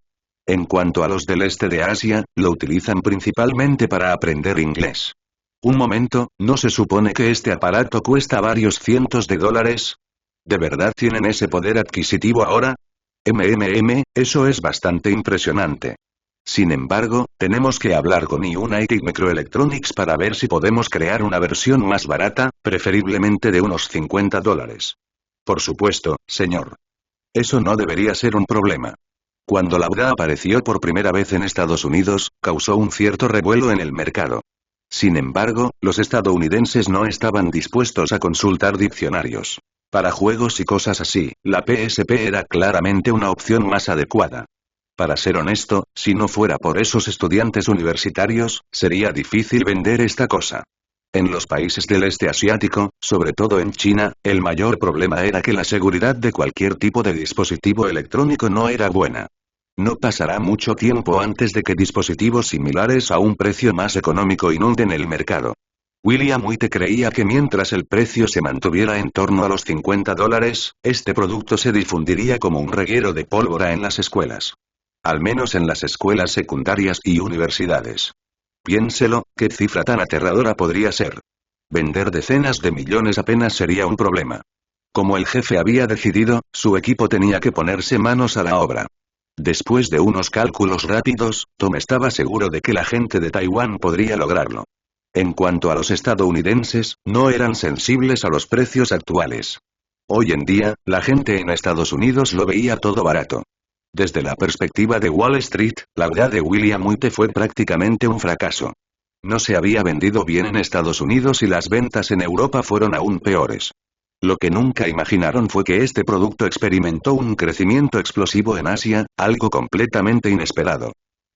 En cuanto a los del este de Asia, lo utilizan principalmente para aprender inglés. Un momento, ¿no se supone que este aparato cuesta varios cientos de dólares? ¿De verdad tienen ese poder adquisitivo ahora? Eso es bastante impresionante. Sin embargo, tenemos que hablar con United Microelectronics para ver si podemos crear una versión más barata, preferiblemente de unos $50. Por supuesto, señor. Eso no debería ser un problema. Cuando la VDA apareció por primera vez en Estados Unidos, causó un cierto revuelo en el mercado. Sin embargo, los estadounidenses no estaban dispuestos a consultar diccionarios. Para juegos y cosas así, la PSP era claramente una opción más adecuada. Para ser honesto, si no fuera por esos estudiantes universitarios, sería difícil vender esta cosa. En los países del este asiático, sobre todo en China, el mayor problema era que la seguridad de cualquier tipo de dispositivo electrónico no era buena. No pasará mucho tiempo antes de que dispositivos similares a un precio más económico inunden el mercado. William Whyte creía que mientras el precio se mantuviera en torno a los $50, este producto se difundiría como un reguero de pólvora en las escuelas. Al menos en las escuelas secundarias y universidades. Piénselo, ¿qué cifra tan aterradora podría ser? Vender decenas de millones apenas sería un problema. Como el jefe había decidido, su equipo tenía que ponerse manos a la obra. Después de unos cálculos rápidos, Tom estaba seguro de que la gente de Taiwán podría lograrlo. En cuanto a los estadounidenses, no eran sensibles a los precios actuales. Hoy en día, la gente en Estados Unidos lo veía todo barato. Desde la perspectiva de Wall Street, la verdad de William Whyte fue prácticamente un fracaso. No se había vendido bien en Estados Unidos y las ventas en Europa fueron aún peores. Lo que nunca imaginaron fue que este producto experimentó un crecimiento explosivo en Asia, algo completamente inesperado.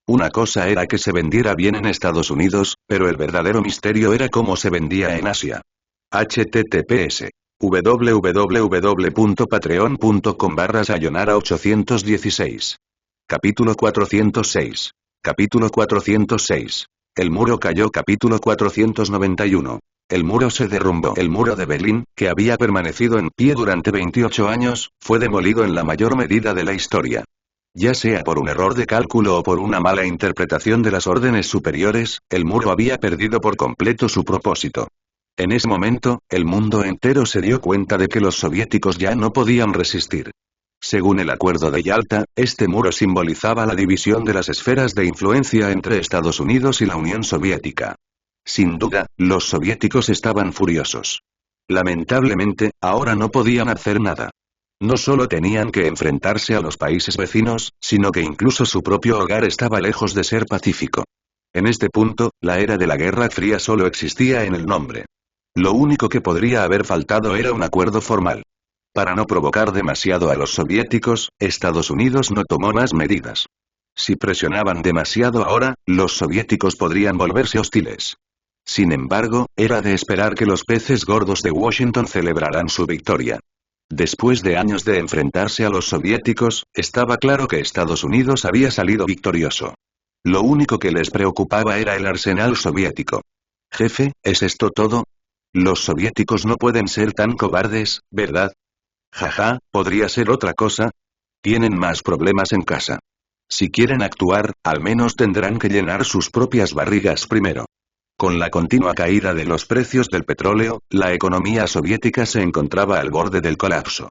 Una cosa era que se vendiera bien en Estados Unidos, pero el verdadero misterio era cómo se vendía en Asia. https www.patreon.com/sayonara816. Capítulo 406. Capítulo 406. El muro cayó. Capítulo 491. El muro se derrumbó. El muro de Berlín, que había permanecido en pie durante 28 años, fue demolido en la mayor medida de la historia. Ya sea por un error de cálculo o por una mala interpretación de las órdenes superiores, el muro había perdido por completo su propósito. En ese momento, el mundo entero se dio cuenta de que los soviéticos ya no podían resistir. Según el Acuerdo de Yalta, este muro simbolizaba la división de las esferas de influencia entre Estados Unidos y la Unión Soviética. Sin duda, los soviéticos estaban furiosos. Lamentablemente, ahora no podían hacer nada. No solo tenían que enfrentarse a los países vecinos, sino que incluso su propio hogar estaba lejos de ser pacífico. En este punto, la era de la Guerra Fría solo existía en el nombre. Lo único que podría haber faltado era un acuerdo formal. Para no provocar demasiado a los soviéticos, Estados Unidos no tomó más medidas. Si presionaban demasiado ahora, los soviéticos podrían volverse hostiles. Sin embargo, era de esperar que los peces gordos de Washington celebraran su victoria. Después de años de enfrentarse a los soviéticos, estaba claro que Estados Unidos había salido victorioso. Lo único que les preocupaba era el arsenal soviético. Jefe, ¿es esto todo? Los soviéticos no pueden ser tan cobardes, ¿verdad? Jaja, ¿podría ser otra cosa? Tienen más problemas en casa. Si quieren actuar, al menos tendrán que llenar sus propias barrigas primero. Con la continua caída de los precios del petróleo, la economía soviética se encontraba al borde del colapso.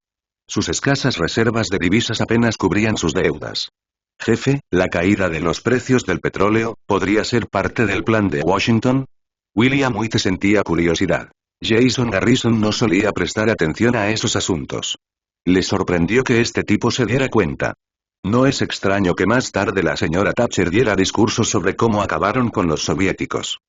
Sus escasas reservas de divisas apenas cubrían sus deudas. Jefe, ¿la caída de los precios del petróleo podría ser parte del plan de Washington? William White sentía curiosidad. Jason Garrison no solía prestar atención a esos asuntos. Le sorprendió que este tipo se diera cuenta. No es extraño que más tarde la señora Thatcher diera discursos sobre cómo acabaron con los soviéticos.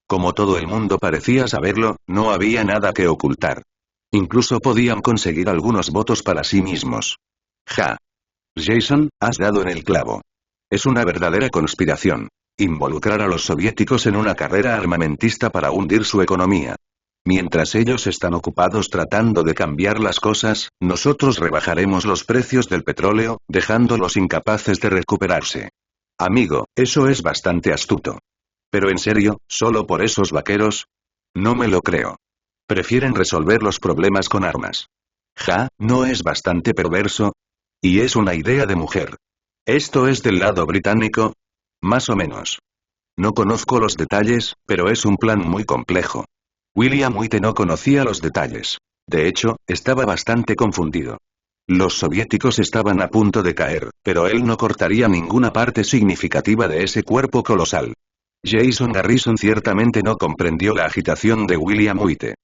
Como todo el mundo parecía saberlo, no había nada que ocultar. Incluso podían conseguir algunos votos para sí mismos. Ja. Jason, has dado en el clavo. Es una verdadera conspiración. Involucrar a los soviéticos en una carrera armamentista para hundir su economía. Mientras ellos están ocupados tratando de cambiar las cosas, nosotros rebajaremos los precios del petróleo, dejándolos incapaces de recuperarse. Amigo, eso es bastante astuto. Pero en serio, ¿solo por esos vaqueros? No me lo creo. Prefieren resolver los problemas con armas. Ja, ¿no es bastante perverso? Y es una idea de mujer. ¿Esto es del lado británico? Más o menos. No conozco los detalles, pero es un plan muy complejo. William White no conocía los detalles. De hecho, estaba bastante confundido. Los soviéticos estaban a punto de caer, pero él no cortaría ninguna parte significativa de ese cuerpo colosal. Jason Garrison ciertamente no comprendió la agitación de William White.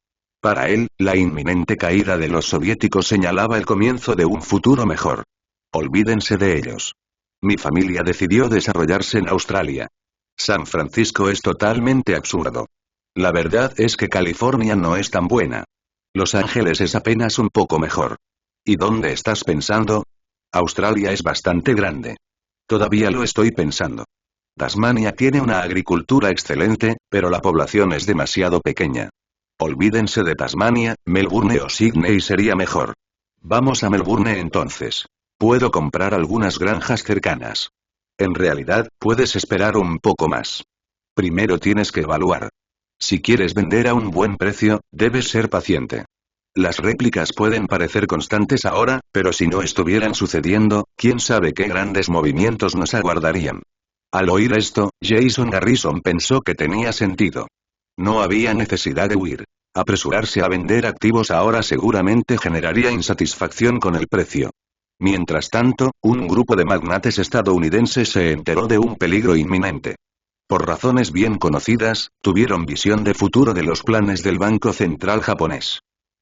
Para él, la inminente caída de los soviéticos señalaba el comienzo de un futuro mejor. Olvídense de ellos. Mi familia decidió desarrollarse en Australia. San Francisco es totalmente absurdo. La verdad es que California no es tan buena. Los Ángeles es apenas un poco mejor. ¿Y dónde estás pensando? Australia es bastante grande. Todavía lo estoy pensando. Tasmania tiene una agricultura excelente, pero la población es demasiado pequeña. Olvídense de Tasmania, Melbourne o Sydney sería mejor. Vamos a Melbourne entonces. Puedo comprar algunas granjas cercanas. En realidad, puedes esperar un poco más. Primero tienes que evaluar. Si quieres vender a un buen precio, debes ser paciente. Las réplicas pueden parecer constantes ahora, pero si no estuvieran sucediendo, quién sabe qué grandes movimientos nos aguardarían. Al oír esto, Jason Garrison pensó que tenía sentido. No había necesidad de huir. Apresurarse a vender activos ahora seguramente generaría insatisfacción con el precio. Mientras tanto, un grupo de magnates estadounidenses se enteró de un peligro inminente. Por razones bien conocidas, tuvieron visión de futuro de los planes del Banco Central japonés.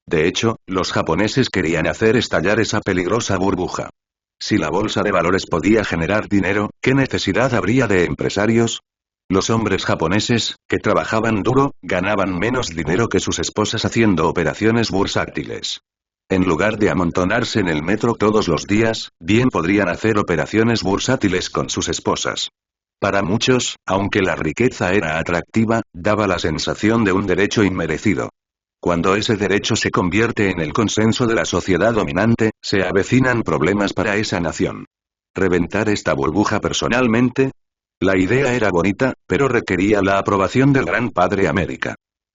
De hecho, los japoneses querían hacer estallar esa peligrosa burbuja. Si la bolsa de valores podía generar dinero, ¿qué necesidad habría de empresarios? Los hombres japoneses, que trabajaban duro, ganaban menos dinero que sus esposas haciendo operaciones bursátiles. En lugar de amontonarse en el metro todos los días, bien podrían hacer operaciones bursátiles con sus esposas. Para muchos, aunque la riqueza era atractiva, daba la sensación de un derecho inmerecido. Cuando ese derecho se convierte en el consenso de la sociedad dominante, se avecinan problemas para esa nación. ¿Reventar esta burbuja personalmente? La idea era bonita, pero requería la aprobación del Gran Padre América.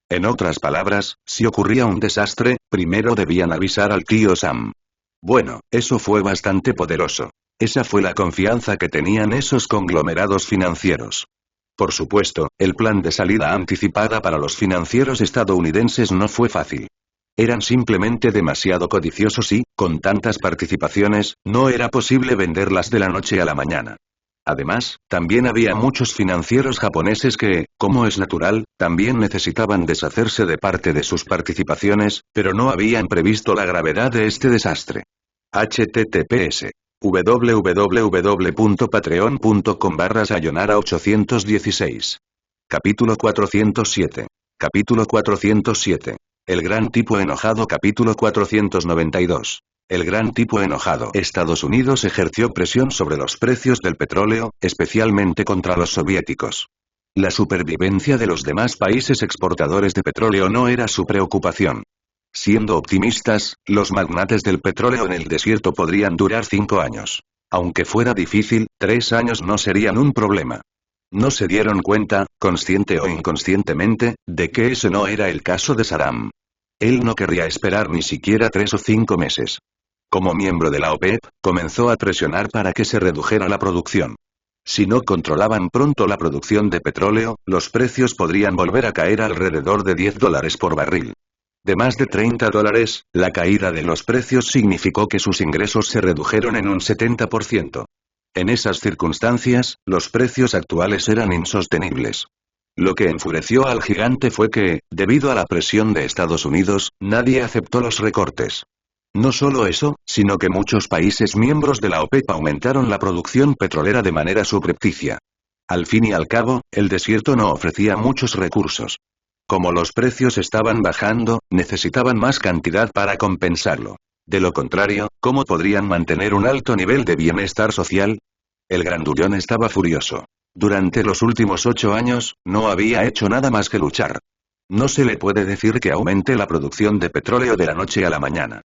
En otras palabras, si ocurría un desastre, primero debían avisar al tío Sam. Bueno, eso fue bastante poderoso. Esa fue la confianza que tenían esos conglomerados financieros. Por supuesto, el plan de salida anticipada para los financieros estadounidenses no fue fácil. Eran simplemente demasiado codiciosos y, con tantas participaciones, no era posible venderlas de la noche a la mañana. Además, también había muchos financieros japoneses que, como es natural, también necesitaban deshacerse de parte de sus participaciones, pero no habían previsto la gravedad de este desastre. https www.patreon.com/sayonara816. Capítulo 407. Capítulo 407. El gran tipo enojado. Capítulo 492. El gran tipo enojado. Estados Unidos ejerció presión sobre los precios del petróleo, especialmente contra los soviéticos. La supervivencia de los demás países exportadores de petróleo no era su preocupación. Siendo optimistas, los magnates del petróleo en el desierto podrían durar 5 años. Aunque fuera difícil, 3 años no serían un problema. No se dieron cuenta, consciente o inconscientemente, de que ese no era el caso de Saddam. Él no querría esperar ni siquiera 3 o 5 meses. Como miembro de la OPEP, comenzó a presionar para que se redujera la producción. Si no controlaban pronto la producción de petróleo, los precios podrían volver a caer alrededor de $10 por barril. De más de $30, la caída de los precios significó que sus ingresos se redujeron en un 70%. En esas circunstancias, los precios actuales eran insostenibles. Lo que enfureció al gigante fue que, debido a la presión de Estados Unidos, nadie aceptó los recortes. No solo eso, sino que muchos países miembros de la OPEP aumentaron la producción petrolera de manera subrepticia. Al fin y al cabo, el desierto no ofrecía muchos recursos. Como los precios estaban bajando, necesitaban más cantidad para compensarlo. De lo contrario, ¿cómo podrían mantener un alto nivel de bienestar social? El grandullón estaba furioso. Durante los últimos 8 años, no había hecho nada más que luchar. No se le puede decir que aumente la producción de petróleo de la noche a la mañana.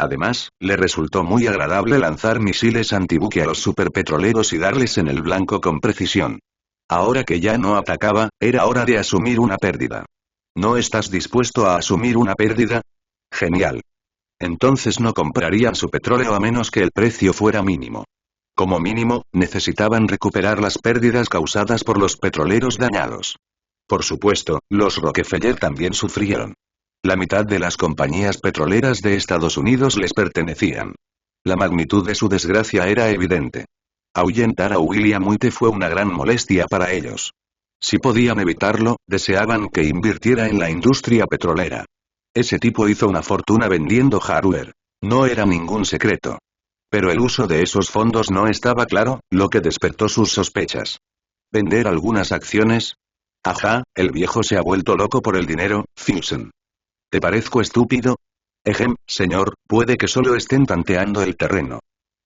Además, le resultó muy agradable lanzar misiles antibuque a los superpetroleros y darles en el blanco con precisión. Ahora que ya no atacaba, era hora de asumir una pérdida. ¿No estás dispuesto a asumir una pérdida? Genial. Entonces no comprarían su petróleo a menos que el precio fuera mínimo. Como mínimo, necesitaban recuperar las pérdidas causadas por los petroleros dañados. Por supuesto, los Rockefeller también sufrieron. La mitad de las compañías petroleras de Estados Unidos les pertenecían. La magnitud de su desgracia era evidente. Ahuyentar a William White fue una gran molestia para ellos. Si podían evitarlo, deseaban que invirtiera en la industria petrolera. Ese tipo hizo una fortuna vendiendo hardware. No era ningún secreto. Pero el uso de esos fondos no estaba claro, lo que despertó sus sospechas. ¿Vender algunas acciones? Ajá, el viejo se ha vuelto loco por el dinero, Filson. ¿Te parezco estúpido? Señor, puede que solo estén tanteando el terreno.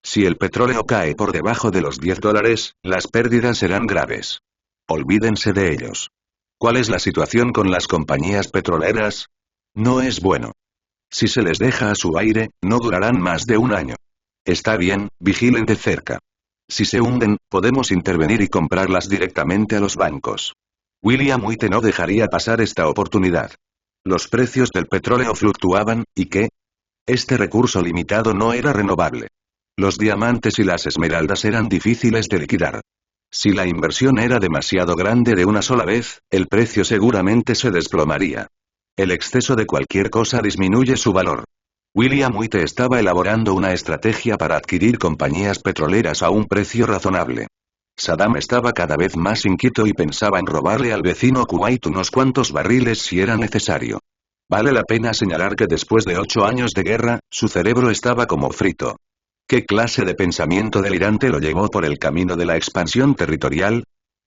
Si el petróleo cae por debajo de los $10, las pérdidas serán graves. Olvídense de ellos. ¿Cuál es la situación con las compañías petroleras? No es bueno. Si se les deja a su aire, no durarán más de 1 año. Está bien, vigilen de cerca. Si se hunden, podemos intervenir y comprarlas directamente a los bancos. William White no dejaría pasar esta oportunidad. Los precios del petróleo fluctuaban, ¿y qué? Este recurso limitado no era renovable. Los diamantes y las esmeraldas eran difíciles de liquidar. Si la inversión era demasiado grande de una sola vez, el precio seguramente se desplomaría. El exceso de cualquier cosa disminuye su valor. William White estaba elaborando una estrategia para adquirir compañías petroleras a un precio razonable. Saddam estaba cada vez más inquieto y pensaba en robarle al vecino Kuwait unos cuantos barriles si era necesario. Vale la pena señalar que después de 8 años de guerra, su cerebro estaba como frito. ¿Qué clase de pensamiento delirante lo llevó por el camino de la expansión territorial?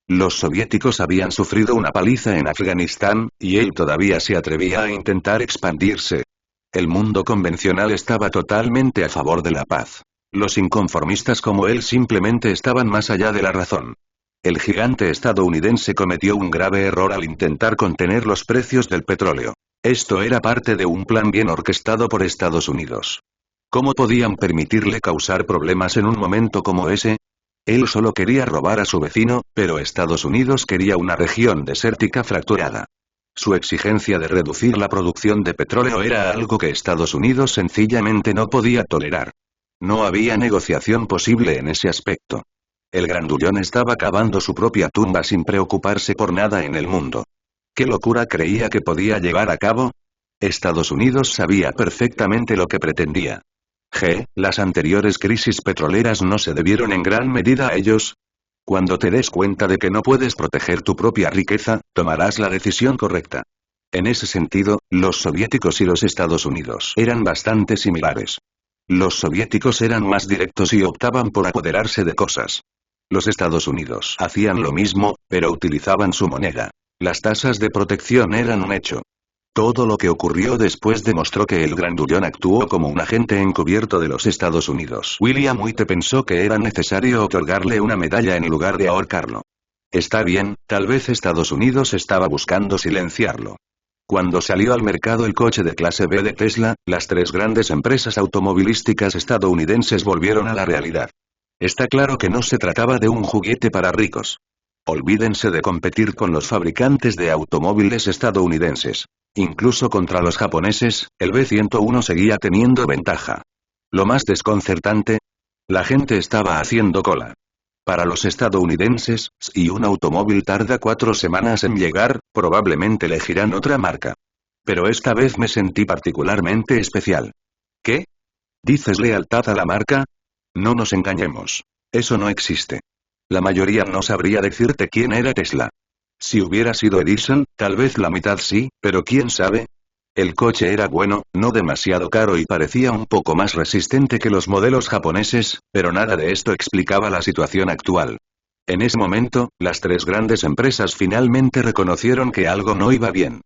Los soviéticos habían sufrido una paliza en Afganistán, y él todavía se atrevía a intentar expandirse. El mundo convencional estaba totalmente a favor de la paz. Los inconformistas como él simplemente estaban más allá de la razón. El gigante estadounidense cometió un grave error al intentar contener los precios del petróleo. Esto era parte de un plan bien orquestado por Estados Unidos. ¿Cómo podían permitirle causar problemas en un momento como ese? Él solo quería robar a su vecino, pero Estados Unidos quería una región desértica fracturada. Su exigencia de reducir la producción de petróleo era algo que Estados Unidos sencillamente no podía tolerar. No había negociación posible en ese aspecto. El grandullón estaba cavando su propia tumba sin preocuparse por nada en el mundo. ¿Qué locura creía que podía llevar a cabo? Estados Unidos sabía perfectamente lo que pretendía. Las anteriores crisis petroleras no se debieron en gran medida a ellos. Cuando te des cuenta de que no puedes proteger tu propia riqueza, tomarás la decisión correcta. En ese sentido, los soviéticos y los Estados Unidos eran bastante similares. Los soviéticos eran más directos y optaban por apoderarse de cosas. Los Estados Unidos hacían lo mismo, pero utilizaban su moneda. Las tasas de protección eran un hecho. Todo lo que ocurrió después demostró que el grandullón actuó como un agente encubierto de los Estados Unidos. William White pensó que era necesario otorgarle una medalla en lugar de ahorcarlo. Está bien, tal vez Estados Unidos estaba buscando silenciarlo. Cuando salió al mercado el coche de clase B de Tesla, las tres grandes empresas automovilísticas estadounidenses volvieron a la realidad. Está claro que no se trataba de un juguete para ricos. Olvídense de competir con los fabricantes de automóviles estadounidenses. Incluso contra los japoneses, el B101 seguía teniendo ventaja. Lo más desconcertante, la gente estaba haciendo cola. Para los estadounidenses, si un automóvil tarda 4 semanas en llegar, probablemente elegirán otra marca. Pero esta vez me sentí particularmente especial. ¿Qué? ¿Dices lealtad a la marca? No nos engañemos. Eso no existe. La mayoría no sabría decirte quién era Tesla. Si hubiera sido Edison, tal vez la mitad sí, pero quién sabe. El coche era bueno, no demasiado caro y parecía un poco más resistente que los modelos japoneses, pero nada de esto explicaba la situación actual. En ese momento, las tres grandes empresas finalmente reconocieron que algo no iba bien.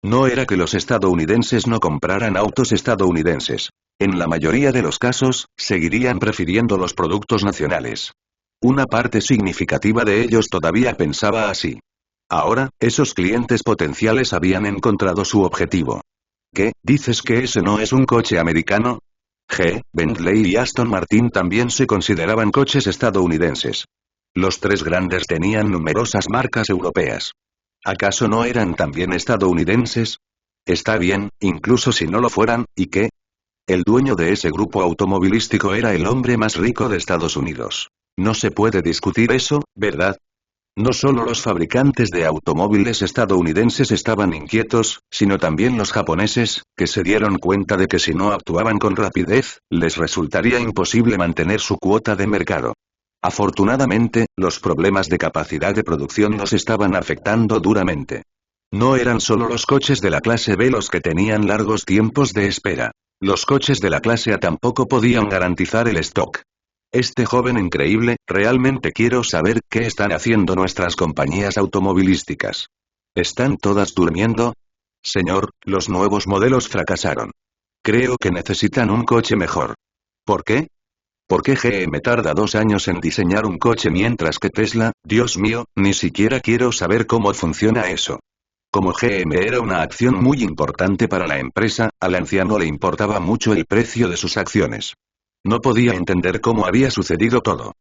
No era que los estadounidenses no compraran autos estadounidenses. En la mayoría de los casos, seguirían prefiriendo los productos nacionales. Una parte significativa de ellos todavía pensaba así. Ahora, esos clientes potenciales habían encontrado su objetivo. ¿Qué? ¿Dices que ese no es un coche americano? Bentley y Aston Martin también se consideraban coches estadounidenses. Los tres grandes tenían numerosas marcas europeas. ¿Acaso no eran también estadounidenses? Está bien, incluso si no lo fueran, ¿y qué? El dueño de ese grupo automovilístico era el hombre más rico de Estados Unidos. No se puede discutir eso, ¿verdad? No solo los fabricantes de automóviles estadounidenses estaban inquietos, sino también los japoneses, que se dieron cuenta de que si no actuaban con rapidez, les resultaría imposible mantener su cuota de mercado. Afortunadamente, los problemas de capacidad de producción los estaban afectando duramente. No eran solo los coches de la clase B los que tenían largos tiempos de espera. Los coches de la clase A tampoco podían garantizar el stock. Este joven increíble, realmente quiero saber qué están haciendo nuestras compañías automovilísticas. ¿Están todas durmiendo? Señor, los nuevos modelos fracasaron. Creo que necesitan un coche mejor. ¿Por qué? ¿Por qué GM tarda 2 años en diseñar un coche mientras que Tesla, Dios mío, ni siquiera quiero saber cómo funciona eso? Como GM era una acción muy importante para la empresa, al anciano le importaba mucho el precio de sus acciones. No podía entender cómo había sucedido todo.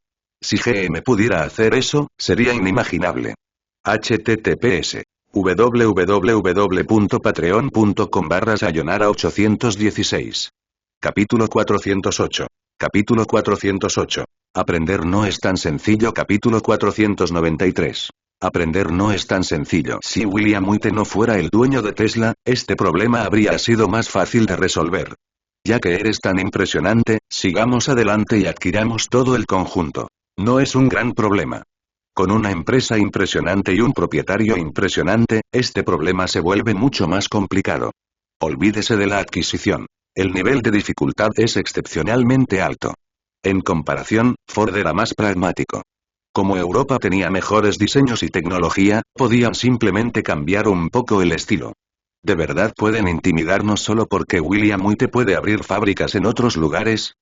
Si GM pudiera hacer eso, sería inimaginable. https www.patreon.com/sayonara816. Capítulo 408. Capítulo 408. Aprender no es tan sencillo. Capítulo 493. Aprender no es tan sencillo. Si William White no fuera el dueño de Tesla, este problema habría sido más fácil de resolver. Ya que eres tan impresionante, sigamos adelante y adquiramos todo el conjunto. No es un gran problema. Con una empresa impresionante y un propietario impresionante, este problema se vuelve mucho más complicado. Olvídese de la adquisición. El nivel de dificultad es excepcionalmente alto. En comparación, Ford era más pragmático. Como Europa tenía mejores diseños y tecnología, podían simplemente cambiar un poco el estilo. ¿De verdad pueden intimidarnos solo porque William White puede abrir fábricas en otros lugares?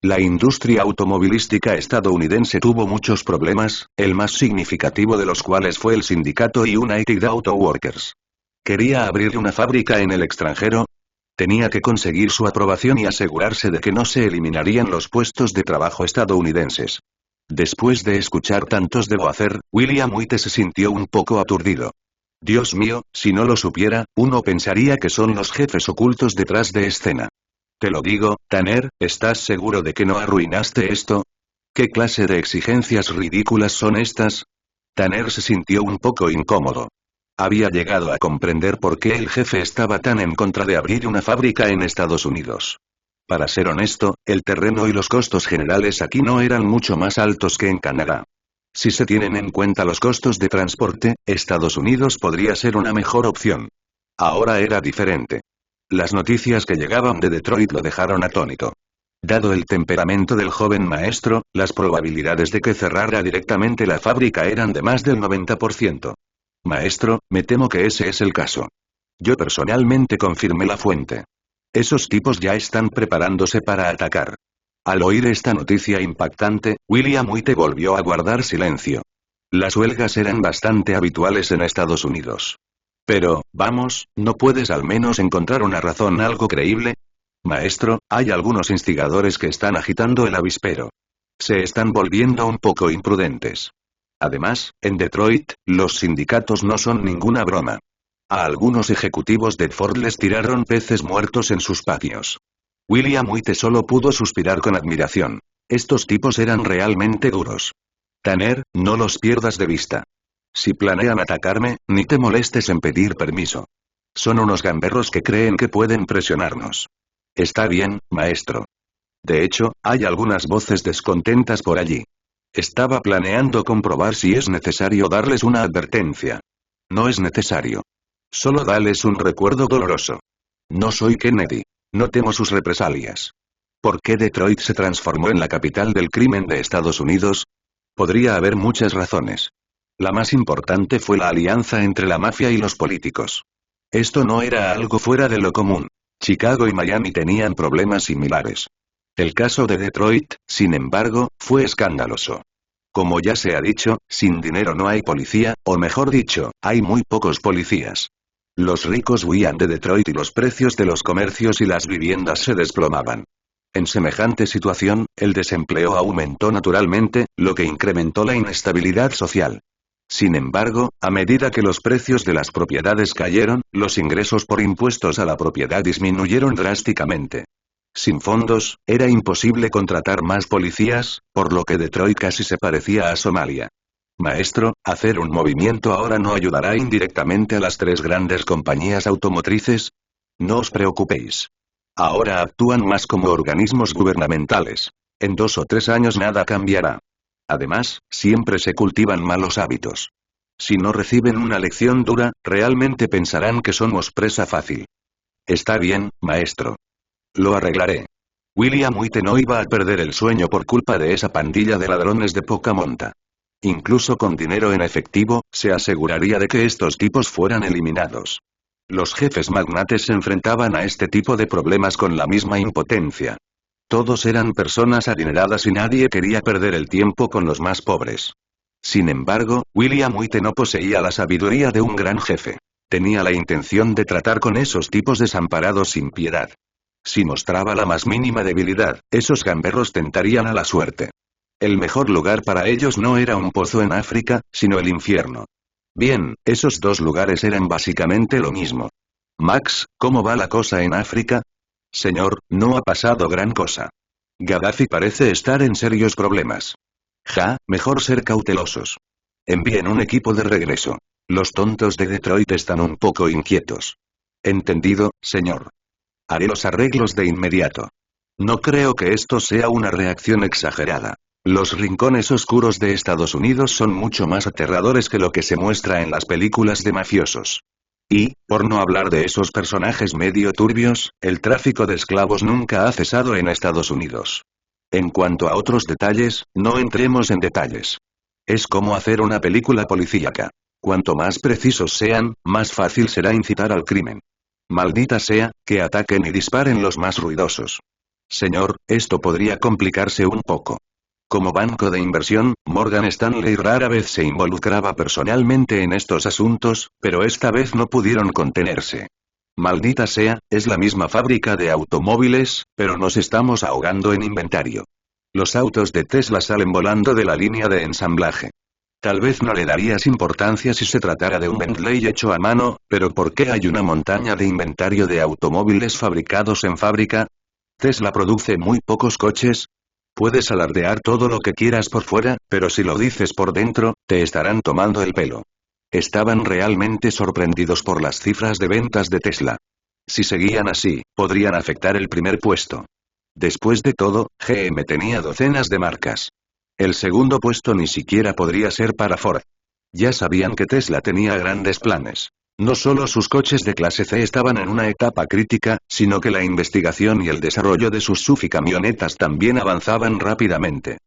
La industria automovilística estadounidense tuvo muchos problemas, el más significativo de los cuales fue el sindicato United Auto Workers. ¿Quería abrir una fábrica en el extranjero? Tenía que conseguir su aprobación y asegurarse de que no se eliminarían los puestos de trabajo estadounidenses. Después de escuchar tantos debo hacer, William White se sintió un poco aturdido. Dios mío, si no lo supiera, uno pensaría que son los jefes ocultos detrás de escena. Te lo digo, Tanner, ¿estás seguro de que no arruinaste esto? ¿Qué clase de exigencias ridículas son estas? Tanner se sintió un poco incómodo. Había llegado a comprender por qué el jefe estaba tan en contra de abrir una fábrica en Estados Unidos. Para ser honesto, el terreno y los costos generales aquí no eran mucho más altos que en Canadá. Si se tienen en cuenta los costos de transporte, Estados Unidos podría ser una mejor opción. Ahora era diferente. Las noticias que llegaban de Detroit lo dejaron atónito. Dado el temperamento del joven maestro, las probabilidades de que cerrara directamente la fábrica eran de más del 90%. Maestro, me temo que ese es el caso. Yo personalmente confirmé la fuente. Esos tipos ya están preparándose para atacar. Al oír esta noticia impactante, William White volvió a guardar silencio. Las huelgas eran bastante habituales en Estados Unidos. Pero, vamos, ¿no puedes al menos encontrar una razón algo creíble? Maestro, hay algunos instigadores que están agitando el avispero. Se están volviendo un poco imprudentes. Además, en Detroit, los sindicatos no son ninguna broma. A algunos ejecutivos de Ford les tiraron peces muertos en sus patios. William White solo pudo suspirar con admiración. Estos tipos eran realmente duros. Tanner, no los pierdas de vista. Si planean atacarme, ni te molestes en pedir permiso. Son unos gamberros que creen que pueden presionarnos. Está bien, maestro. De hecho, hay algunas voces descontentas por allí. Estaba planeando comprobar si es necesario darles una advertencia. No es necesario. Solo dales un recuerdo doloroso. No soy Kennedy. No temo sus represalias. ¿Por qué Detroit se transformó en la capital del crimen de Estados Unidos? Podría haber muchas razones. La más importante fue la alianza entre la mafia y los políticos. Esto no era algo fuera de lo común. Chicago y Miami tenían problemas similares. El caso de Detroit, sin embargo, fue escandaloso. Como ya se ha dicho, sin dinero no hay policía, o mejor dicho, hay muy pocos policías. Los ricos huían de Detroit y los precios de los comercios y las viviendas se desplomaban. En semejante situación, el desempleo aumentó naturalmente, lo que incrementó la inestabilidad social. Sin embargo, a medida que los precios de las propiedades cayeron, los ingresos por impuestos a la propiedad disminuyeron drásticamente. Sin fondos, era imposible contratar más policías, por lo que Detroit casi se parecía a Somalia. Maestro, hacer un movimiento ahora no ayudará indirectamente a las tres grandes compañías automotrices. No os preocupéis. Ahora actúan más como organismos gubernamentales. En 2 o 3 años nada cambiará. Además, siempre se cultivan malos hábitos. Si no reciben una lección dura, realmente pensarán que somos presa fácil. Está bien, maestro. Lo arreglaré. William White no iba a perder el sueño por culpa de esa pandilla de ladrones de poca monta. Incluso con dinero en efectivo, se aseguraría de que estos tipos fueran eliminados. Los jefes magnates se enfrentaban a este tipo de problemas con la misma impotencia. Todos eran personas adineradas y nadie quería perder el tiempo con los más pobres. Sin embargo, William White no poseía la sabiduría de un gran jefe. Tenía la intención de tratar con esos tipos desamparados sin piedad. Si mostraba la más mínima debilidad, esos gamberros tentarían a la suerte. El mejor lugar para ellos no era un pozo en África, sino el infierno. Bien, esos dos lugares eran básicamente lo mismo. Max, ¿cómo va la cosa en África? Señor, no ha pasado gran cosa. Gaddafi parece estar en serios problemas. Mejor ser cautelosos. Envíen un equipo de regreso. Los tontos de Detroit están un poco inquietos. Entendido, señor. Haré los arreglos de inmediato. No creo que esto sea una reacción exagerada. Los rincones oscuros de Estados Unidos son mucho más aterradores que lo que se muestra en las películas de mafiosos. Y, por no hablar de esos personajes medio turbios, el tráfico de esclavos nunca ha cesado en Estados Unidos. En cuanto a otros detalles, no entremos en detalles. Es como hacer una película policíaca. Cuanto más precisos sean, más fácil será incitar al crimen. Maldita sea, que ataquen y disparen los más ruidosos. Señor, esto podría complicarse un poco. Como banco de inversión, Morgan Stanley rara vez se involucraba personalmente en estos asuntos, pero esta vez no pudieron contenerse. Maldita sea, es la misma fábrica de automóviles, pero nos estamos ahogando en inventario. Los autos de Tesla salen volando de la línea de ensamblaje. Tal vez no le darías importancia si se tratara de un Bentley hecho a mano, pero ¿por qué hay una montaña de inventario de automóviles fabricados en fábrica? Tesla produce muy pocos coches. Puedes alardear todo lo que quieras por fuera, pero si lo dices por dentro, te estarán tomando el pelo. Estaban realmente sorprendidos por las cifras de ventas de Tesla. Si seguían así, podrían afectar el primer puesto. Después de todo, GM tenía docenas de marcas. El segundo puesto ni siquiera podría ser para Ford. Ya sabían que Tesla tenía grandes planes. No solo sus coches de clase C estaban en una etapa crítica, sino que la investigación y el desarrollo de sus SUV y camionetas también avanzaban rápidamente.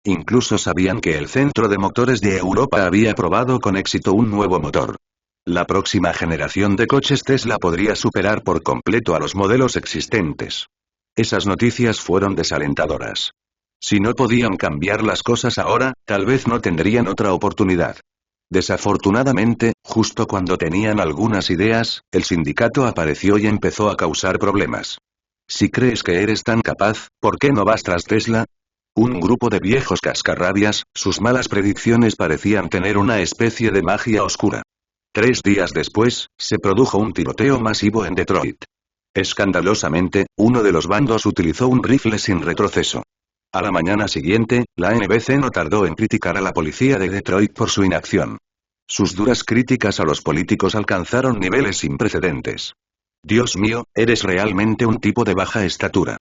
Incluso sabían que el Centro de Motores de Europa había probado con éxito un nuevo motor. La próxima generación de coches Tesla podría superar por completo a los modelos existentes. Esas noticias fueron desalentadoras. Si no podían cambiar las cosas ahora, tal vez no tendrían otra oportunidad. Desafortunadamente, justo cuando tenían algunas ideas, el sindicato apareció y empezó a causar problemas. Si crees que eres tan capaz, ¿por qué no vas tras Tesla? Un grupo de viejos cascarrabias, sus malas predicciones parecían tener una especie de magia oscura. 3 días después, se produjo un tiroteo masivo en Detroit. Escandalosamente, uno de los bandos utilizó un rifle sin retroceso. A la mañana siguiente, la NBC no tardó en criticar a la policía de Detroit por su inacción. Sus duras críticas a los políticos alcanzaron niveles sin precedentes. Dios mío, eres realmente un tipo de baja estatura.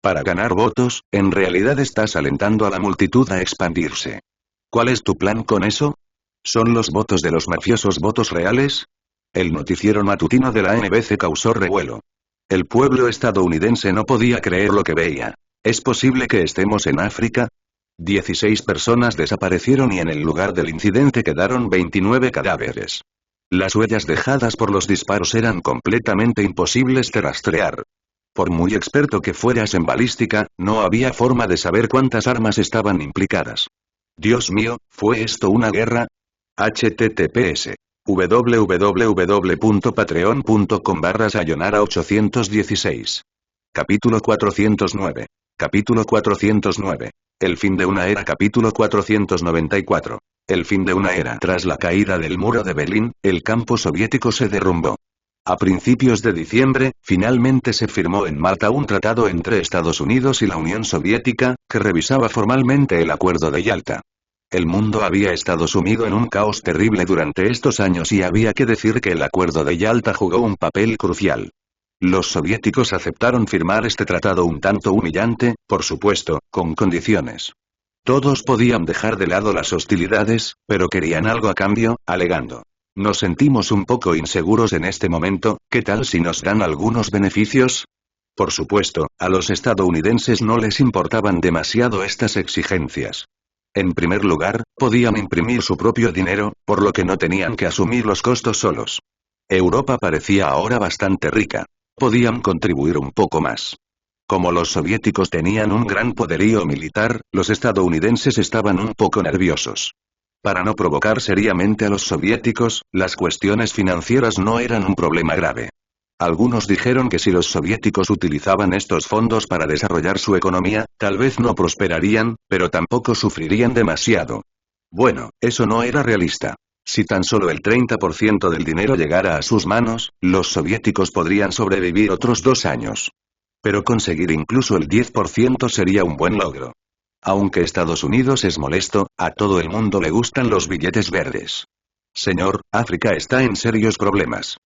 Para ganar votos, en realidad estás alentando a la multitud a expandirse. ¿Cuál es tu plan con eso? ¿Son los votos de los mafiosos votos reales? El noticiero matutino de la NBC causó revuelo. El pueblo estadounidense no podía creer lo que veía. ¿Es posible que estemos en África? 16 personas desaparecieron y en el lugar del incidente quedaron 29 cadáveres. Las huellas dejadas por los disparos eran completamente imposibles de rastrear. Por muy experto que fueras en balística, no había forma de saber cuántas armas estaban implicadas. Dios mío, ¿fue esto una guerra? https www.patreon.com/sayonara816. Capítulo 409. Capítulo 409. El fin de una era. Capítulo 494. El fin de una era. Tras la caída del muro de Berlín, el campo soviético se derrumbó. A principios de diciembre, finalmente se firmó en Malta un tratado entre Estados Unidos y la Unión Soviética, que revisaba formalmente el Acuerdo de Yalta. El mundo había estado sumido en un caos terrible durante estos años y había que decir que el Acuerdo de Yalta jugó un papel crucial. Los soviéticos aceptaron firmar este tratado un tanto humillante, por supuesto, con condiciones. Todos podían dejar de lado las hostilidades, pero querían algo a cambio, alegando. Nos sentimos un poco inseguros en este momento, ¿qué tal si nos dan algunos beneficios? Por supuesto, a los estadounidenses no les importaban demasiado estas exigencias. En primer lugar, podían imprimir su propio dinero, por lo que no tenían que asumir los costos solos. Europa parecía ahora bastante rica. Podían contribuir un poco más. Como los soviéticos tenían un gran poderío militar, los estadounidenses estaban un poco nerviosos. Para no provocar seriamente a los soviéticos, las cuestiones financieras no eran un problema grave. Algunos dijeron que si los soviéticos utilizaban estos fondos para desarrollar su economía, tal vez no prosperarían, pero tampoco sufrirían demasiado. Bueno, eso no era realista. Si tan solo el 30% del dinero llegara a sus manos, los soviéticos podrían sobrevivir otros 2 años. Pero conseguir incluso el 10% sería un buen logro. Aunque Estados Unidos es molesto, a todo el mundo le gustan los billetes verdes. Señor, África está en serios problemas.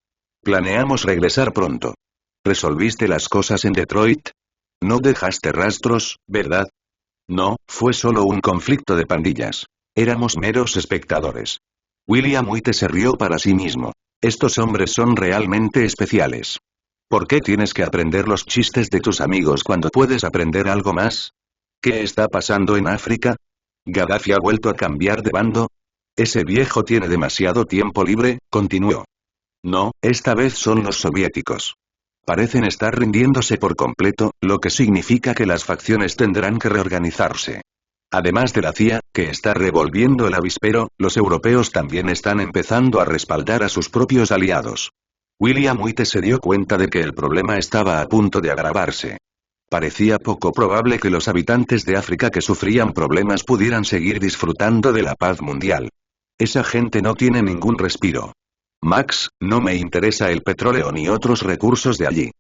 Planeamos regresar pronto. ¿Resolviste las cosas en Detroit? No dejaste rastros, ¿verdad? No, fue solo un conflicto de pandillas. Éramos meros espectadores. William White se rió para sí mismo. Estos hombres son realmente especiales. ¿Por qué tienes que aprender los chistes de tus amigos cuando puedes aprender algo más? ¿Qué está pasando en África? ¿Gaddafi ha vuelto a cambiar de bando? Ese viejo tiene demasiado tiempo libre, continuó. No, esta vez son los soviéticos. Parecen estar rindiéndose por completo, lo que significa que las facciones tendrán que reorganizarse. Además de la CIA, que está revolviendo el avispero, los europeos también están empezando a respaldar a sus propios aliados. William White se dio cuenta de que el problema estaba a punto de agravarse. Parecía poco probable que los habitantes de África que sufrían problemas pudieran seguir disfrutando de la paz mundial. Esa gente no tiene ningún respiro. Max, no me interesa el petróleo ni otros recursos de allí.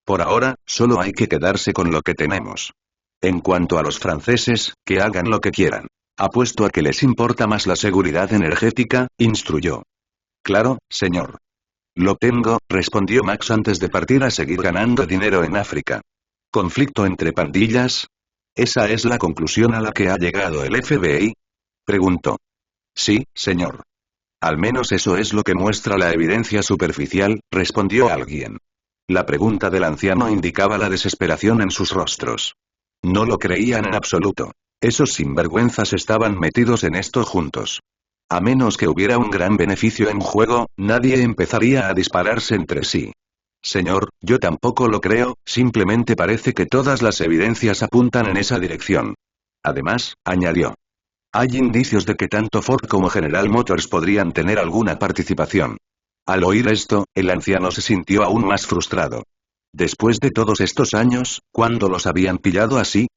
Por ahora, solo hay que quedarse con lo que tenemos. En cuanto a los franceses, que hagan lo que quieran. Apuesto a que les importa más la seguridad energética, instruyó. Claro, señor. Lo tengo, respondió Max antes de partir a seguir ganando dinero en África. ¿Conflicto entre pandillas? ¿Esa es la conclusión a la que ha llegado el FBI? Preguntó. Sí, señor. Al menos eso es lo que muestra la evidencia superficial, respondió alguien. La pregunta del anciano indicaba la desesperación en sus rostros. No lo creían en absoluto. Esos sinvergüenzas estaban metidos en esto juntos. A menos que hubiera un gran beneficio en juego, nadie empezaría a dispararse entre sí. Señor, yo tampoco lo creo, simplemente parece que todas las evidencias apuntan en esa dirección. Además, añadió. Hay indicios de que tanto Ford como General Motors podrían tener alguna participación. Al oír esto, el anciano se sintió aún más frustrado. Después de todos estos años, ¿cuándo los habían pillado así?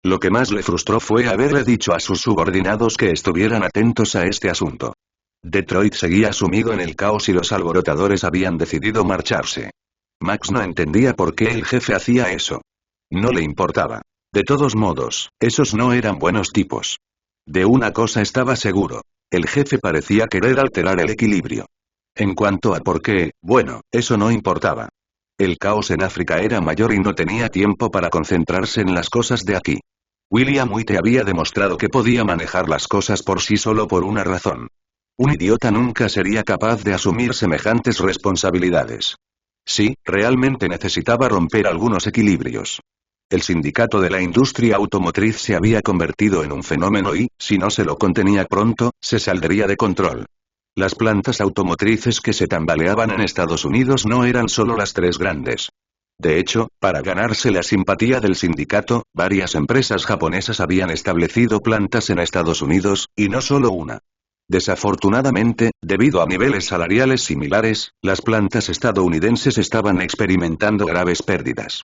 Lo que más le frustró fue haberle dicho a sus subordinados que estuvieran atentos a este asunto. Detroit seguía sumido en el caos y los alborotadores habían decidido marcharse. Max no entendía por qué el jefe hacía eso. No le importaba. De todos modos, esos no eran buenos tipos. De una cosa estaba seguro. El jefe parecía querer alterar el equilibrio. En cuanto a por qué, bueno, eso no importaba. El caos en África era mayor y no tenía tiempo para concentrarse en las cosas de aquí. William White había demostrado que podía manejar las cosas por sí solo por una razón. Un idiota nunca sería capaz de asumir semejantes responsabilidades. Sí, realmente necesitaba romper algunos equilibrios. El sindicato de la industria automotriz se había convertido en un fenómeno y, si no se lo contenía pronto, se saldría de control. Las plantas automotrices que se tambaleaban en Estados Unidos no eran solo las tres grandes. De hecho, para ganarse la simpatía del sindicato, varias empresas japonesas habían establecido plantas en Estados Unidos, y no solo una. Desafortunadamente, debido a niveles salariales similares, las plantas estadounidenses estaban experimentando graves pérdidas.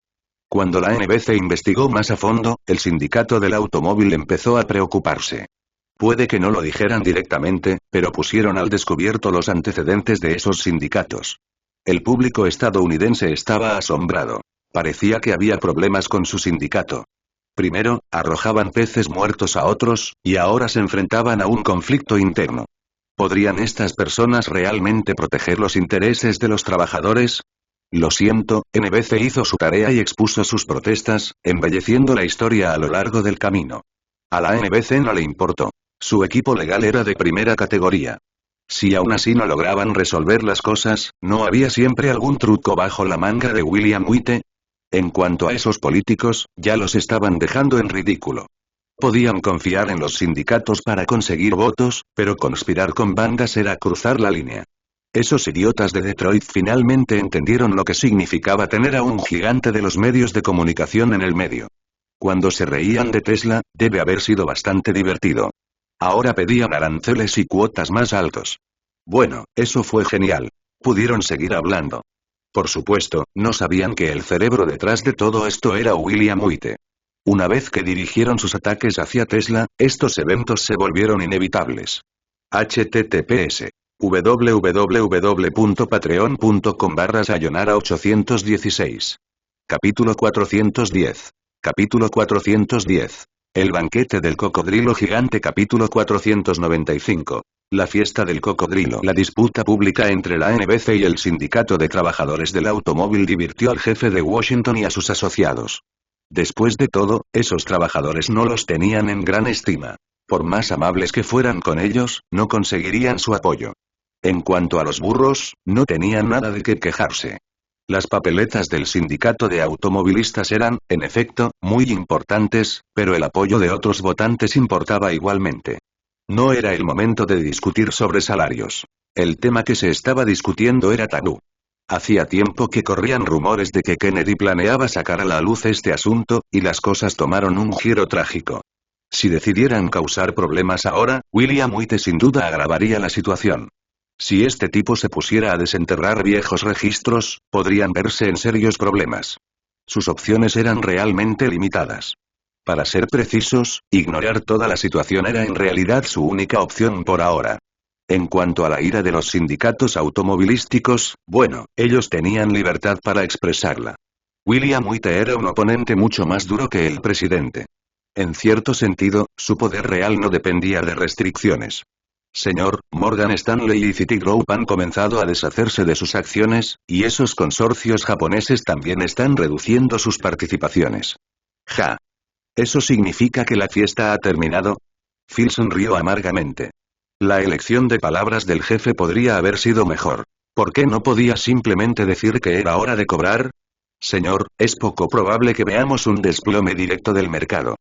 Cuando la NBC investigó más a fondo, el sindicato del automóvil empezó a preocuparse. Puede que no lo dijeran directamente, pero pusieron al descubierto los antecedentes de esos sindicatos. El público estadounidense estaba asombrado. Parecía que había problemas con su sindicato. Primero, arrojaban peces muertos a otros, y ahora se enfrentaban a un conflicto interno. ¿Podrían estas personas realmente proteger los intereses de los trabajadores? Lo siento, NBC hizo su tarea y expuso sus protestas, embelleciendo la historia a lo largo del camino. A la NBC no le importó. Su equipo legal era de primera categoría. Si aún así no lograban resolver las cosas, ¿no había siempre algún truco bajo la manga de William White? En cuanto a esos políticos, ya los estaban dejando en ridículo. Podían confiar en los sindicatos para conseguir votos, pero conspirar con bandas era cruzar la línea. Esos idiotas de Detroit finalmente entendieron lo que significaba tener a un gigante de los medios de comunicación en el medio. Cuando se reían de Tesla, debe haber sido bastante divertido. Ahora pedían aranceles y cuotas más altos. Bueno, eso fue genial. Pudieron seguir hablando. Por supuesto, no sabían que el cerebro detrás de todo esto era William White. Una vez que dirigieron sus ataques hacia Tesla, estos eventos se volvieron inevitables. https www.patreon.com/sayonara816. Capítulo 410. Capítulo 410. El banquete del cocodrilo gigante. Capítulo 495. La fiesta del cocodrilo. La disputa pública entre la NBC y el Sindicato de Trabajadores del Automóvil divirtió al jefe de Washington y a sus asociados. Después de todo, esos trabajadores no los tenían en gran estima. Por más amables que fueran con ellos, no conseguirían su apoyo. En cuanto a los burros, no tenían nada de qué quejarse. Las papeletas del sindicato de automovilistas eran, en efecto, muy importantes, pero el apoyo de otros votantes importaba igualmente. No era el momento de discutir sobre salarios. El tema que se estaba discutiendo era tabú. Hacía tiempo que corrían rumores de que Kennedy planeaba sacar a la luz este asunto, y las cosas tomaron un giro trágico. Si decidieran causar problemas ahora, William White sin duda agravaría la situación. Si este tipo se pusiera a desenterrar viejos registros, podrían verse en serios problemas. Sus opciones eran realmente limitadas. Para ser precisos, ignorar toda la situación era en realidad su única opción por ahora. En cuanto a la ira de los sindicatos automovilísticos, bueno, ellos tenían libertad para expresarla. William White era un oponente mucho más duro que el presidente. En cierto sentido, su poder real no dependía de restricciones. Señor, Morgan Stanley y Citigroup han comenzado a deshacerse de sus acciones, y esos consorcios japoneses también están reduciendo sus participaciones. Ja. ¿Eso significa que la fiesta ha terminado? Phil sonrió amargamente. La elección de palabras del jefe podría haber sido mejor. ¿Por qué no podía simplemente decir que era hora de cobrar? Señor, es poco probable que veamos un desplome directo del mercado.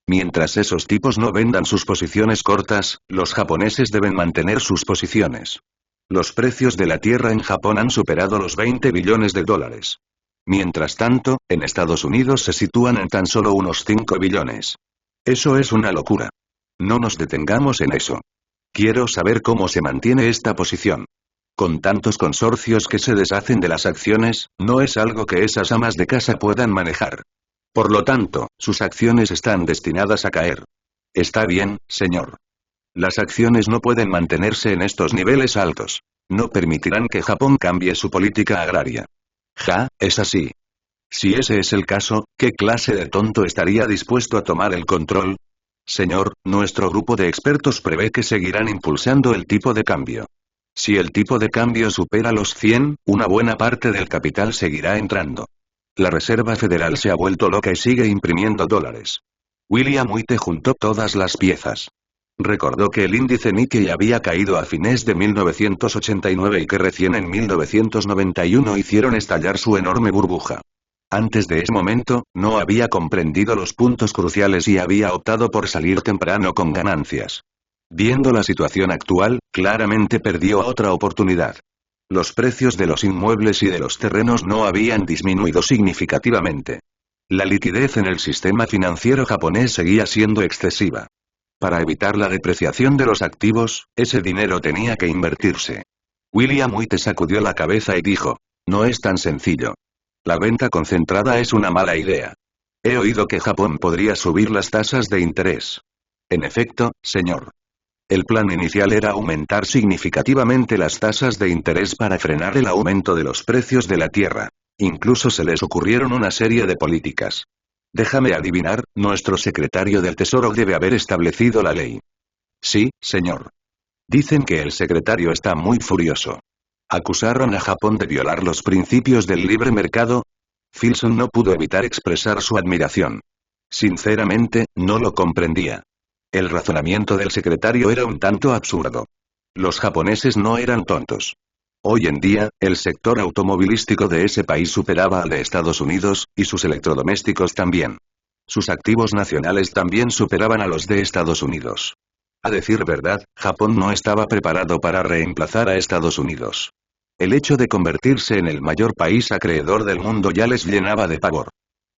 Mientras esos tipos no vendan sus posiciones cortas, los japoneses deben mantener sus posiciones. Los precios de la tierra en Japón han superado los 20 billones de dólares. Mientras tanto, en Estados Unidos se sitúan en tan solo unos 5 billones. Eso es una locura. No nos detengamos en eso. Quiero saber cómo se mantiene esta posición. Con tantos consorcios que se deshacen de las acciones, no es algo que esas amas de casa puedan manejar. Por lo tanto, sus acciones están destinadas a caer. Está bien, señor. Las acciones no pueden mantenerse en estos niveles altos. No permitirán que Japón cambie su política agraria. Ja, es así. Si ese es el caso, ¿qué clase de tonto estaría dispuesto a tomar el control? Señor, nuestro grupo de expertos prevé que seguirán impulsando el tipo de cambio. Si el tipo de cambio supera los 100, una buena parte del capital seguirá entrando. La Reserva Federal se ha vuelto loca y sigue imprimiendo dólares. William White juntó todas las piezas. Recordó que el índice Nikkei había caído a fines de 1989 y que recién en 1991 hicieron estallar su enorme burbuja. Antes de ese momento, no había comprendido los puntos cruciales y había optado por salir temprano con ganancias. Viendo la situación actual, claramente perdió otra oportunidad. Los precios de los inmuebles y de los terrenos no habían disminuido significativamente. La liquidez en el sistema financiero japonés seguía siendo excesiva. Para evitar la depreciación de los activos, ese dinero tenía que invertirse. William White sacudió la cabeza y dijo, no es tan sencillo. La venta concentrada es una mala idea. He oído que Japón podría subir las tasas de interés. En efecto, señor. El plan inicial era aumentar significativamente las tasas de interés para frenar el aumento de los precios de la tierra. Incluso se les ocurrieron una serie de políticas. Déjame adivinar, nuestro secretario del Tesoro debe haber establecido la ley. Sí, señor. Dicen que el secretario está muy furioso. ¿Acusaron a Japón de violar los principios del libre mercado? Philson no pudo evitar expresar su admiración. Sinceramente, no lo comprendía. El razonamiento del secretario era un tanto absurdo. Los japoneses no eran tontos. Hoy en día, el sector automovilístico de ese país superaba al de Estados Unidos, y sus electrodomésticos también. Sus activos nacionales también superaban a los de Estados Unidos. A decir verdad, Japón no estaba preparado para reemplazar a Estados Unidos. El hecho de convertirse en el mayor país acreedor del mundo ya les llenaba de pavor.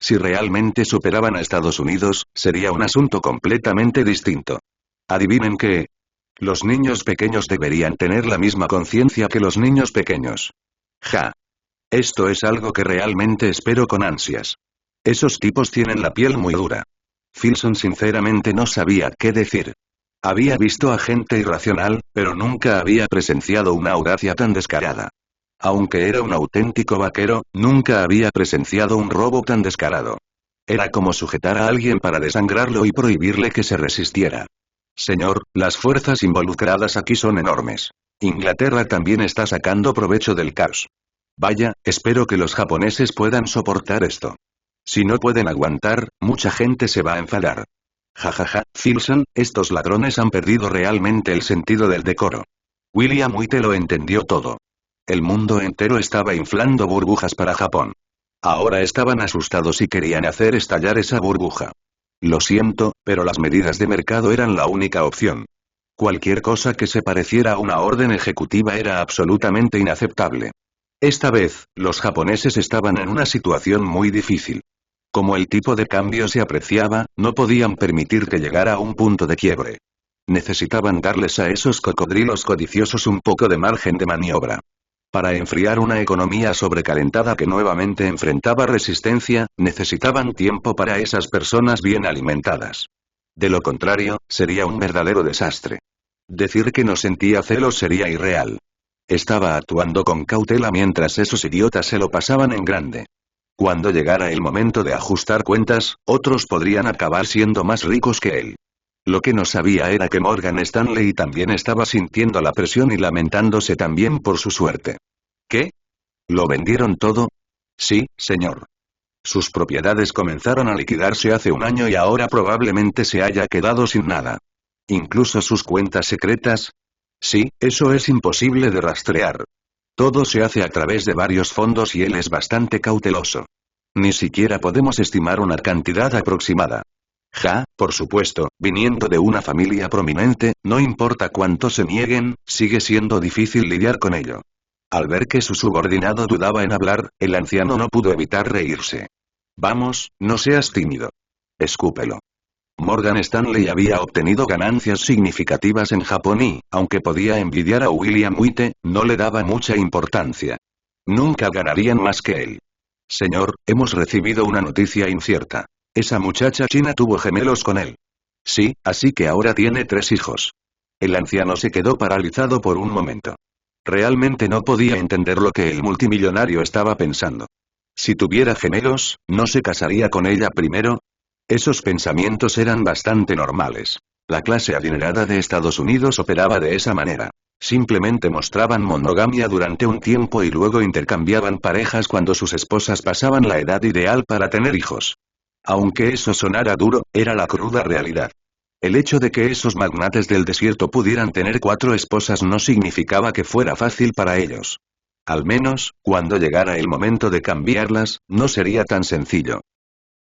Si realmente superaban a Estados Unidos, sería un asunto completamente distinto. ¿Adivinen qué? Los niños pequeños deberían tener la misma conciencia que los niños pequeños. Ja. Esto es algo que realmente espero con ansias. Esos tipos tienen la piel muy dura. Philson sinceramente no sabía qué decir. Había visto a gente irracional, pero nunca había presenciado una audacia tan descarada. Aunque era un auténtico vaquero, nunca había presenciado un robo tan descarado. Era como sujetar a alguien para desangrarlo y prohibirle que se resistiera. Señor, las fuerzas involucradas aquí son enormes. Inglaterra también está sacando provecho del caos. Vaya, espero que los japoneses puedan soportar esto. Si no pueden aguantar, mucha gente se va a enfadar. Jajaja, Philson, estos ladrones han perdido realmente el sentido del decoro. William White lo entendió todo. El mundo entero estaba inflando burbujas para Japón. Ahora estaban asustados y querían hacer estallar esa burbuja. Lo siento, pero las medidas de mercado eran la única opción. Cualquier cosa que se pareciera a una orden ejecutiva era absolutamente inaceptable. Esta vez, los japoneses estaban en una situación muy difícil. Como el tipo de cambio se apreciaba, no podían permitir que llegara a un punto de quiebre. Necesitaban darles a esos cocodrilos codiciosos un poco de margen de maniobra. Para enfriar una economía sobrecalentada que nuevamente enfrentaba resistencia, necesitaban tiempo para esas personas bien alimentadas. De lo contrario, sería un verdadero desastre. Decir que no sentía celos sería irreal. Estaba actuando con cautela mientras esos idiotas se lo pasaban en grande. Cuando llegara el momento de ajustar cuentas, otros podrían acabar siendo más ricos que él. Lo que no sabía era que Morgan Stanley también estaba sintiendo la presión y lamentándose también por su suerte. ¿Qué? ¿Lo vendieron todo? Sí, señor. Sus propiedades comenzaron a liquidarse hace un año y ahora probablemente se haya quedado sin nada. ¿Incluso sus cuentas secretas? Sí, eso es imposible de rastrear. Todo se hace a través de varios fondos y él es bastante cauteloso. Ni siquiera podemos estimar una cantidad aproximada. Ja, por supuesto, viniendo de una familia prominente, no importa cuánto se nieguen, sigue siendo difícil lidiar con ello. Al ver que su subordinado dudaba en hablar, el anciano no pudo evitar reírse. Vamos, no seas tímido. Escúpelo. Morgan Stanley había obtenido ganancias significativas en Japón y, aunque podía envidiar a William Witte, no le daba mucha importancia. Nunca ganarían más que él. Señor, hemos recibido una noticia incierta. Esa muchacha china tuvo gemelos con él. Sí, así que ahora tiene 3 hijos. El anciano se quedó paralizado por un momento. Realmente no podía entender lo que el multimillonario estaba pensando. Si tuviera gemelos, ¿no se casaría con ella primero? Esos pensamientos eran bastante normales. La clase adinerada de Estados Unidos operaba de esa manera. Simplemente mostraban monogamia durante un tiempo y luego intercambiaban parejas cuando sus esposas pasaban la edad ideal para tener hijos. Aunque eso sonara duro, era la cruda realidad. El hecho de que esos magnates del desierto pudieran tener 4 esposas no significaba que fuera fácil para ellos. Al menos, cuando llegara el momento de cambiarlas, no sería tan sencillo.